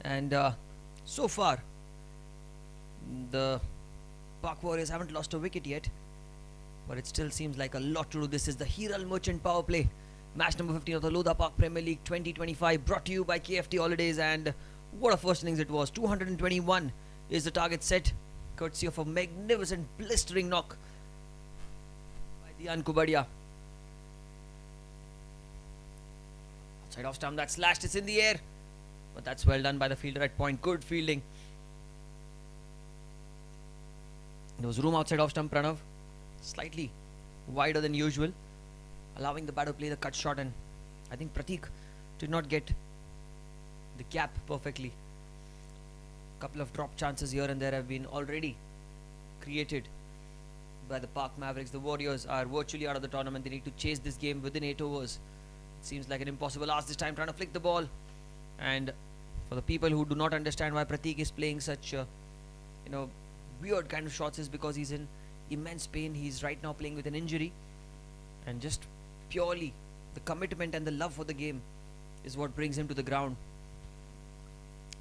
and so far the Park Warriors haven't lost a wicket yet, but it still seems like a lot to do. This is the Hiral Merchant power play, match number 15 of the Lodha Park Premier League 2025, brought to you by KFT Holidays. And what a first innings it was. 221 is the target set, courtesy of a magnificent blistering knock by Dian Kubadia. Outside off stump, that slashed, it's in the air, but that's well done by the fielder at point. Good fielding. There was room outside off stump, Pranav, slightly wider than usual, allowing the batter to play the cut shot, and I think Pratik did not get the gap perfectly. Couple of drop chances here and there have been already created by the Park Mavericks. The Warriors are virtually out of the tournament. They need to chase this game within 8 overs. It seems like an impossible ask this time, trying to flick the ball. And for the people who do not understand why Pratik is playing such weird kind of shots, is because he's in immense pain. He's right now playing with an injury, and just purely the commitment and the love for the game is what brings him to the ground.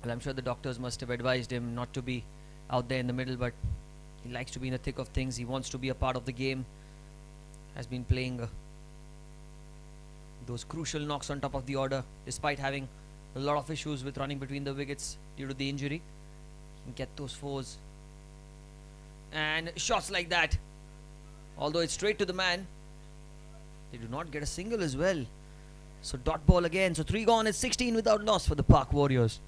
Well, I'm sure the doctors must have advised him not to be out there in the middle, but he likes to be in the thick of things. He wants to be a part of the game. Has been playing those crucial knocks on top of the order, despite having a lot of issues with running between the wickets due to the injury. He can get those fours and shots like that. Although it's straight to the man, they do not get a single as well. So dot ball again. So 3 gone. It's 16 without loss for the Park Warriors.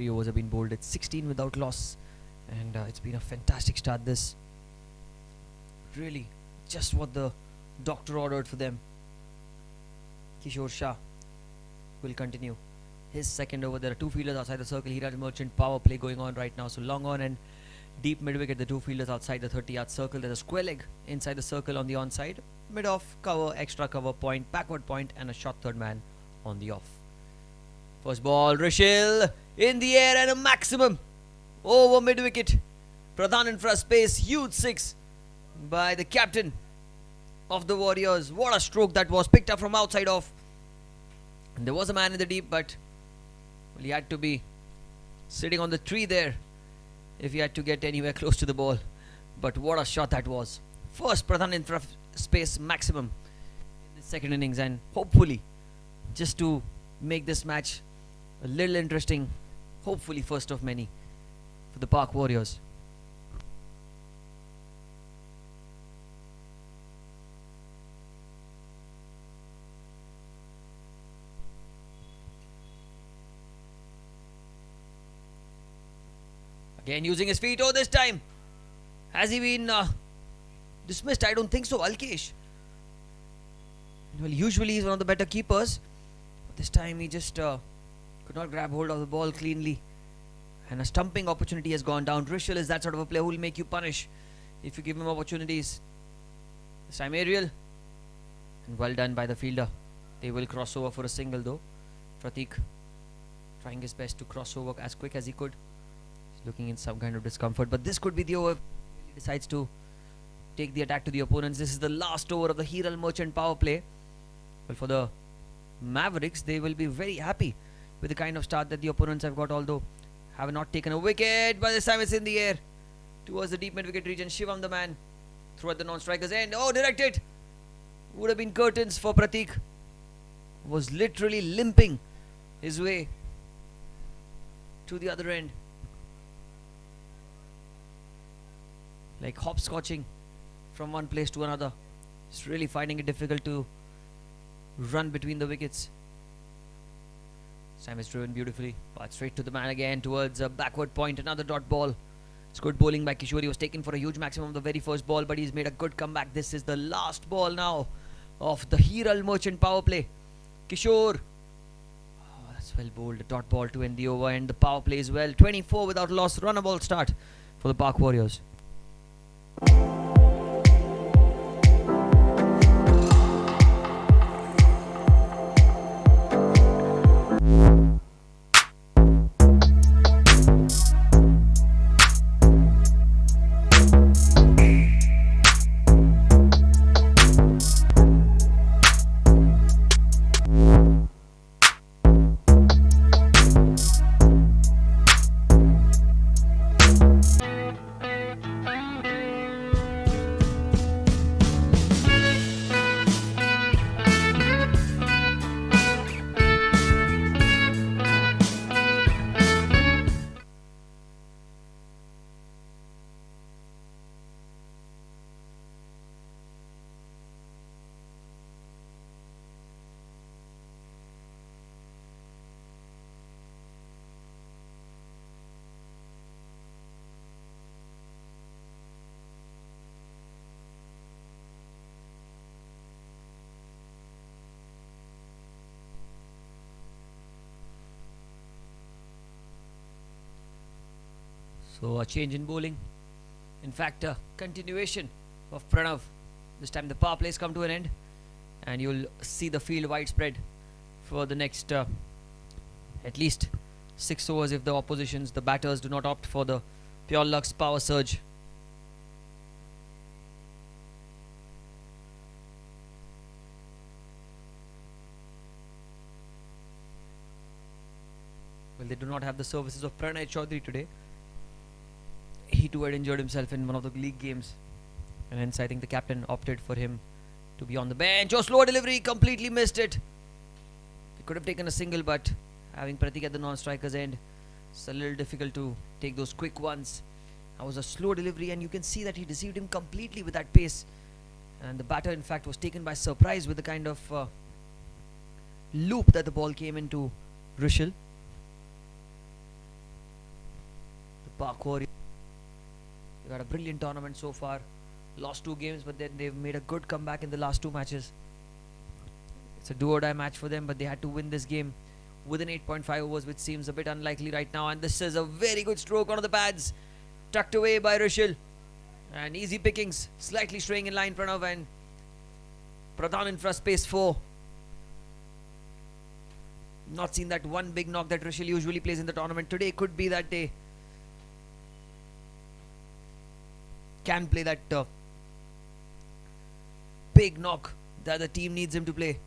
Overs have been bowled at 16 without loss, and it's been a fantastic start. This really just what the doctor ordered for them. Kishore Shah will continue his second over. There are 2 fielders outside the circle. Hiral Merchant power play going on right now. So long on and deep mid wicket, the 2 fielders outside the 30-yard circle. There's a square leg inside the circle on the onside, mid off, cover, extra cover, point, backward point, and a shot third man on the off. First ball, Rishil in the air and a maximum over mid wicket. Pradhan in first space, huge 6 by the captain of the Warriors. What a stroke that was, picked up from outside off. And there was a man in the deep, but well, he had to be sitting on the tree there if he had to get anywhere close to the ball. But what a shot that was. First Pradhan in first space maximum in the second innings, and hopefully, just to make this match a little interesting, hopefully first of many for the Park Warriors. Again using his feet. Oh, this time has he been dismissed? I don't think so. Alkesh, well, usually he's one of the better keepers, but this time he just could not grab hold of the ball cleanly, and a stumping opportunity has gone down. Rishil is that sort of a player who will make you punish if you give him opportunities. This time Ariel, and well done by the fielder. They will cross over for a single though. Pratik trying his best to cross over as quick as he could. He's looking in some kind of discomfort, but this could be the over. He decides to take the attack to the opponents. This is the last over of the Hiral Merchant power play. Well, for the Mavericks, they will be very happy with the kind of start that the opponents have got, although have not taken a wicket. But this time it's in the air towards the deep mid wicket region. Shivam the man through at the non-striker's end. Oh, directed. Would have been curtains for Pratik. Was literally limping his way to the other end, like hopscotching from one place to another. Just really finding it difficult to run between the wickets. This time it's driven beautifully, but straight to the man again towards a backward point. Another dot ball. It's good bowling by Kishore. He was taken for a huge maximum of the very first ball, but he's made a good comeback. This is the last ball now of the Hiral Merchant power play. Kishore. Oh, that's Well bowled, a dot ball to end the over, and the power plays well. 24 without loss, run a ball start for the Park Warriors. So a change in bowling. In fact, a continuation of Pranav. This time the power plays come to an end, and you'll see the field widespread for the next at least 6 overs if the oppositions, the batters, do not opt for the Pure Lux power surge. Well, they do not have the services of Pranay Chaudhary today. He too had injured himself in one of the league games, and hence I think the captain opted for him to be on the bench. Oh, slow delivery, completely missed it. He could have taken a single, but having Pratik at the non-striker's end, it's a little difficult to take those quick ones. That was a slow delivery, and you can see that he deceived him completely with that pace, and the batter in fact was taken by surprise with the kind of loop that the ball came into Rushil. The Park Warriors, they've had a brilliant tournament so far. Lost 2 games, but then they've made a good comeback in the last 2 matches. It's a do-or-die match for them, but they had to win this game within 8.5 overs, which seems a bit unlikely right now. And this is a very good stroke onto the pads, tucked away by Rushil, and easy pickings, slightly straying in line. Pranav and Pradhan in front, space 4. Not seen that one big knock that Rushil usually plays in the tournament. Today could be that day. Can play that big knock that the team needs him to play.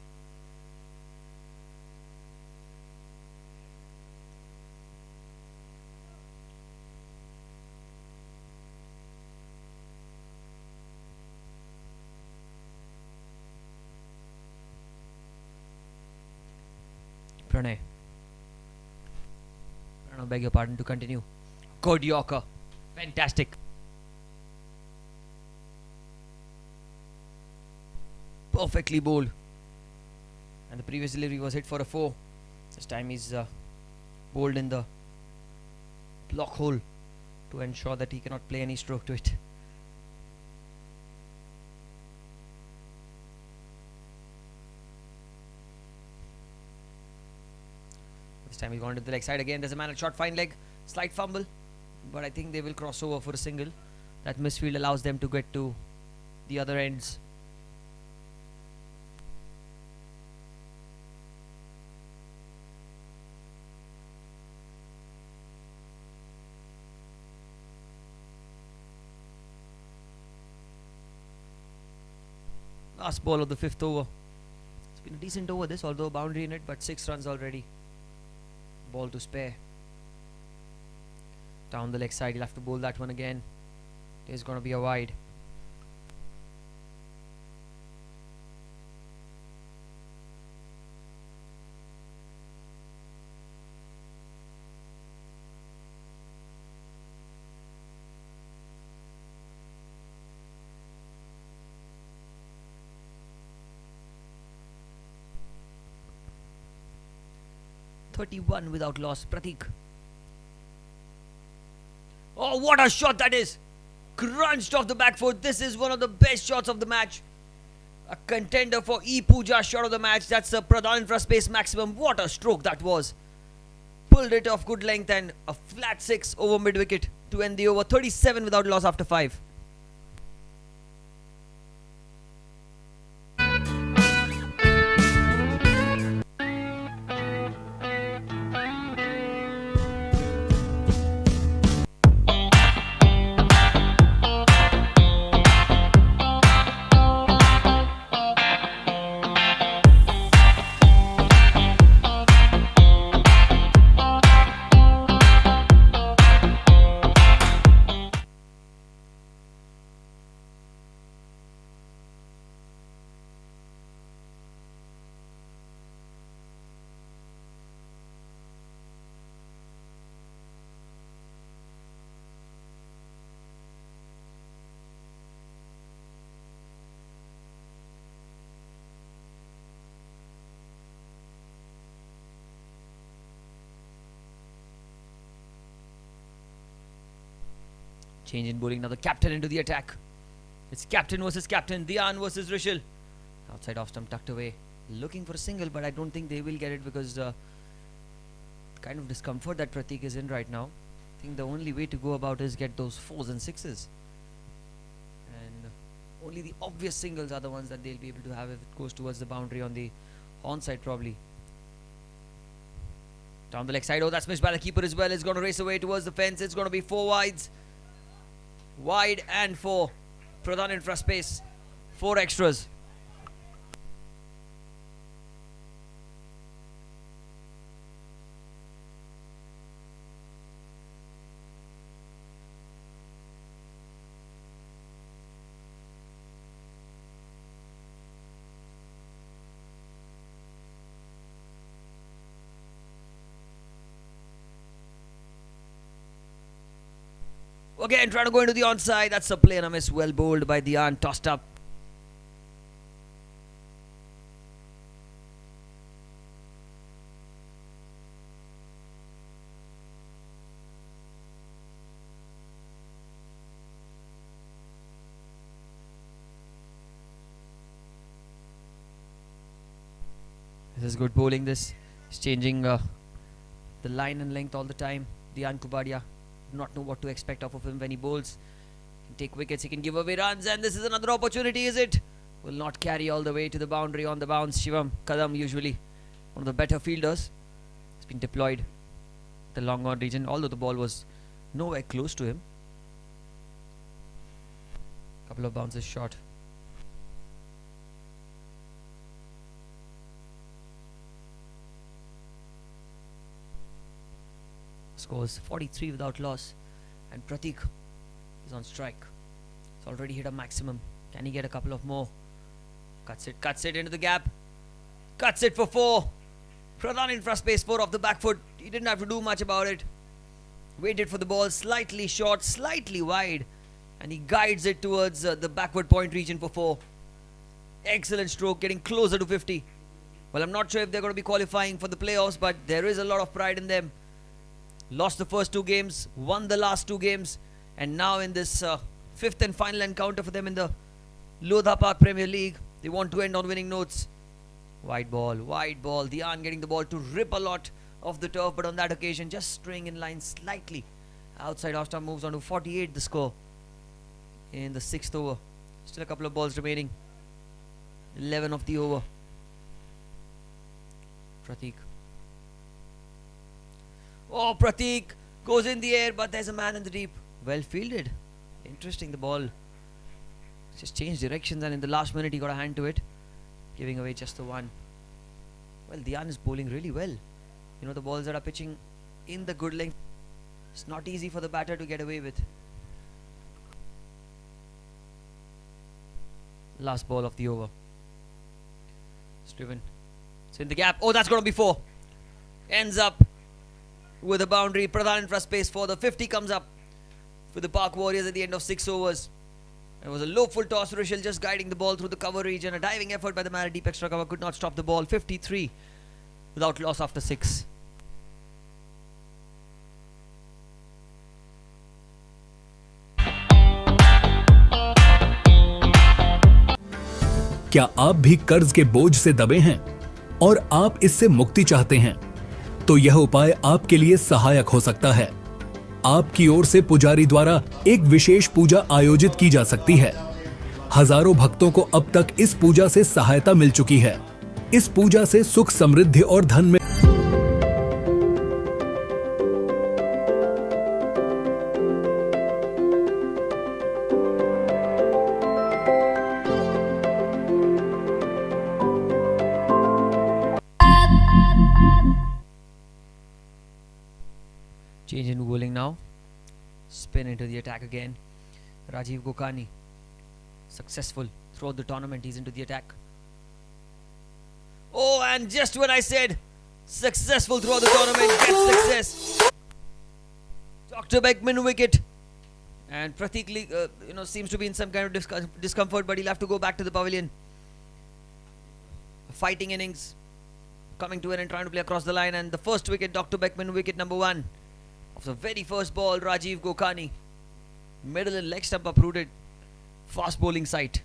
Pranay, beg your pardon, to continue. Good Yorker. Fantastic. Perfectly bowled. And the previous delivery was hit for a 4. This time he's bowled in the block hole to ensure that he cannot play any stroke to it. This time he's gone to the leg side again. There's a man at short, fine leg, slight fumble, but I think they will cross over for a single. That misfield allows them to get to the other ends. Last ball of the 5th over. It's been a decent over this, although boundary in it, but 6 runs already. Ball to spare. Down the leg side, he'll have to bowl that one again. There's going to be a wide. .31 without loss. Pratik. Oh, what a shot that is! Crunched off the back foot. This is one of the best shots of the match. A contender for E-Puja shot of the match. That's a Pradhan infra space maximum. What a stroke that was. pulled it off good length and a flat 6 over mid wicket to end the over. 37 without loss after 5. Change in bowling now. The captain into the attack. It's captain versus captain. Dhyan versus Rishal. Outside off stump tucked away. Looking for a single, but I don't think they will get it because the kind of discomfort that Pratik is in right now. I think the only way to go about is get those 4s and 6s. And only the obvious singles are the ones that they'll be able to have if it goes towards the boundary on the onside probably. Down the leg side. Oh, that's missed by the keeper as well. It's going to race away towards the fence. It's going to be 4 wides. Wide and 4. Pradhan infra space. 4 extras. Again, trying to go into the onside. That's a play and a miss. Well bowled by Dhyan. Tossed up. This is good bowling. This is changing the line and length all the time. Dhyan Kubadia. Not know what to expect of him when he bowls. He can take wickets, he can give away runs, and this is another opportunity, is it? Will not carry all the way to the boundary on the bounce. Shivam Kadam, usually one of the better fielders, has been deployed the long on region, although the ball was nowhere close to him. Couple of bounces short. Scores 43 without loss, and Pratik is on strike. It's already hit a maximum. Can he get a couple of more? Cuts it into the gap. Cuts it for 4. Pradhan infra space 4 off the back foot. He didn't have to do much about it. Waited for the ball slightly short, slightly wide, and he guides it towards the backward point region for 4. Excellent stroke, getting closer to 50. Well, I'm not sure if they're going to be qualifying for the playoffs, but there is a lot of pride in them. Lost the first 2 games, won the last 2 games, and now in this 5th and final encounter for them in the Lodha Park Premier League, they want to end on winning notes. Wide ball. Dhyan getting the ball to rip a lot off the turf, but on that occasion just straying in line slightly. Outside off stump moves on to 48 the score in the 6th over. Still a couple of balls remaining. 11 of the over. Pratik. Oh, Pratik goes in the air, but there's a man in the deep. Well fielded. Interesting, the ball just changed directions, and in the last minute he got a hand to it, giving away just the 1. Well, Dhyan is bowling really well. You know, the balls that are pitching in the good length, it's not easy for the batter to get away with. Last ball of the over. It's driven. It's in the gap. Oh, that's going to be 4. Ends up with a boundary. Pradhan infra space for the 50 comes up for the Park Warriors at the end of 6 overs. It was a low full toss. Rishal just guiding the ball through the cover region. A diving effort by the man at deep extra cover could not stop the ball. 53 without loss after 6. क्या आप भी कर्ज के बोझ से दबे हैं और आप इससे मुक्ति चाहते हैं? तो यह उपाय आपके लिए सहायक हो सकता है। आपकी ओर से पुजारी द्वारा एक विशेष पूजा आयोजित की जा सकती है। हजारों भक्तों को अब तक इस पूजा से सहायता मिल चुकी है। इस पूजा से सुख, समृद्धि और धन में Change in bowling now. Spin into the attack again. Rajiv Gokani. Successful throughout the tournament. He's into the attack. Oh, and just when I said successful throughout the tournament, gets success. Dr. Beckman wicket. And Pratik seems to be in some kind of discomfort, but he'll have to go back to the pavilion. A fighting innings coming to an end, trying to play across the line, and the first wicket, Dr. Beckman wicket number 1. Of the very first ball, Rajiv Gokani. Middle and leg stump uprooted. Fast bowling sight.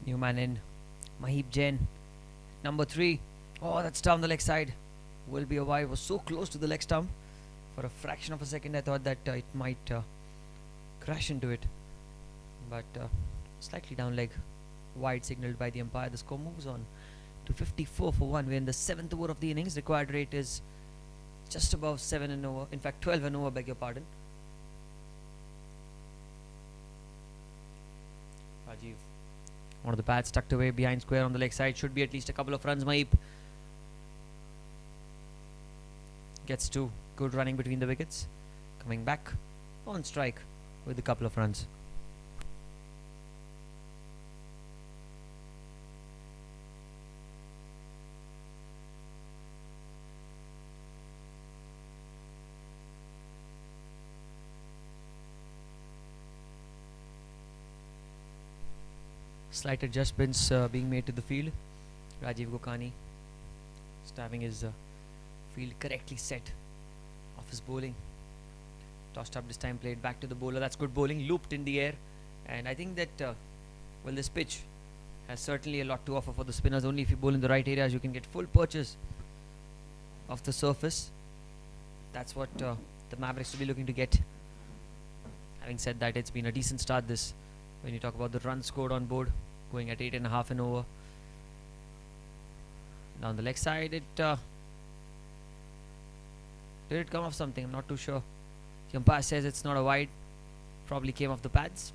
New man in, Mahib Jain, number 3. Oh, that's down the leg side. Will be a wide. Was so close to the leg stump. For a fraction of a second, I thought that it might crash into it. But slightly down leg, wide signaled by the umpire. The score moves on to 54 for 1. We're in the 7th over of the innings. Required rate is just above 7 and over. In fact, 12 and over, beg your pardon. Rajiv. One of the pads tucked away behind square on the leg side. Should be at least a couple of runs. Mahib gets 2. Good running between the wickets. Coming back on strike with a couple of runs. Slight adjustments being made to the field. Rajiv Gokani just having his field correctly set off his bowling. Tossed up this time, played back to the bowler. That's good bowling, looped in the air. And I think that, well, this pitch has certainly a lot to offer for the spinners. Only if you bowl in the right areas, you can get full purchase of the surface. That's what the Mavericks will be looking to get. Having said that, it's been a decent start this. When you talk about the runs scored on board, going at 8.5 and over. Down the leg side, did it come off something? I'm not too sure. The umpire says it's not a wide. Probably came off the pads.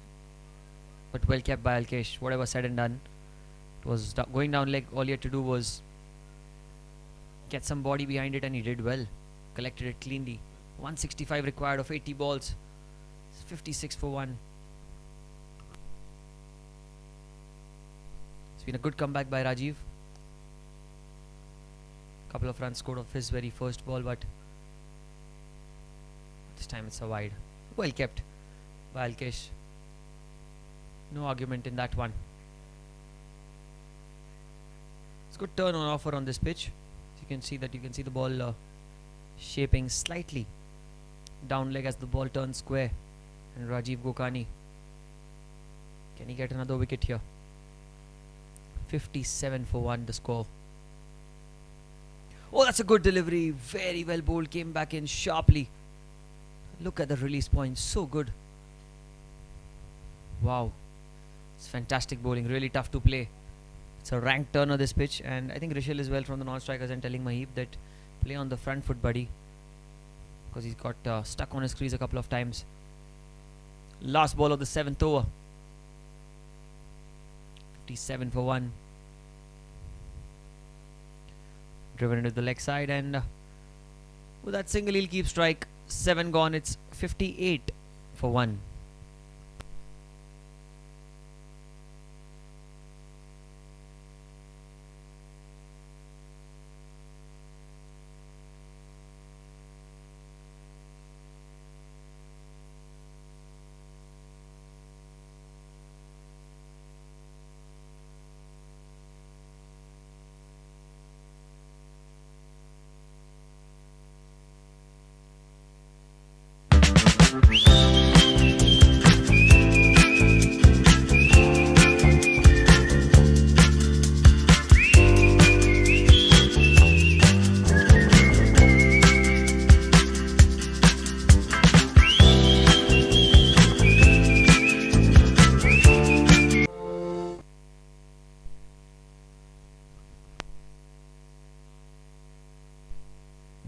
But well kept by Alkesh. Whatever said and done. It was going down leg. All he had to do was get some body behind it, and he did well. Collected it cleanly. 165 required of 80 balls. 56 for 1. It's been a good comeback by Rajiv. Couple of runs scored off his very first ball, but this time it's a wide. Well kept by Alkesh. No argument in that one. It's a good turn on offer on this pitch. You can see the ball shaping slightly down leg as the ball turns square, and Rajiv Gokani Can he get another wicket here? 57 for 1 the score. Oh, that's a good delivery. Very well bowled. Came back in sharply. Look at the release point. So good. Wow. It's fantastic bowling. Really tough to play. It's a ranked turner this pitch. And I think Rishal is well from the non-strikers and telling Mahib that play on the front foot, buddy. Because he's got stuck on his crease a couple of times. Last ball of the 7th over. 57 for 1. Driven into the leg side, and with that single he'll keep strike. 7 gone. It's 58 for 1.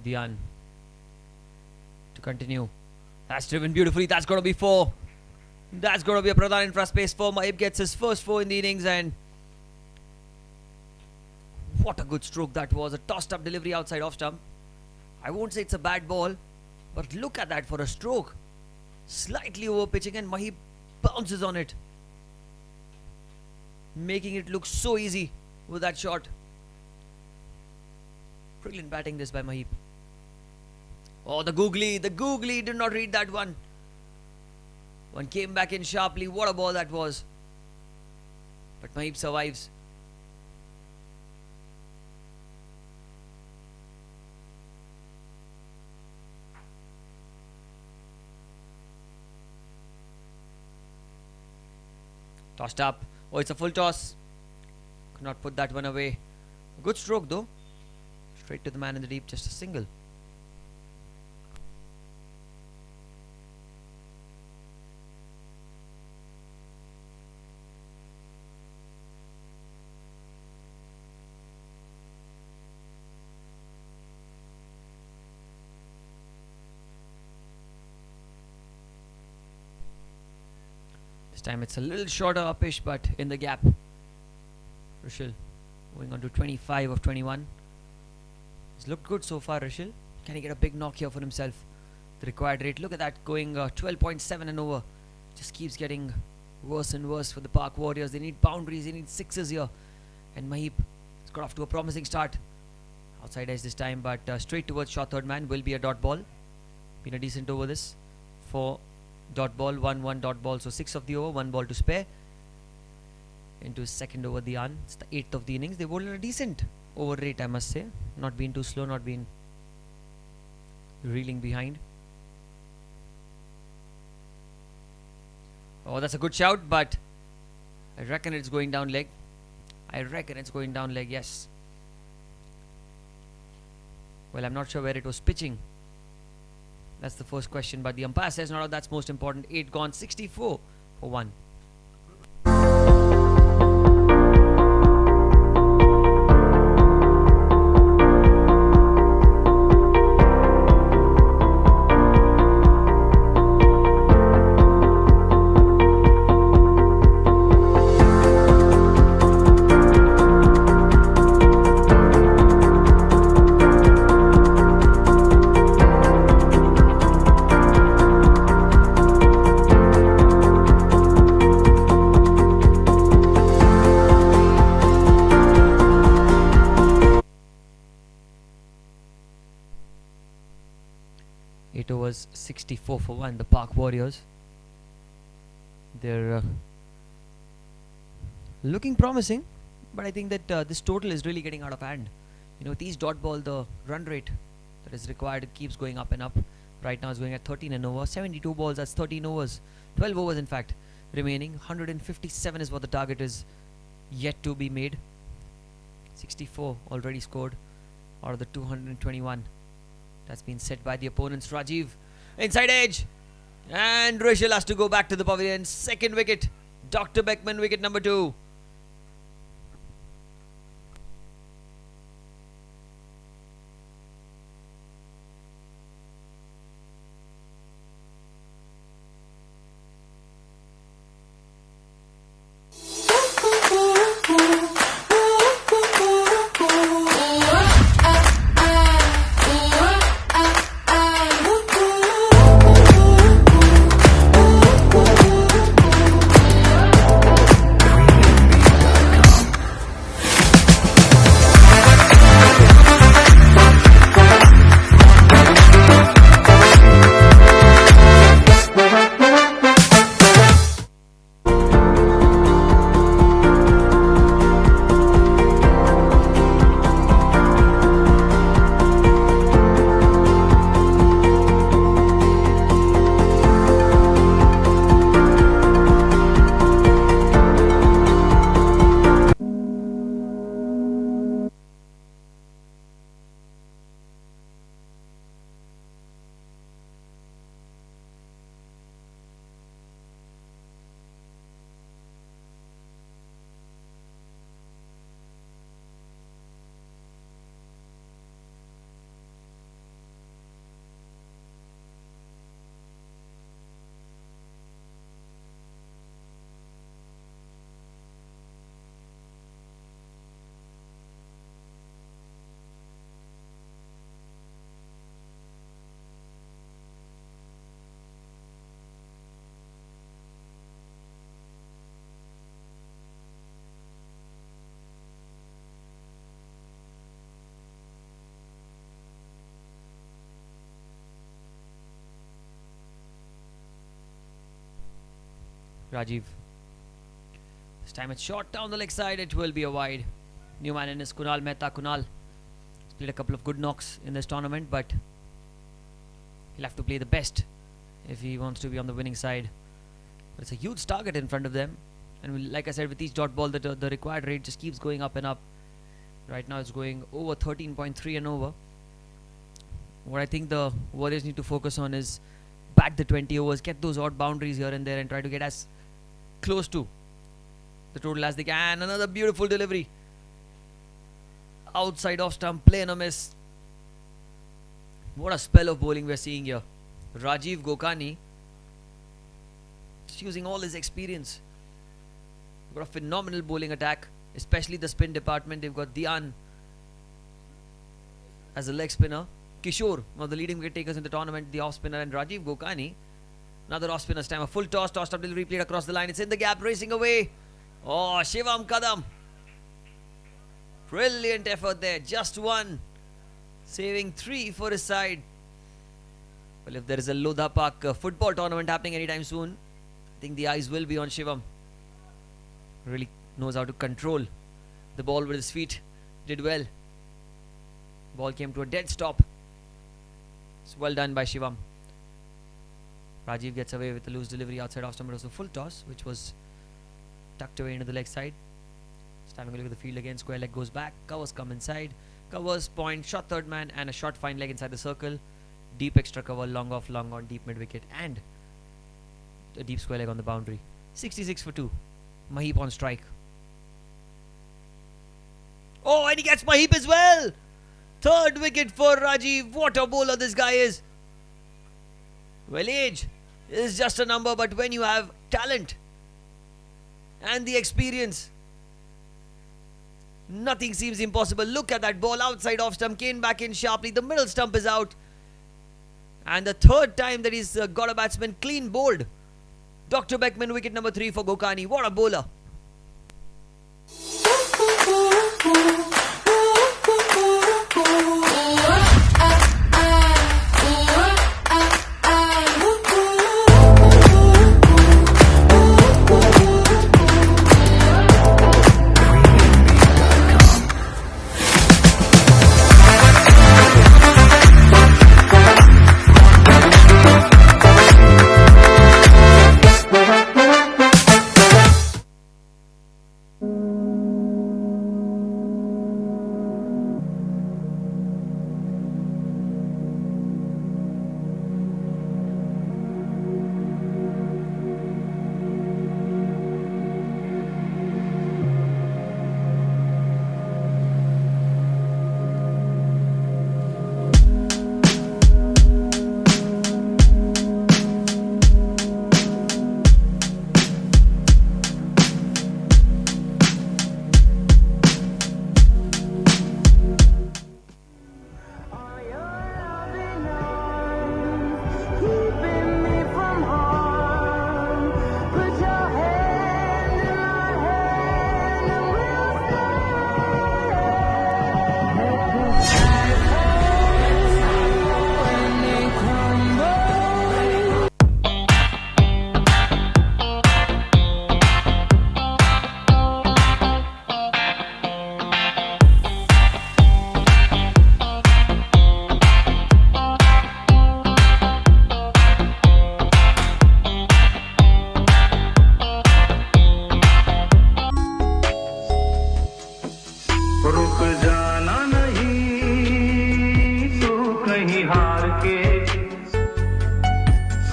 Dian to continue. That's driven beautifully. That's got to be 4. That's got to be a Pradhan infra space 4. Mahib gets his first 4 in the innings, and what a good stroke that was. A tossed up delivery outside off stump. I won't say it's a bad ball, but look at that for a stroke. Slightly over pitching, and Mahib bounces on it, making it look so easy with that shot. Brilliant batting this by Mahib. Oh, the googly did not read that one. One came back in sharply. What a ball that was. But Mahib survives. Tossed up. Oh, it's a full toss. Could not put that one away. Good stroke though. Straight to the man in the deep. Just a single. This time it's a little shorter upish, but in the gap. Rishal going on to 25 of 21. He's looked good so far, Rishal. Can he get a big knock here for himself? The required rate. Look at that, going 12.7 and over. Just keeps getting worse and worse for the Park Warriors. They need boundaries, they need sixes here. And Mahib has got off to a promising start. Outside edge this time, but straight towards short third man. Will be a dot ball. Been a decent over this. 4 dot ball, 1 dot ball. So 6 of the over, 1 ball to spare. Into his second over, the An. It's the 8th of the innings. They bowled at a decent over rate, I must say. Not been too slow, not been reeling behind. Oh, that's a good shout, but I reckon it's going down leg. Yes. Well, I'm not sure where it was pitching. That's the first question, but the umpire says no, that's most important. 8 gone, 64 for 1. Overs, 64 for 1. The Park Warriors. They're looking promising, but I think that this total is really getting out of hand. You know, with each dot ball, the run rate that is required, it keeps going up and up. Right now it's going at 13 and over. 72 balls, that's 13 overs. 12 overs in fact. remaining. 157 is what the target is yet to be made. 64 already scored out of the 221 that's been set by the opponents. Rajiv inside edge, and Rishal has to go back to the pavilion. Second wicket, Dr. Beckman, wicket number 2. Rajiv. This time it's short down the leg side. It will be a wide. New man in is Kunal Mehta. Kunal has played a couple of good knocks in this tournament, but he'll have to play the best if he wants to be on the winning side. But it's a huge target in front of them, and like I said, with each dot ball, the required rate just keeps going up and up. Right now it's going over 13.3 and over. What I think the Warriors need to focus on is bat the 20 overs, get those odd boundaries here and there, and try to get as close to the total as they can. Another beautiful delivery. Outside off stump, play and a miss. What a spell of bowling we're seeing here. Rajiv Gokani just using all his experience. Got a phenomenal bowling attack, especially the spin department. They've got Dian as a leg spinner, Kishore, one of the leading wicket takers in the tournament, the off spinner, and Rajiv Gokani, another off spinner. This time a full tossed up delivery, played across the line. It's in the gap, racing away. Oh, Shivam Kadam. Brilliant effort there. Just one, saving 3 for his side. Well, if there is a Lodha Park football tournament happening anytime soon, I think the eyes will be on Shivam. Really knows how to control the ball with his feet. Did well. Ball came to a dead stop. It's well done by Shivam. Rajiv gets away with a loose delivery outside off stump. It was a full toss, which was tucked away into the leg side. Just having a look at the field again. Square leg goes back. Covers come inside. Covers, point, shot third man, and a short fine leg inside the circle. Deep extra cover, long off, long on, deep mid wicket, and a deep square leg on the boundary. 66 for 2. Maheep on strike. Oh, and he gets Maheep as well. Third wicket for Rajiv. What a bowler this guy is. Well, age is just a number, but when you have talent and the experience, nothing seems impossible. Look at that ball outside off stump, came back in sharply. The middle stump is out. And the third time that he's got a batsman clean bowled. Dr. Beckman, wicket number 3 for Gokani. What a bowler. कहीं हार के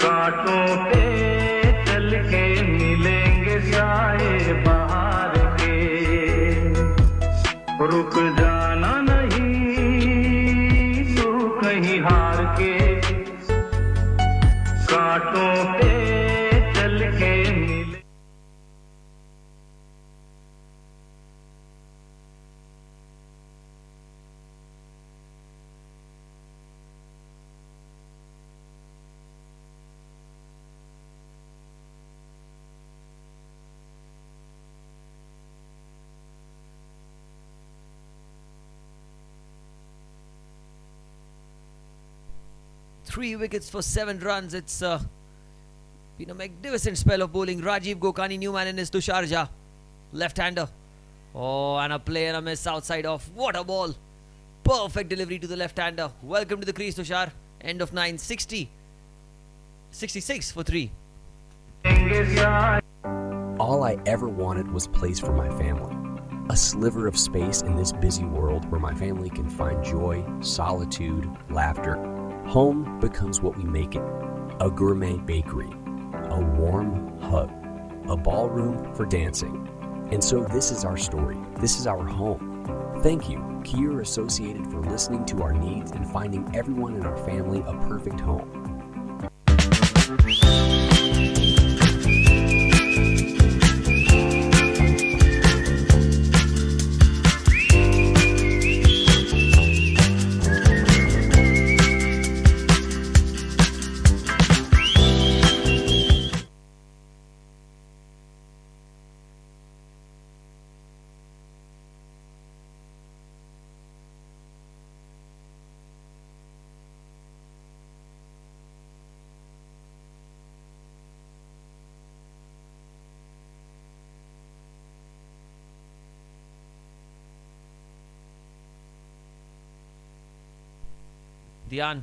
कांटों पे चल के मिलेंगे साए बाहर के रुक जाना नहीं तू कहीं हार के कांटों पे चल के मिले 3 wickets for 7 runs. It's been a magnificent spell of bowling. Rajiv Gokani, new man in his Tushar Jha, left-hander. Oh, and a play and a miss outside off. What a ball. Perfect delivery to the left-hander. Welcome to the crease, Tushar. End of 9, 60. 66 for 3. All I ever wanted was place for my family. A sliver of space in this busy world where my family can find joy, solitude, laughter. Home becomes what we make it. A gourmet bakery, a warm hug, a ballroom for dancing. And so this is our story. This is our home. Thank you, Kier Associated, for listening to our needs and finding everyone in our family a perfect home. Dhyan.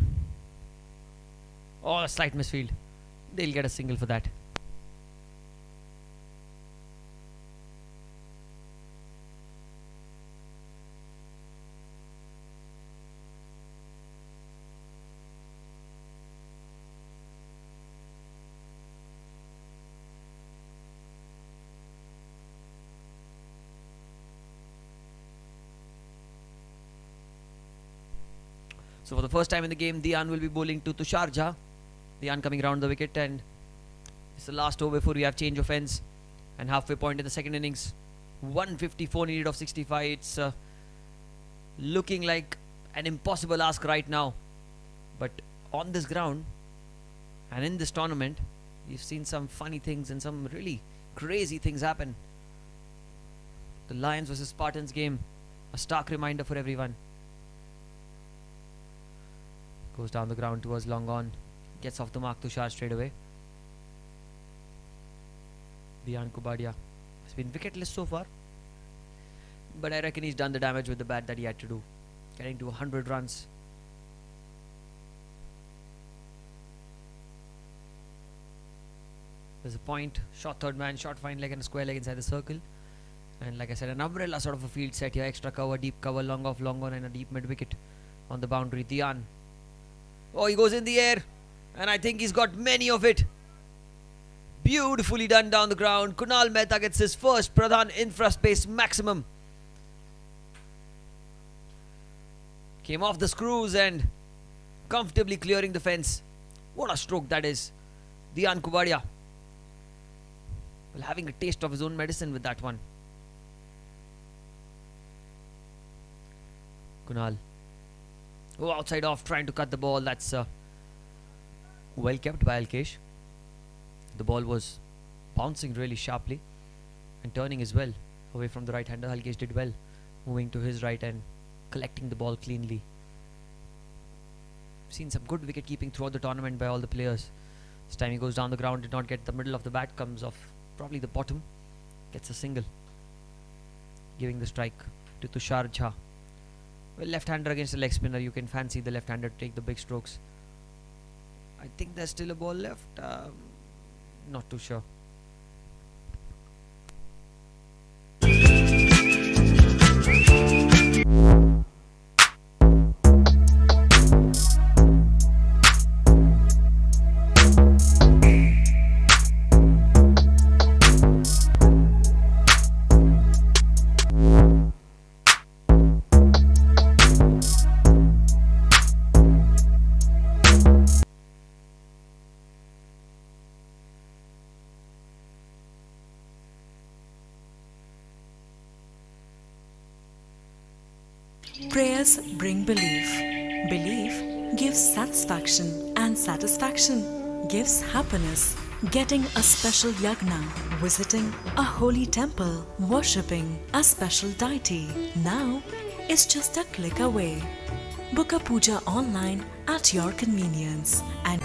Oh, a slight misfield. They'll get a single for that. So for the first time in the game, Dhyan will be bowling to Tushar Jha. Dhyan coming round the wicket, and it's the last over before we have change of ends and halfway point in the second innings. 154 needed of 65. It's looking like an impossible ask right now. But on this ground and in this tournament, we've seen some funny things and some really crazy things happen. The Lions versus Spartans game, a stark reminder for everyone. Goes down the ground towards long on. Gets off the mark Tushar straight away. Dhyan Kubadia has been wicketless so far, but I reckon he's done the damage with the bat that he had to do. Getting to 100 runs. There's a point. Short third man, short fine leg and a square leg inside the circle. And like I said, an umbrella sort of a field set here. Extra cover, deep cover, long off, long on, and a deep mid wicket on the boundary. Dhyan. Oh, he goes in the air, and I think he's got many of it. Beautifully done down the ground. Kunal Mehta gets his first Pradhan Infra Space maximum. Came off the screws and comfortably clearing the fence. What a stroke that is. Dhyan Kubadia. Well, having a taste of his own medicine with that one. Kunal. Oh, outside off, trying to cut the ball. That's well kept by Alkesh. The ball was bouncing really sharply and turning as well away from the right-hander. Alkesh did well, moving to his right and collecting the ball cleanly. Seen some good wicket keeping throughout the tournament by all the players. This time he goes down the ground, did not get the middle of the bat, comes off probably the bottom, gets a single, giving the strike to Tushar Jha. Well, left-hander against a leg spinner, you can fancy the left-hander to take the big strokes. I think there's still a ball left. Not too sure. Prayers bring belief. Belief gives satisfaction, and satisfaction gives happiness. Getting a special yagna, visiting a holy temple, worshipping a special deity now is just a click away. Book a puja online at your convenience and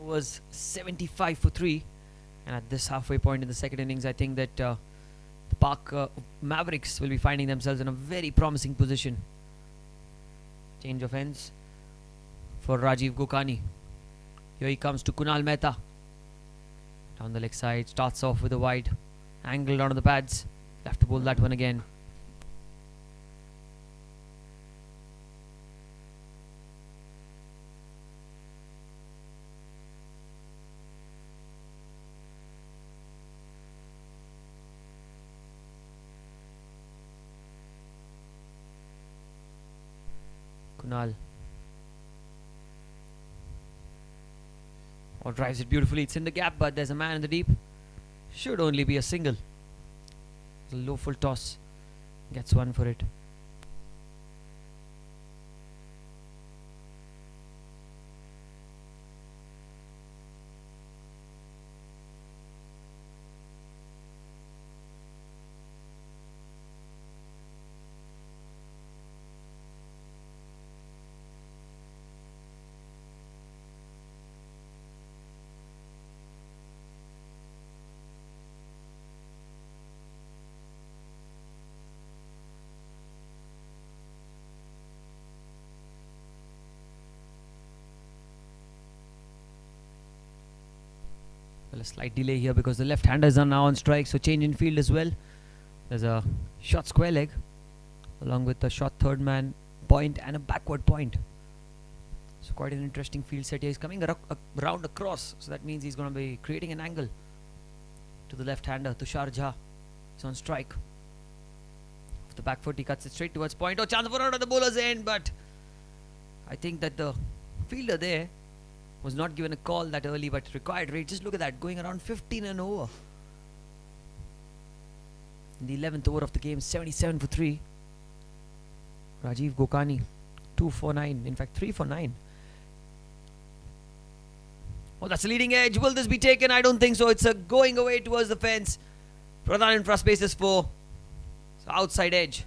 was 75 for 3, and at this halfway point in the second innings I think that the Park Mavericks will be finding themselves in a very promising position. Change of ends for Rajiv Gokani. Here he comes to Kunal Mehta. Down the leg side, starts off with a wide angle onto the pads. He'll have to pull that one again. Kunal. Or drives it beautifully. It's in the gap, but there's a man in the deep. Should only be a single. A low full toss. Gets one for it. Well, a slight delay here because the left-handers are now on strike, so change in field as well. There's a short square leg along with a short third man point and a backward point. So quite an interesting field set here. He's coming round across, so that means he's going to be creating an angle to the left-hander. Tushar Jha is on strike. Off the back foot, he cuts it straight towards point. Oh, chance for out at the bowler's end, but I think that the fielder there was not given a call that early, but required rate. Just look at that, going around 15 and over. In the 11th over of the game, 77 for 3. Rajiv Gokani, 2 for 9. In fact, 3 for 9. Oh, that's a leading edge. Will this be taken? I don't think so. It's a going away towards the fence. Pradhan infra spaces 4. So outside edge.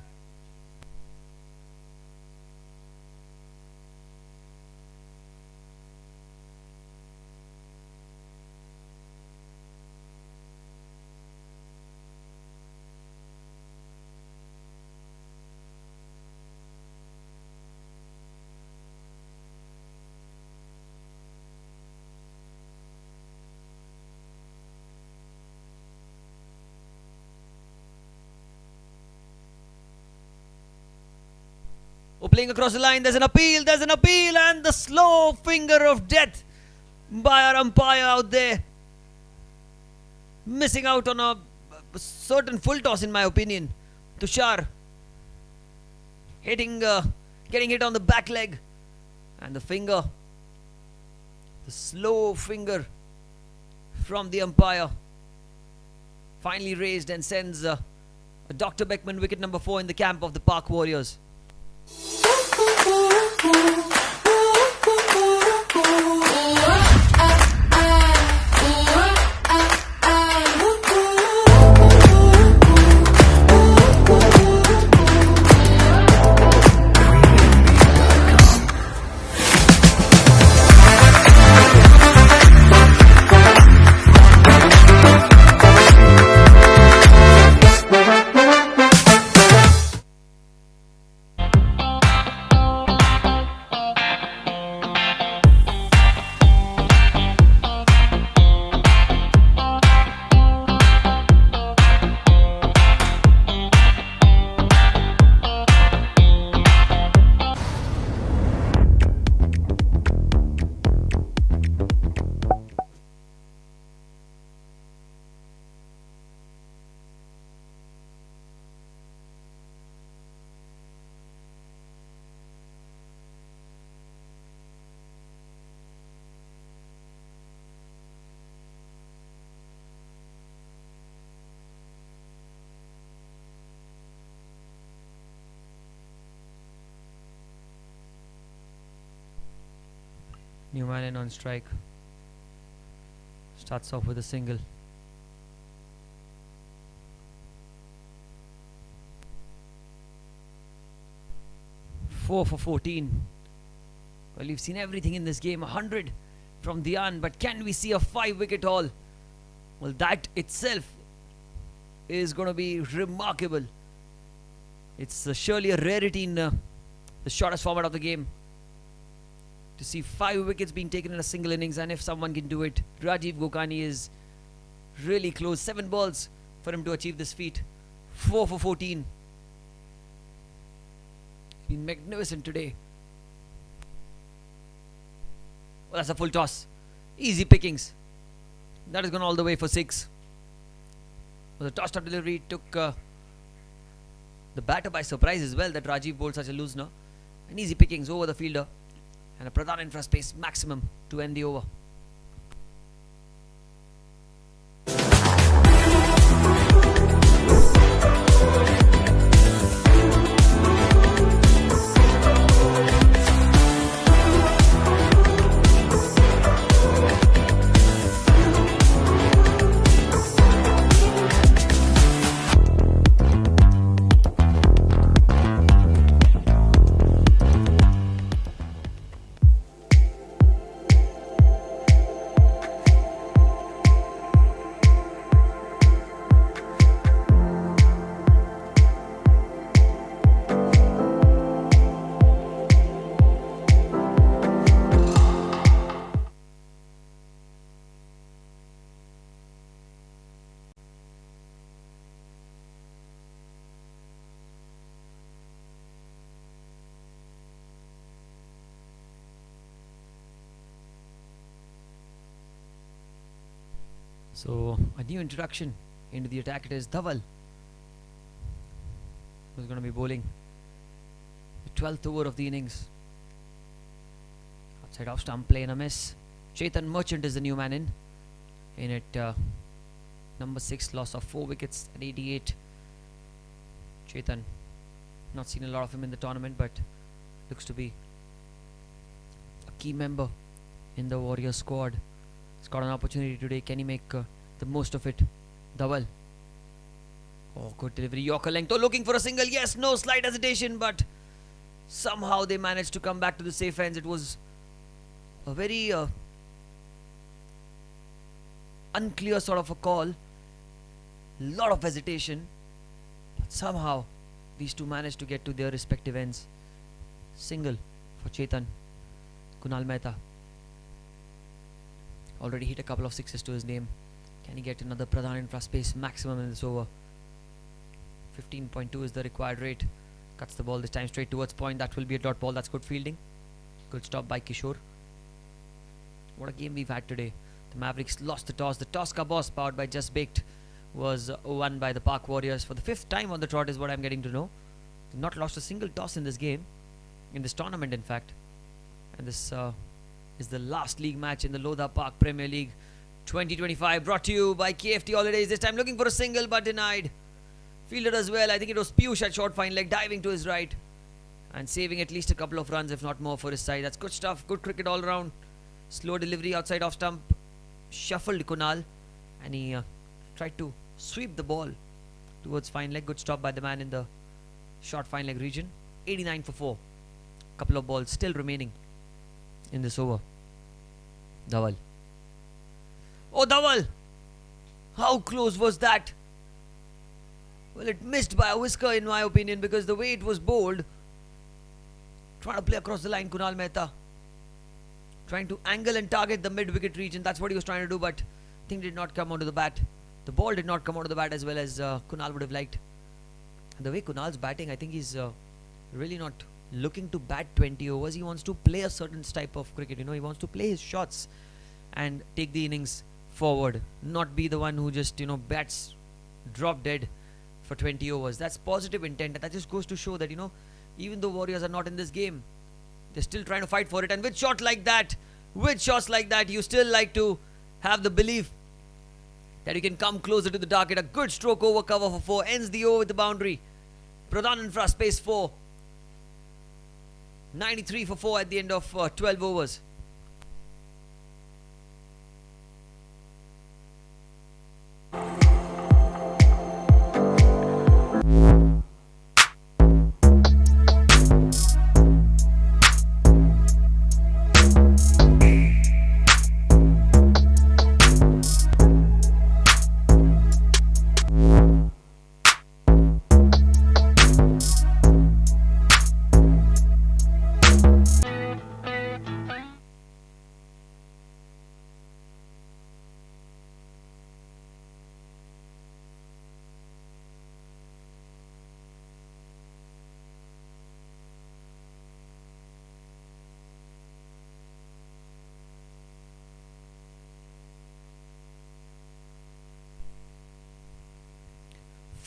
Oh, playing across the line, there's an appeal, and the slow finger of death by our umpire out there. Missing out on a certain full toss, in my opinion. Tushar getting hit on the back leg, and the finger, the slow finger from the umpire, finally raised and sends a Dr. Beckman wicket number 4 in the camp of the Park Warriors. New man in on strike. Starts off with a single. Four for 14. Well, we've seen everything in this game. 100 from Dhyan, but can we see a 5-wicket haul? Well, that itself is going to be remarkable. It's surely a rarity in the shortest format of the game to see 5 wickets being taken in a single innings, and if someone can do it, Rajiv Gokani is really close. 7 balls for him to achieve this feat. 4 for 14. Been magnificent today. Well, that's a full toss. Easy pickings. That has gone all the way for 6. Well, the tossed up delivery took the batter by surprise as well, that Rajiv bowled such a loosener. And easy pickings over the fielder. And a Pradhan infra space maximum to end the over. So a new introduction into the attack. It is Dhaval, who's going to be bowling the 12th over of the innings. Outside off stump play and a miss. Chetan Merchant is the new man in it. Number 6, loss of 4 wickets at 88. Chetan, not seen a lot of him in the tournament, but looks to be a key member in the Warriors squad. He's got an opportunity today. Can he make the most of it? Dhaval. Oh, good delivery. Yorker length. Oh, looking for a single. Yes, no slight hesitation, but somehow they managed to come back to the safe ends. It was a very unclear sort of a call. Lot of hesitation. But somehow these two managed to get to their respective ends. Single for Chetan. Kunal Mehta already hit a couple of 6s to his name. Can he get another Pradhan infra space maximum in this over? 15.2 is the required rate. Cuts the ball this time straight towards point. That will be a dot ball. That's good fielding. Good stop by Kishore. What a game we've had today. The Mavericks lost the toss. The toss ka boss, powered by Just Baked, was won by the Park Warriors for the 5th time on the trot, is what I'm getting to know. They've not lost a single toss in this game, in this tournament in fact. And this is the last league match in the Lodha Park Premier League 2025, brought to you by KFT Holidays. This time looking for a single but denied. Fielded as well. I think it was Piyush at short fine leg, diving to his right and saving at least a couple of runs, if not more, for his side. That's good stuff. Good cricket all around. Slow delivery outside off stump. Shuffled Kunal, and he tried to sweep the ball towards fine leg. Good stop by the man in the short fine leg region. 89 for 4. Couple of balls still remaining in this over. Dhaval. Oh, Dhaval! How close was that? Well, it missed by a whisker in my opinion, because the way it was bowled. Trying to play across the line, Kunal Mehta. Trying to angle and target the mid-wicket region. That's what he was trying to do, but thing did not come onto the bat. The ball did not come onto the bat as well as Kunal would have liked. And the way Kunal's batting, I think he's really not looking to bat 20 overs. He wants to play a certain type of cricket. You know, he wants to play his shots and take the innings forward. Not be the one who just, bats drop dead for 20 overs. That's positive intent. And that just goes to show that, even though Warriors are not in this game, they're still trying to fight for it. And with shots like that, you still like to have the belief that you can come closer to the target. A good stroke over cover for 4. Ends the over with the boundary. Pradhan infra space 4. 93 for 4 at the end of 12 overs.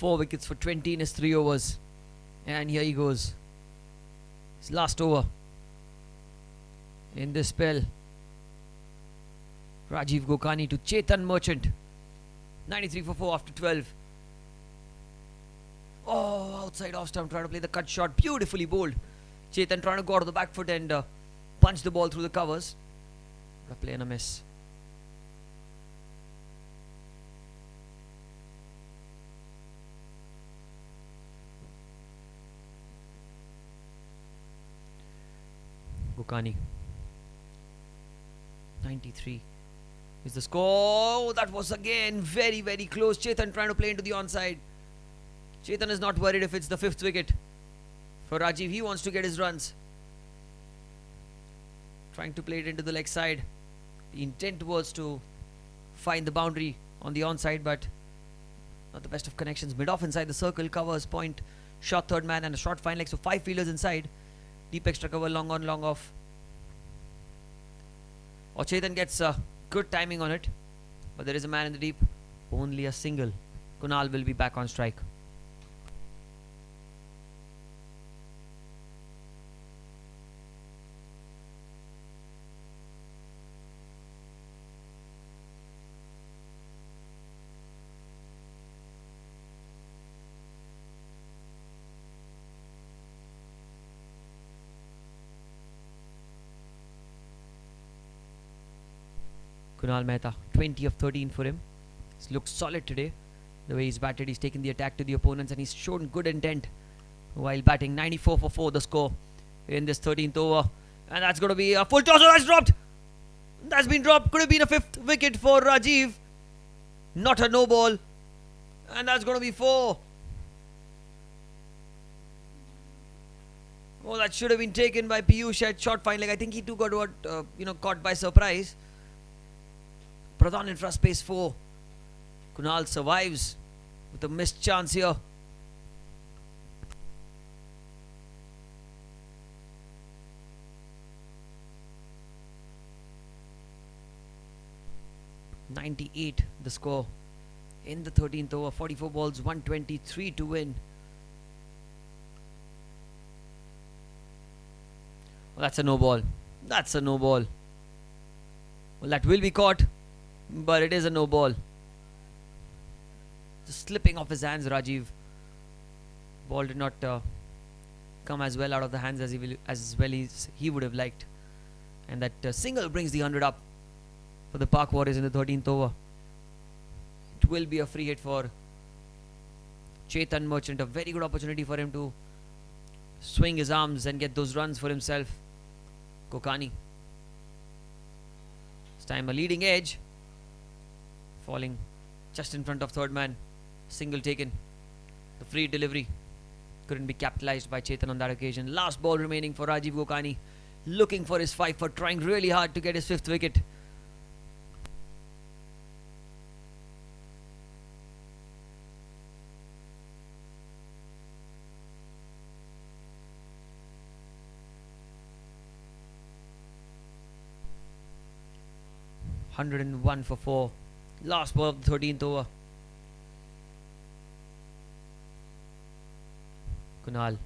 4 wickets for 20 in his 3 overs. And here he goes. His last over in this spell. Rajiv Gokani to Chetan Merchant. 93 for 4 after 12. Oh, outside off stump, trying to play the cut shot. Beautifully bowled. Chetan trying to go out of the back foot and punch the ball through the covers. But a play and a miss. Gokani. 93 is the score. Oh, that was again very, very close. Chetan trying to play into the onside. Chetan is not worried if it's the 5th wicket. For Rajiv, he wants to get his runs. Trying to play it into the leg side. The intent was to find the boundary on the onside, but not the best of connections. Mid-off inside the circle, covers, point, short third man and a short fine leg. So 5 fielders inside. Deep extra cover, long on, long off. Or Chetan gets good timing on it. But there is a man in the deep. Only a single. Kunal will be back on strike. Kunal Mehta, 20 of 13 for him. He's looked solid today. The way he's batted, he's taken the attack to the opponents and he's shown good intent while batting. 94 for 4 the score in this 13th over. And that's going to be a full toss. Oh, that's dropped. That's been dropped. Could have been a 5th wicket for Rajiv. Not a no ball. And that's going to be 4. Oh, that should have been taken by Piyush at short fine leg. I think he too got caught by surprise. Pradhan in front, space 4. Kunal survives with a missed chance here. .98 the score in the 13th over. 44 balls, 123 to win. Well, that's a no ball. That's a no ball. Well, that will be caught. But it is a no ball. Just slipping off his hands, Rajiv. Ball did not come as well out of the hands as he would have liked. And that single brings the 100 up for the Park Warriors in the 13th over. It will be a free hit for Chetan Merchant. A very good opportunity for him to swing his arms and get those runs for himself. Gokani. This time a leading edge. Falling just in front of third man. Single taken. The free delivery couldn't be capitalized by Chetan on that occasion. Last ball remaining for Rajiv Gokani. Looking for his 5 for trying really hard to get his 5th wicket. .101 for 4. Last ball of the 13th over. Kunal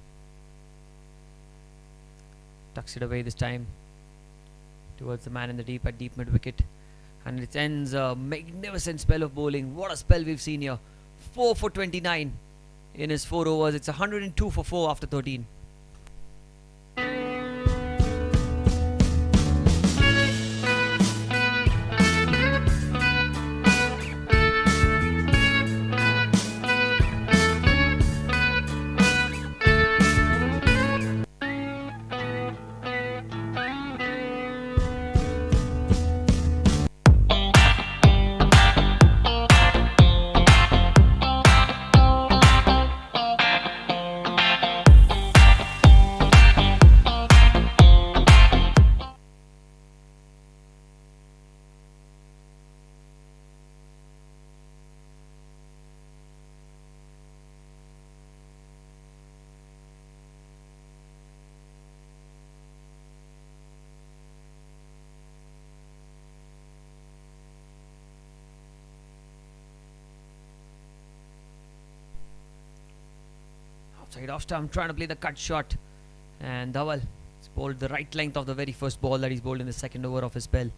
tucks it away this time towards the man in the deep at deep mid wicket. And it ends a magnificent spell of bowling. What a spell we've seen here. 4 for 29 in his 4 overs. It's 102 for 4 after 13. Outside off stump, trying to play the cut shot. And Dhawal has bowled the right length of the very first ball that he's bowled in the second over of his spell.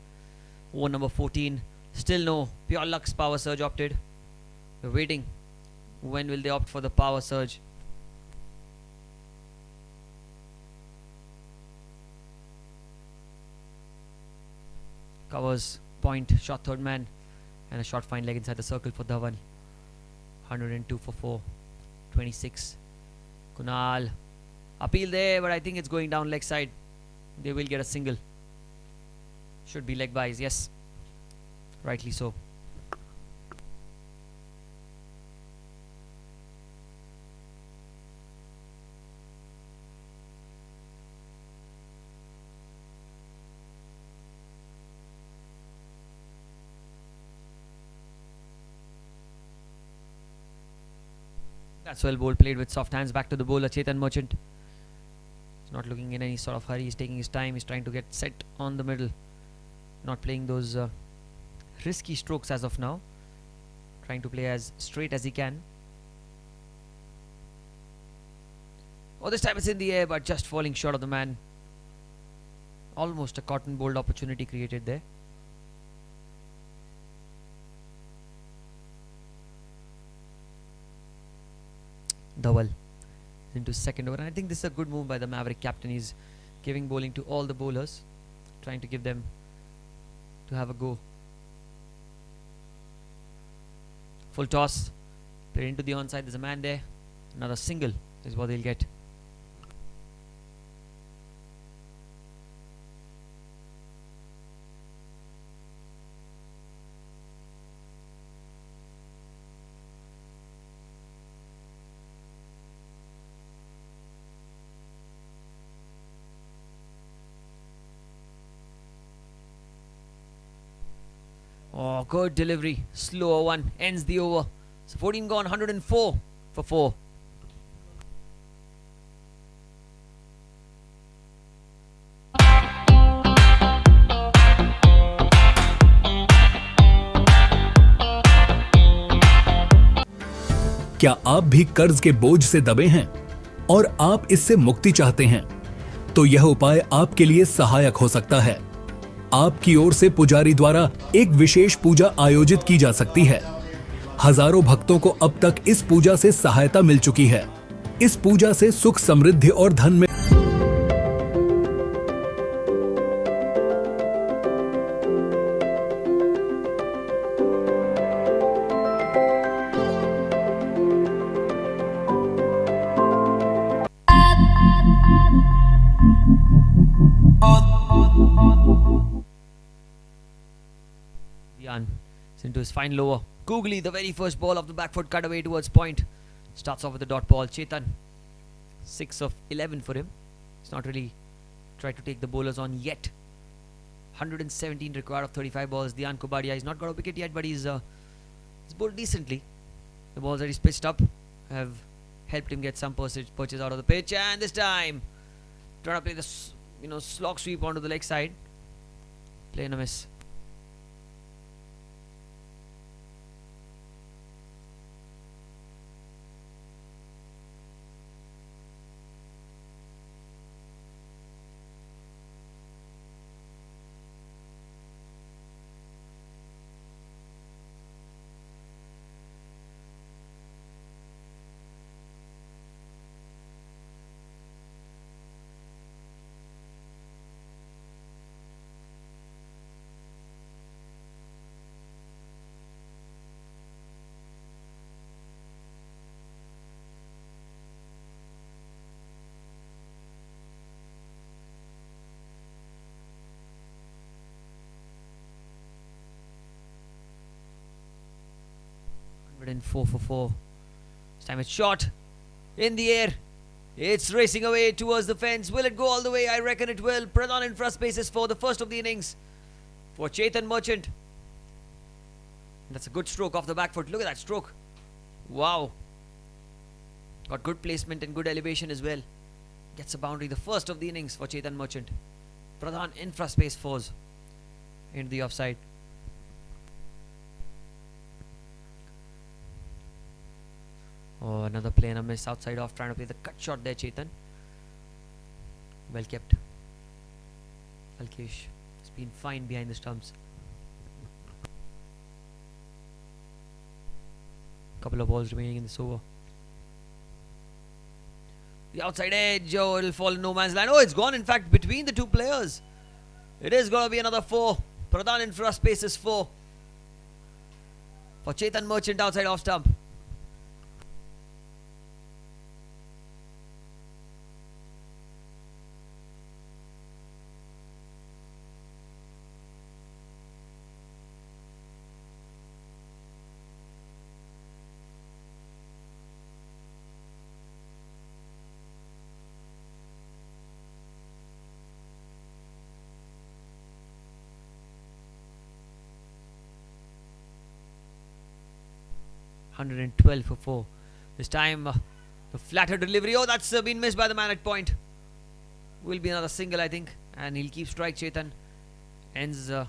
Over number 14. Still no. Pure Luck's power surge opted. We're waiting. When will they opt for the power surge? Covers, point, shot third man. And a short fine leg inside the circle for Dhawan. 102 for 4. 26. Kunal. Appeal there, but I think it's going down leg side. They will get a single. Should be leg byes, yes. Rightly so. That's well bowled, played with soft hands. Back to the bowler, Chetan Merchant. He's not looking in any sort of hurry. He's taking his time. He's trying to get set on the middle. Not playing those risky strokes as of now. Trying to play as straight as he can. Oh, this time it's in the air, but just falling short of the man. Almost a cotton bowled opportunity created there. Dhawal into second over, and I think this is a good move by the Maverick captain. He's giving bowling to all the bowlers, trying to give them to have a go. Full toss, played into the onside. There's a man there. Another single is what they'll get. Oh, good delivery. Slower one. Ends the over. So 14 gone, 104 for 4. क्या आप भी कर्ज के बोझ से दबे हैं और आप इससे मुक्ति चाहते हैं? तो यह उपाय आपके लिए सहायक हो सकता है। आपकी ओर से पुजारी द्वारा एक विशेष पूजा आयोजित की जा सकती है। हजारों भक्तों को अब तक इस पूजा से सहायता मिल चुकी है। इस पूजा से सुख, समृद्धि और धन में into his fine lower. Googly, the very first ball of the back foot, cut away towards point. Starts off with the dot ball. Chetan, 6 of 11 for him. He's not really tried to take the bowlers on yet. 117 required of 35 balls. Dhyan Kubadia, he's not got a wicket yet, but he's bowled decently. The balls that he's pitched up have helped him get some purchase out of the pitch. And this time, trying to play the slog sweep onto the leg side. Playing a miss. And 4 for 4. This time it's shot in the air. It's racing away towards the fence. Will it go all the way? I reckon it will. Pradhan in front spaces for the first of the innings for Chetan Merchant. That's a good stroke off the back foot. Look at that stroke. Wow. Got good placement and good elevation as well. Gets a boundary. The first of the innings for Chetan Merchant. Pradhan in front space fours into the offside. Oh, another play and a miss outside off, trying to play the cut shot there, Chetan. Well kept. Alkesh has been fine behind the stumps. Couple of balls remaining in this over. The outside edge, oh, it'll fall in no man's land. Oh, it's gone, in fact, between the two players. It is going to be another 4. Pradhan in front, space is 4. For Chetan Merchant outside off stump. $112 for 4. This time, the flatter delivery. Oh, that's been missed by the man at point. Will be another single, I think. And he'll keep strike. Chetan ends the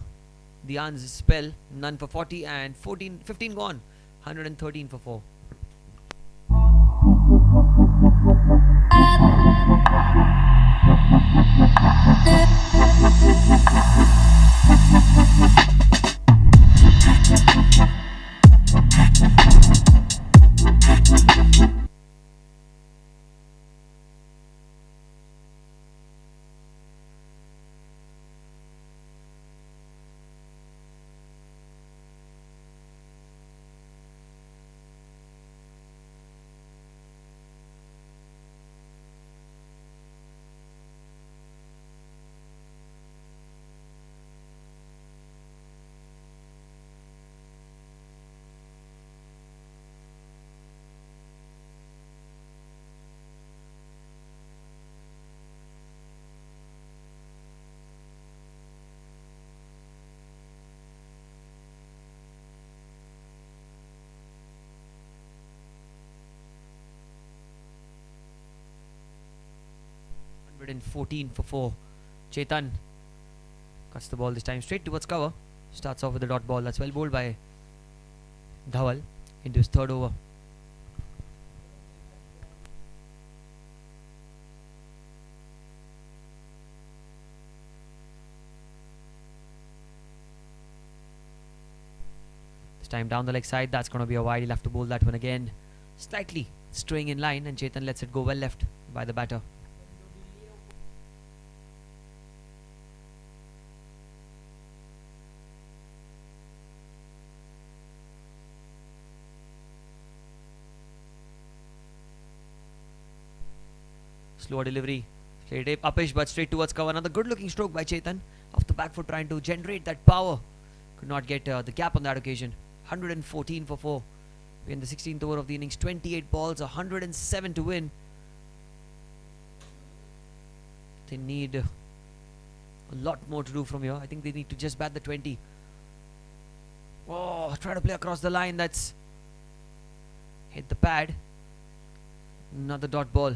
An's spell. None for 40 and 15 gone. 113 for 4. $114 for 4. Chetan cuts the ball this time straight towards cover. Starts off with the dot ball. That's well bowled by Dhawal into his third over. This time down the leg side. That's going to be a wide. He'll have to bowl that one again. Slightly straying in line, and Chetan lets it go well left by the batter. Slow delivery, straight upish but straight towards cover. Another good looking stroke by Chetan off the back foot, trying to generate that power. Could not get the gap on that occasion. 114 for 4. We're in the 16th over of the innings. 28 balls, 107 to win. They need a lot more to do from here. I think they need to just bat the 20. Oh, try to play across the line. That's hit the pad. Another dot ball.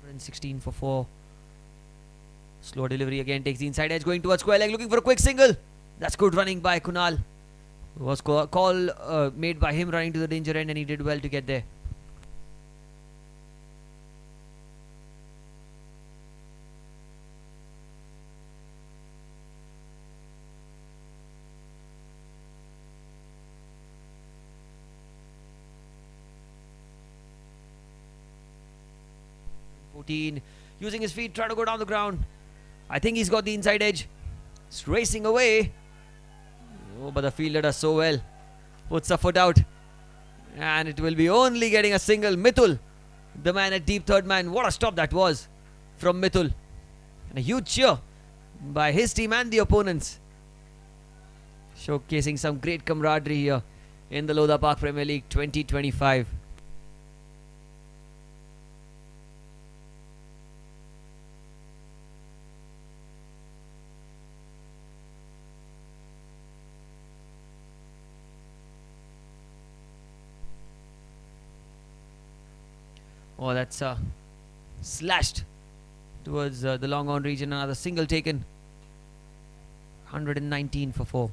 And 16 for 4. Slow delivery again, takes the inside edge, going towards square leg, looking for a quick single. That's good running by Kunal. It was call made by him running to the danger end, and he did well to get there. Using his feet, trying to go down the ground. I think he's got the inside edge. It's racing away. Oh, but the fielder does so well. Puts a foot out. And it will be only getting a single. Mithul, the man at deep third man. What a stop that was from Mithul. And a huge cheer by his team and the opponents. Showcasing some great camaraderie here in the Lodha Park Premier League 2025. Oh, that's slashed towards the long on region. Another single taken. 119 for 4.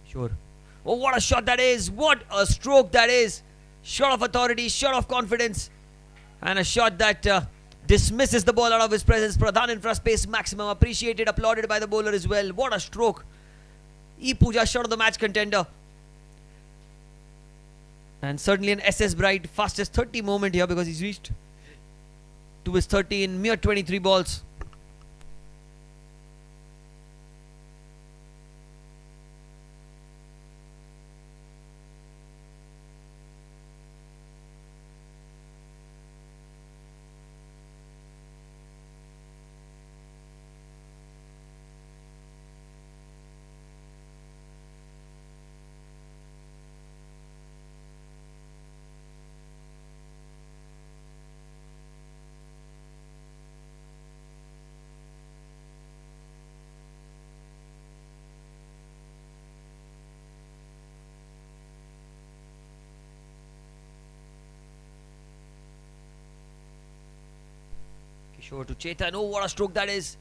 Sure. Oh, what a shot that is! What a stroke that is! Shot of authority, shot of confidence, and a shot that dismisses the ball out of his presence. Pradhan infra space maximum, appreciated, applauded by the bowler as well. What a stroke! Puja shot of the match contender. And certainly an SS Bright fastest 30 moment here, because he's reached to his 30 in mere 23 balls. Sure to Chetan. Oh, what a stroke that is.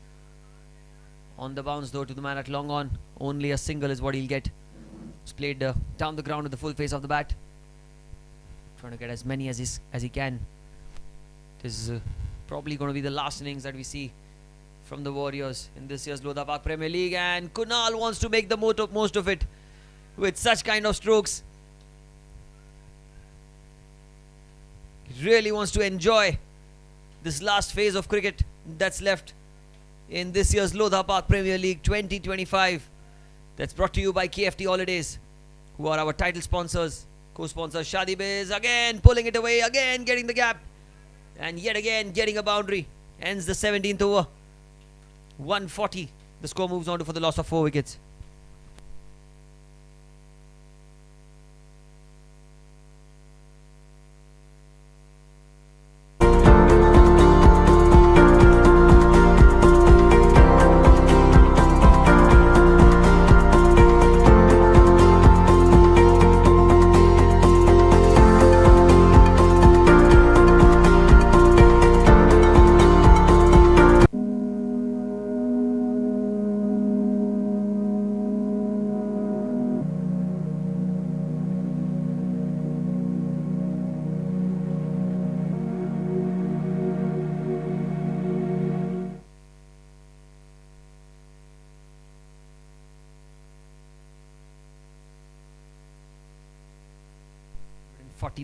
On the bounce though to the man at long on. Only a single is what he'll get. It's played down the ground with the full face of the bat. Trying to get as many as he can. This is probably going to be the last innings that we see from the Warriors in this year's Lodha Park Premier League. And Kunal wants to make the most of it with such kind of strokes. He really wants to enjoy this last phase of cricket that's left in this year's Lodha Park Premier League 2025. That's brought to you by KFT Holidays, who are our title sponsors, co-sponsors. Shadi Biz again pulling it away, again getting the gap, and yet again getting a boundary. Ends the 17th over. 140. The score moves on to for the loss of 4 wickets.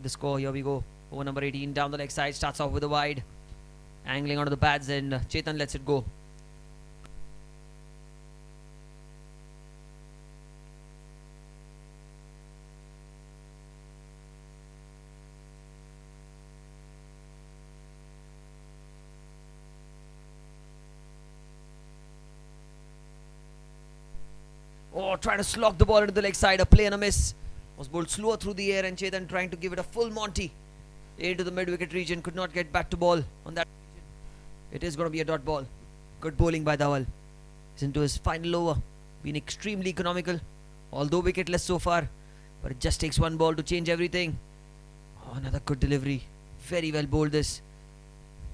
The score. Here we go. Over number 18 down the leg side. Starts off with a wide. Angling onto the pads, and Chetan lets it go. Oh, trying to slog the ball into the leg side. A play and a miss. Was bowled slower through the air, and Chetan trying to give it a full Monty into the mid-wicket region. Could not get back to ball on that. It is going to be a dot ball. Good bowling by Dhawal. He's into his final over. Been extremely economical. Although wicketless so far. But it just takes one ball to change everything. Oh, another good delivery. Very well bowled this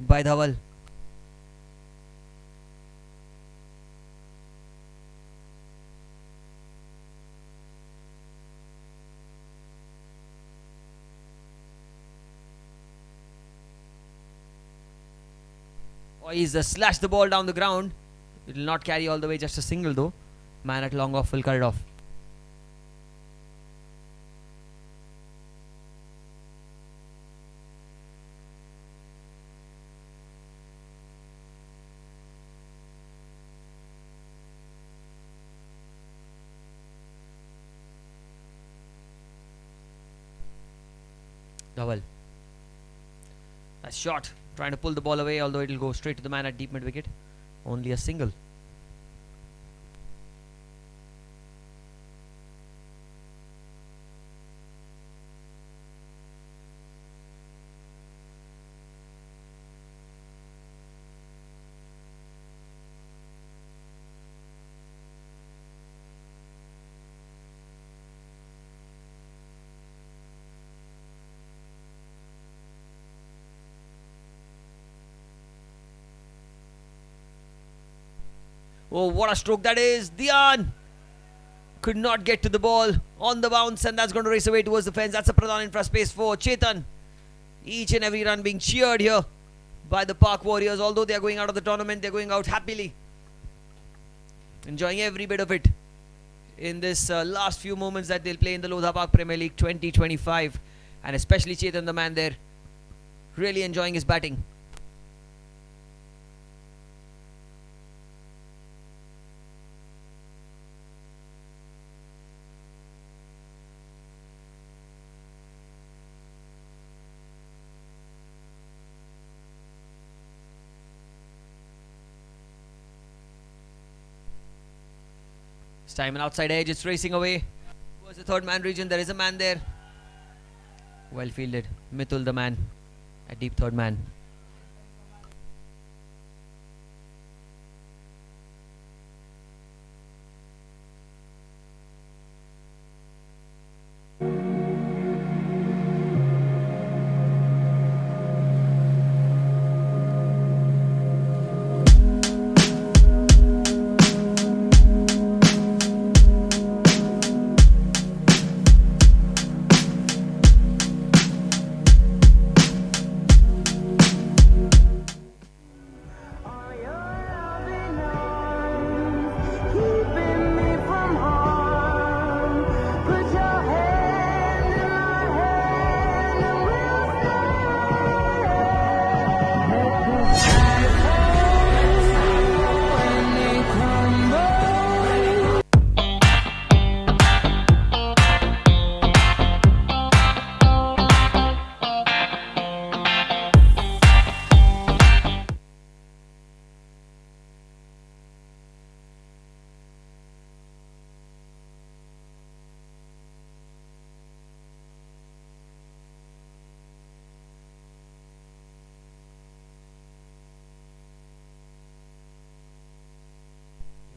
by Dhawal. Oh, he's slashed the ball down the ground. It will not carry all the way, just a single though. Man at long off will cut it off. Double. A shot. Trying to pull the ball away, although it will go straight to the man at deep mid wicket. Only a single. Oh, what a stroke that is. Dhyan could not get to the ball on the bounce, and that's going to race away towards the fence. That's a Pradhan infra space for Chetan. Each and every run being cheered here by the Park Warriors. Although they are going out of the tournament, they're going out happily. Enjoying every bit of it in this last few moments that they'll play in the Lodha Park Premier League 2025. And especially Chetan, the man there, really enjoying his batting. Time an outside edge, it's racing away towards the third man region. There is a man there. Well fielded. Mithul, the man at deep third man.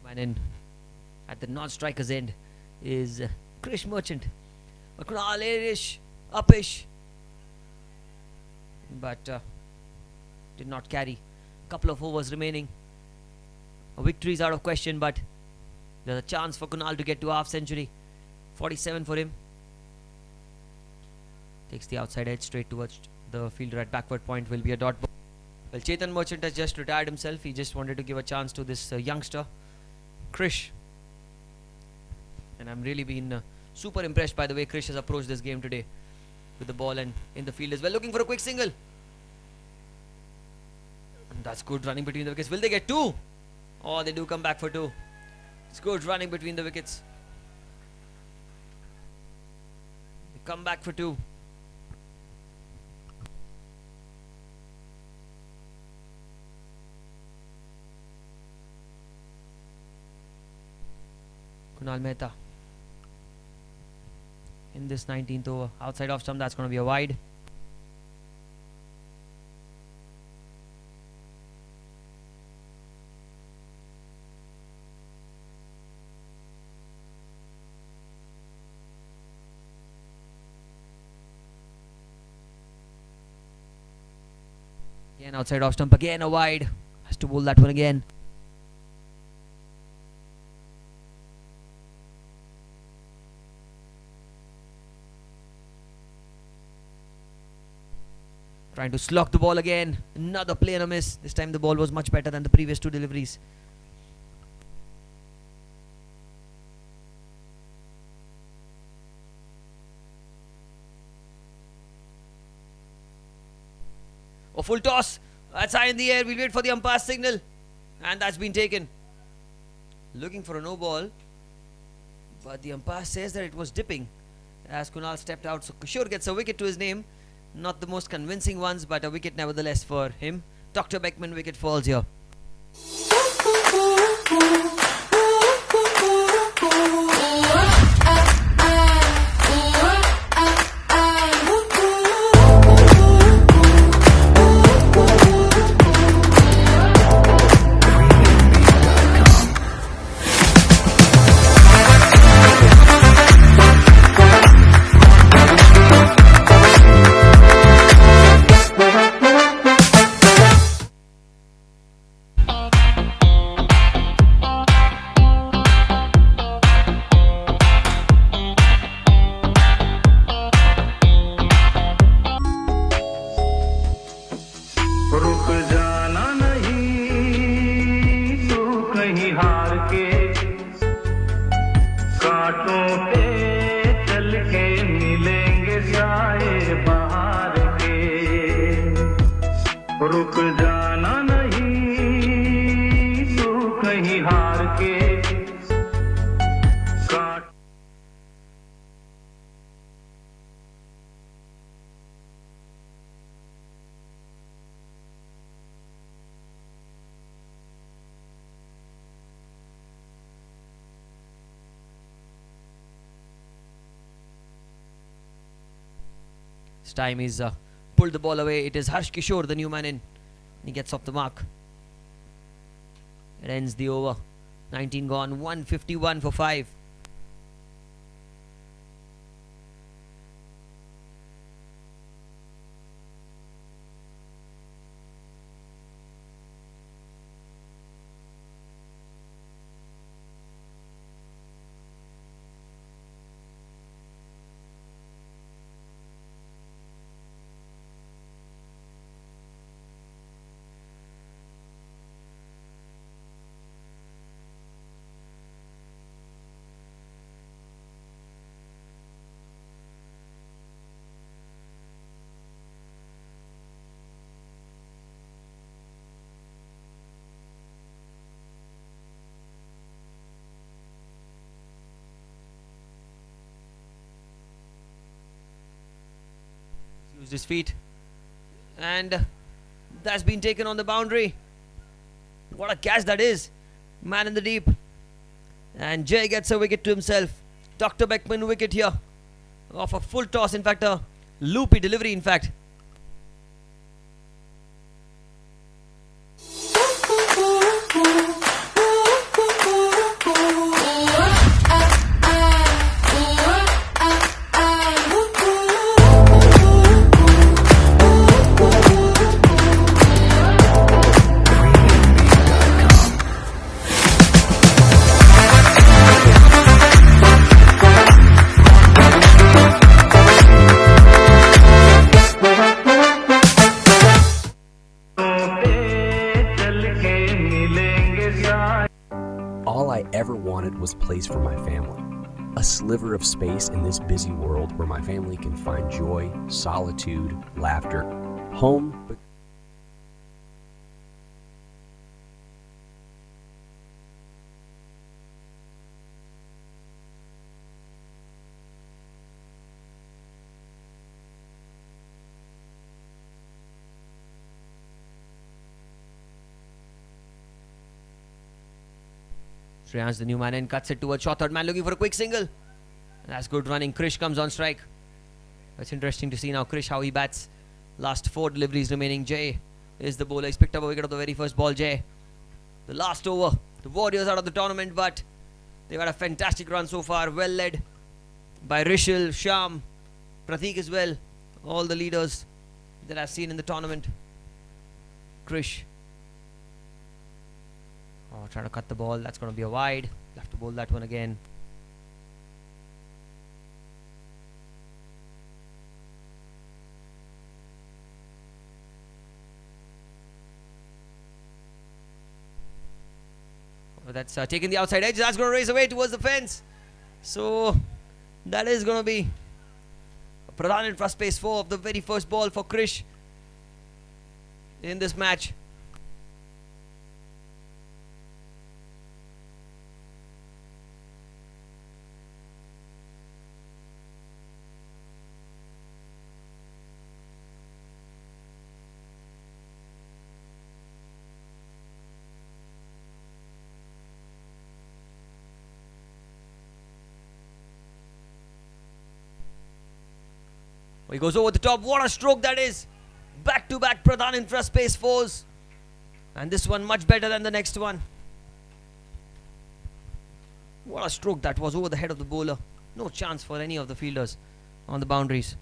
Man in at the non-striker's end is Krish Merchant. Kunal-ish, upish, but did not carry. Couple of overs remaining. A victory is out of question, but there's a chance for Kunal to get to half century. 47 for him. Takes the outside edge straight towards the fielder at backward point. Will be a dot ball. Well, Chetan Merchant has just retired himself. He just wanted to give a chance to this youngster, Krish. And I'm really been super impressed by the way Krish has approached this game today, with the ball and in the field as well. Looking for a quick single. And that's good running between the wickets. Will they get two? Oh, they do come back for two. It's good running between the wickets. They come back for two. Kunal Mehta. In this 19th over, outside off stump, that's going to be a wide. Again outside off stump, again a wide. Has to bowl that one again. Trying to slog the ball again. Another play and a miss. This time the ball was much better than the previous two deliveries. A full toss. That's high in the air. We'll wait for the umpire's signal. And that's been taken. Looking for a no ball. But the umpire says that it was dipping as Kunal stepped out. So Kishore gets a wicket to his name. Not the most convincing ones, but a wicket nevertheless for him. Dr. Beckman wicket falls here. रुक जाना नहीं तू कहीं हार के कांटों पे चल के मिलेंगे साए बाहर के रुक जाना नहीं तू कहीं हार के can't This time he's pulled the ball away. It is Harsh Kishore, the new man in. He gets off the mark. It ends the over. 19 gone, 151 for 5. Used his feet, and that's been taken on the boundary. What a catch that is. Man in the deep, and Jay gets a wicket to himself. Dr. Beckman wicket here off a full toss, in fact a loopy delivery in fact. All I ever wanted was a place for my family. A sliver of space in this busy world where my family can find joy, solitude, laughter. Home. Shreyansh, the new man in, cuts it towards short. Third man looking for a quick single. That's good running. Krish comes on strike. It's interesting to see now Krish how he bats. Last 4 deliveries remaining. Jay is the bowler. He's picked up a wicket of the very first ball. Jay, the last over. The Warriors out of the tournament, but they've had a fantastic run so far. Well led by Rishal, Sham, Prateek as well. All the leaders that I've seen in the tournament. Krish. Oh, trying to cut the ball. That's going to be a wide. You'll have to bowl that one again. Oh, that's taking the outside edge. That's going to race away towards the fence. So that is going to be a Pradhan in first space 4 of the very first ball for Krish in this match. He goes over the top. What a stroke that is. Back-to-back Pradhan in first space 4s. And this one much better than the next one. What a stroke that was over the head of the bowler. No chance for any of the fielders on the boundaries.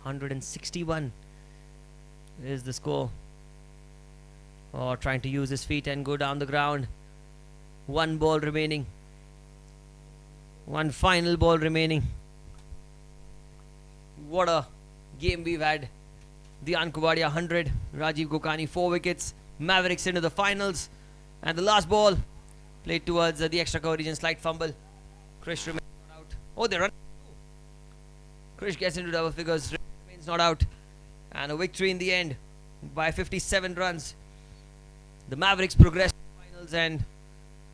(161) is the score. Oh, trying to use his feet and go down the ground. 1 ball remaining. 1 final ball remaining. What a game we've had. Dian Kubadia 100. Rajiv Gokani 4 wickets. Mavericks into the finals. And the last ball played towards the extra coverage and slight fumble. Krish remains not out. Oh, they run. Krish gets into double figures. Remains not out. And a victory in the end by 57 runs. The Mavericks progressed to the finals, and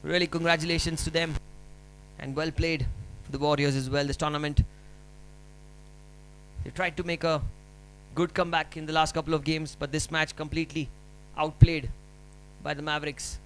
really congratulations to them. And well played for the Warriors as well this tournament. They tried to make a good comeback in the last couple of games, but this match completely outplayed by the Mavericks.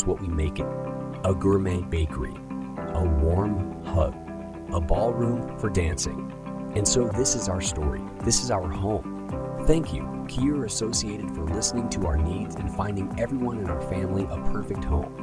What we make it. A gourmet bakery, a warm hug, a ballroom for dancing. And so this is our story. This is our home. Thank you, Kier Associated, for listening to our needs and finding everyone in our family a perfect home.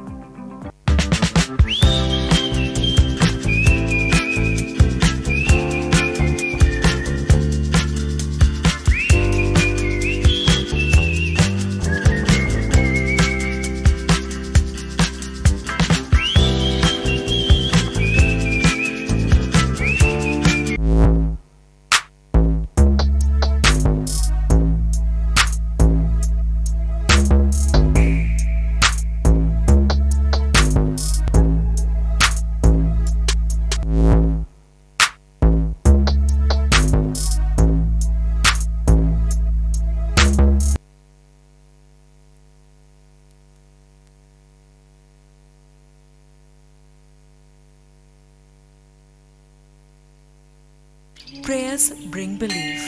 Prayers bring belief.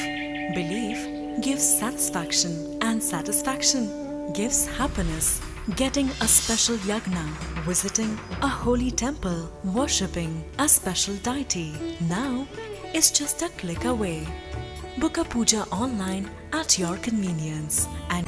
Belief gives satisfaction, and satisfaction gives happiness. Getting a special yagna, visiting a holy temple, worshipping a special deity now is just a click away. Book a puja online at your convenience and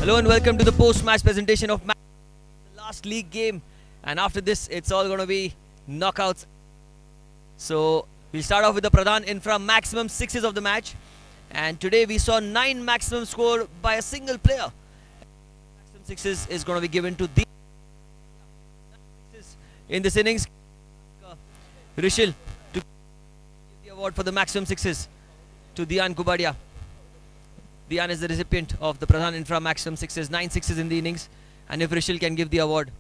Hello and welcome to the post-match presentation of the last league game. And after this, it's all going to be knockouts. So we'll start off with the Pradhan Infra maximum sixes of the match. And today we saw 9 maximum score by a single player. Maximum sixes is going to be given to the in this innings. Rishil to give the award for the maximum sixes to Dian Kubadia. Dian is the recipient of the Pradhan Infra maximum sixes, 9 sixes in the innings. And if Rishil can give the award.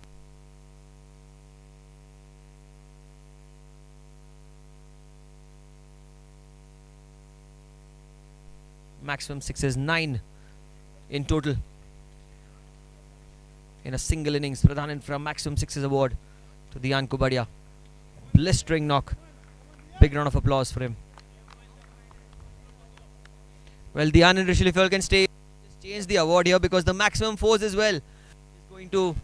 Maximum sixes, 9 in total in a single innings. Pradhan Infra maximum sixes award to Dian Kubadia. Blistering knock. Big round of applause for him. Well, Dian and Rishil, if you all can stay, just change the award here because the maximum fours as well is going to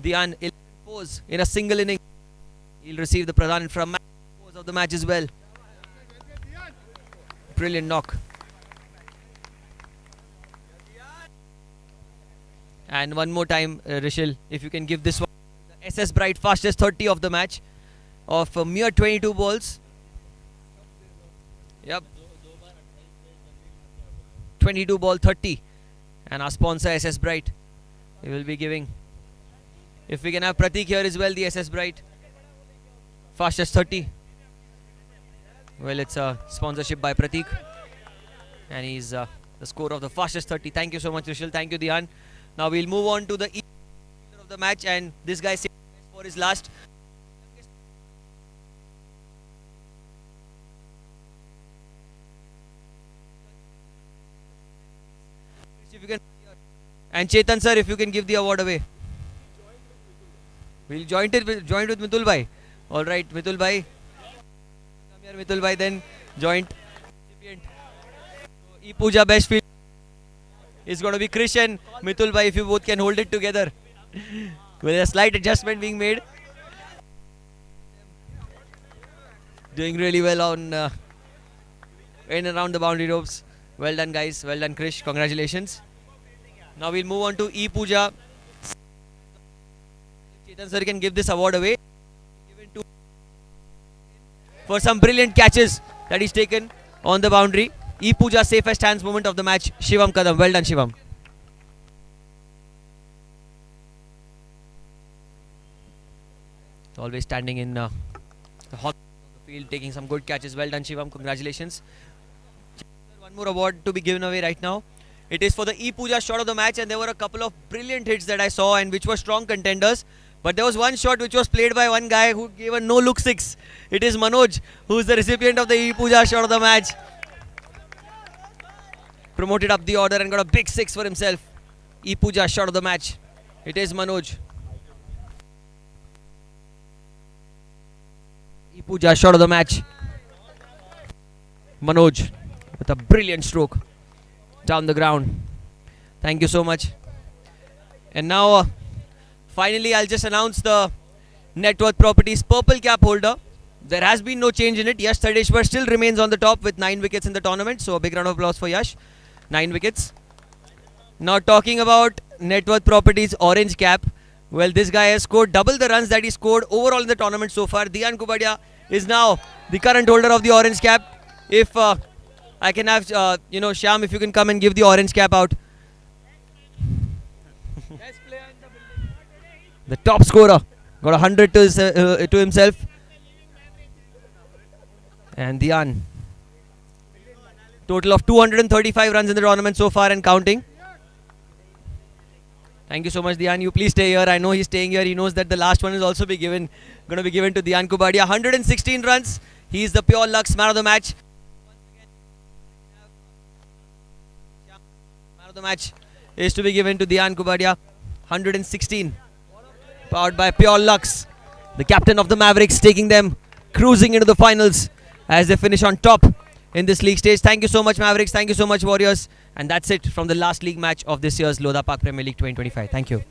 Dian. 11 fours in a single inning. He'll receive the Pradhan Infra maximum fours of the match as well. Brilliant knock. And one more time, Rishil, if you can give this one, the SS Bright fastest 30 of the match of a mere 22 balls. Yep. 22 ball 30. And our sponsor SS Bright, he will be giving. If we can have Pratik here as well, the SS Bright fastest 30. Well, it's a sponsorship by Pratik. And he's the score of the fastest 30. Thank you so much, Rishil. Thank you, Dian. Now we'll move on to the of the match, and this guy saved for his last. If you can, and Chetan sir, if you can give the award away. We'll join it with Mitul bhai. All right, Mitul bhai. Come here, Mitul bhai. Then joint recipient. So, E-Puja best field is going to be Krish and Mitul bhai. If you both can hold it together, with a slight adjustment being made. Doing really well on in and around the boundary ropes. Well done, guys. Well done, Krish. Congratulations. Now we'll move on to E-Puja. Chetan sir can give this award away. Given to for some brilliant catches that he's taken on the boundary. E-Puja safest hands moment of the match. Shivam Kadam. Well done, Shivam. Always standing in the hot of the field, taking some good catches. Well done, Shivam. Congratulations. One more award to be given away right now. It is for the E-Puja shot of the match, and there were a couple of brilliant hits that I saw and which were strong contenders. But there was one shot which was played by one guy who gave a no-look six. It is Manoj, who is the recipient of the E-Puja shot of the match. Promoted up the order and got a big six for himself. E-Puja shot of the match. It is Manoj. E-Puja shot of the match. Manoj with a brilliant stroke down the ground. Thank you so much. And now finally I'll just announce the Net Worth Properties purple cap holder. There has been no change in it. Yash Tadeshwar still remains on the top with 9 wickets in the tournament. So a big round of applause for Yash. 9 wickets. Now talking about Net Worth Properties orange cap. Well, this guy has scored double the runs that he scored overall in the tournament so far. Dian Kubadia is now the current holder of the orange cap. If I can have, Shyam, if you can come and give the orange cap out. The top scorer got 100 to himself. And Dian. Total of 235 runs in the tournament so far and counting. Thank you so much, Dian. You please stay here. I know he's staying here. He knows that the last one is also going to be given to Dian Kubadia. 116 runs. He is the pure Lux man of the match. Man of the match is to be given to Dian Kubadia. 116. Powered by pure Lux. The captain of the Mavericks, taking them cruising into the finals as they finish on top in this league stage. Thank you so much, Mavericks. Thank you so much, Warriors. And that's it from the last league match of this year's Lodha Park Premier League 2025. Thank you.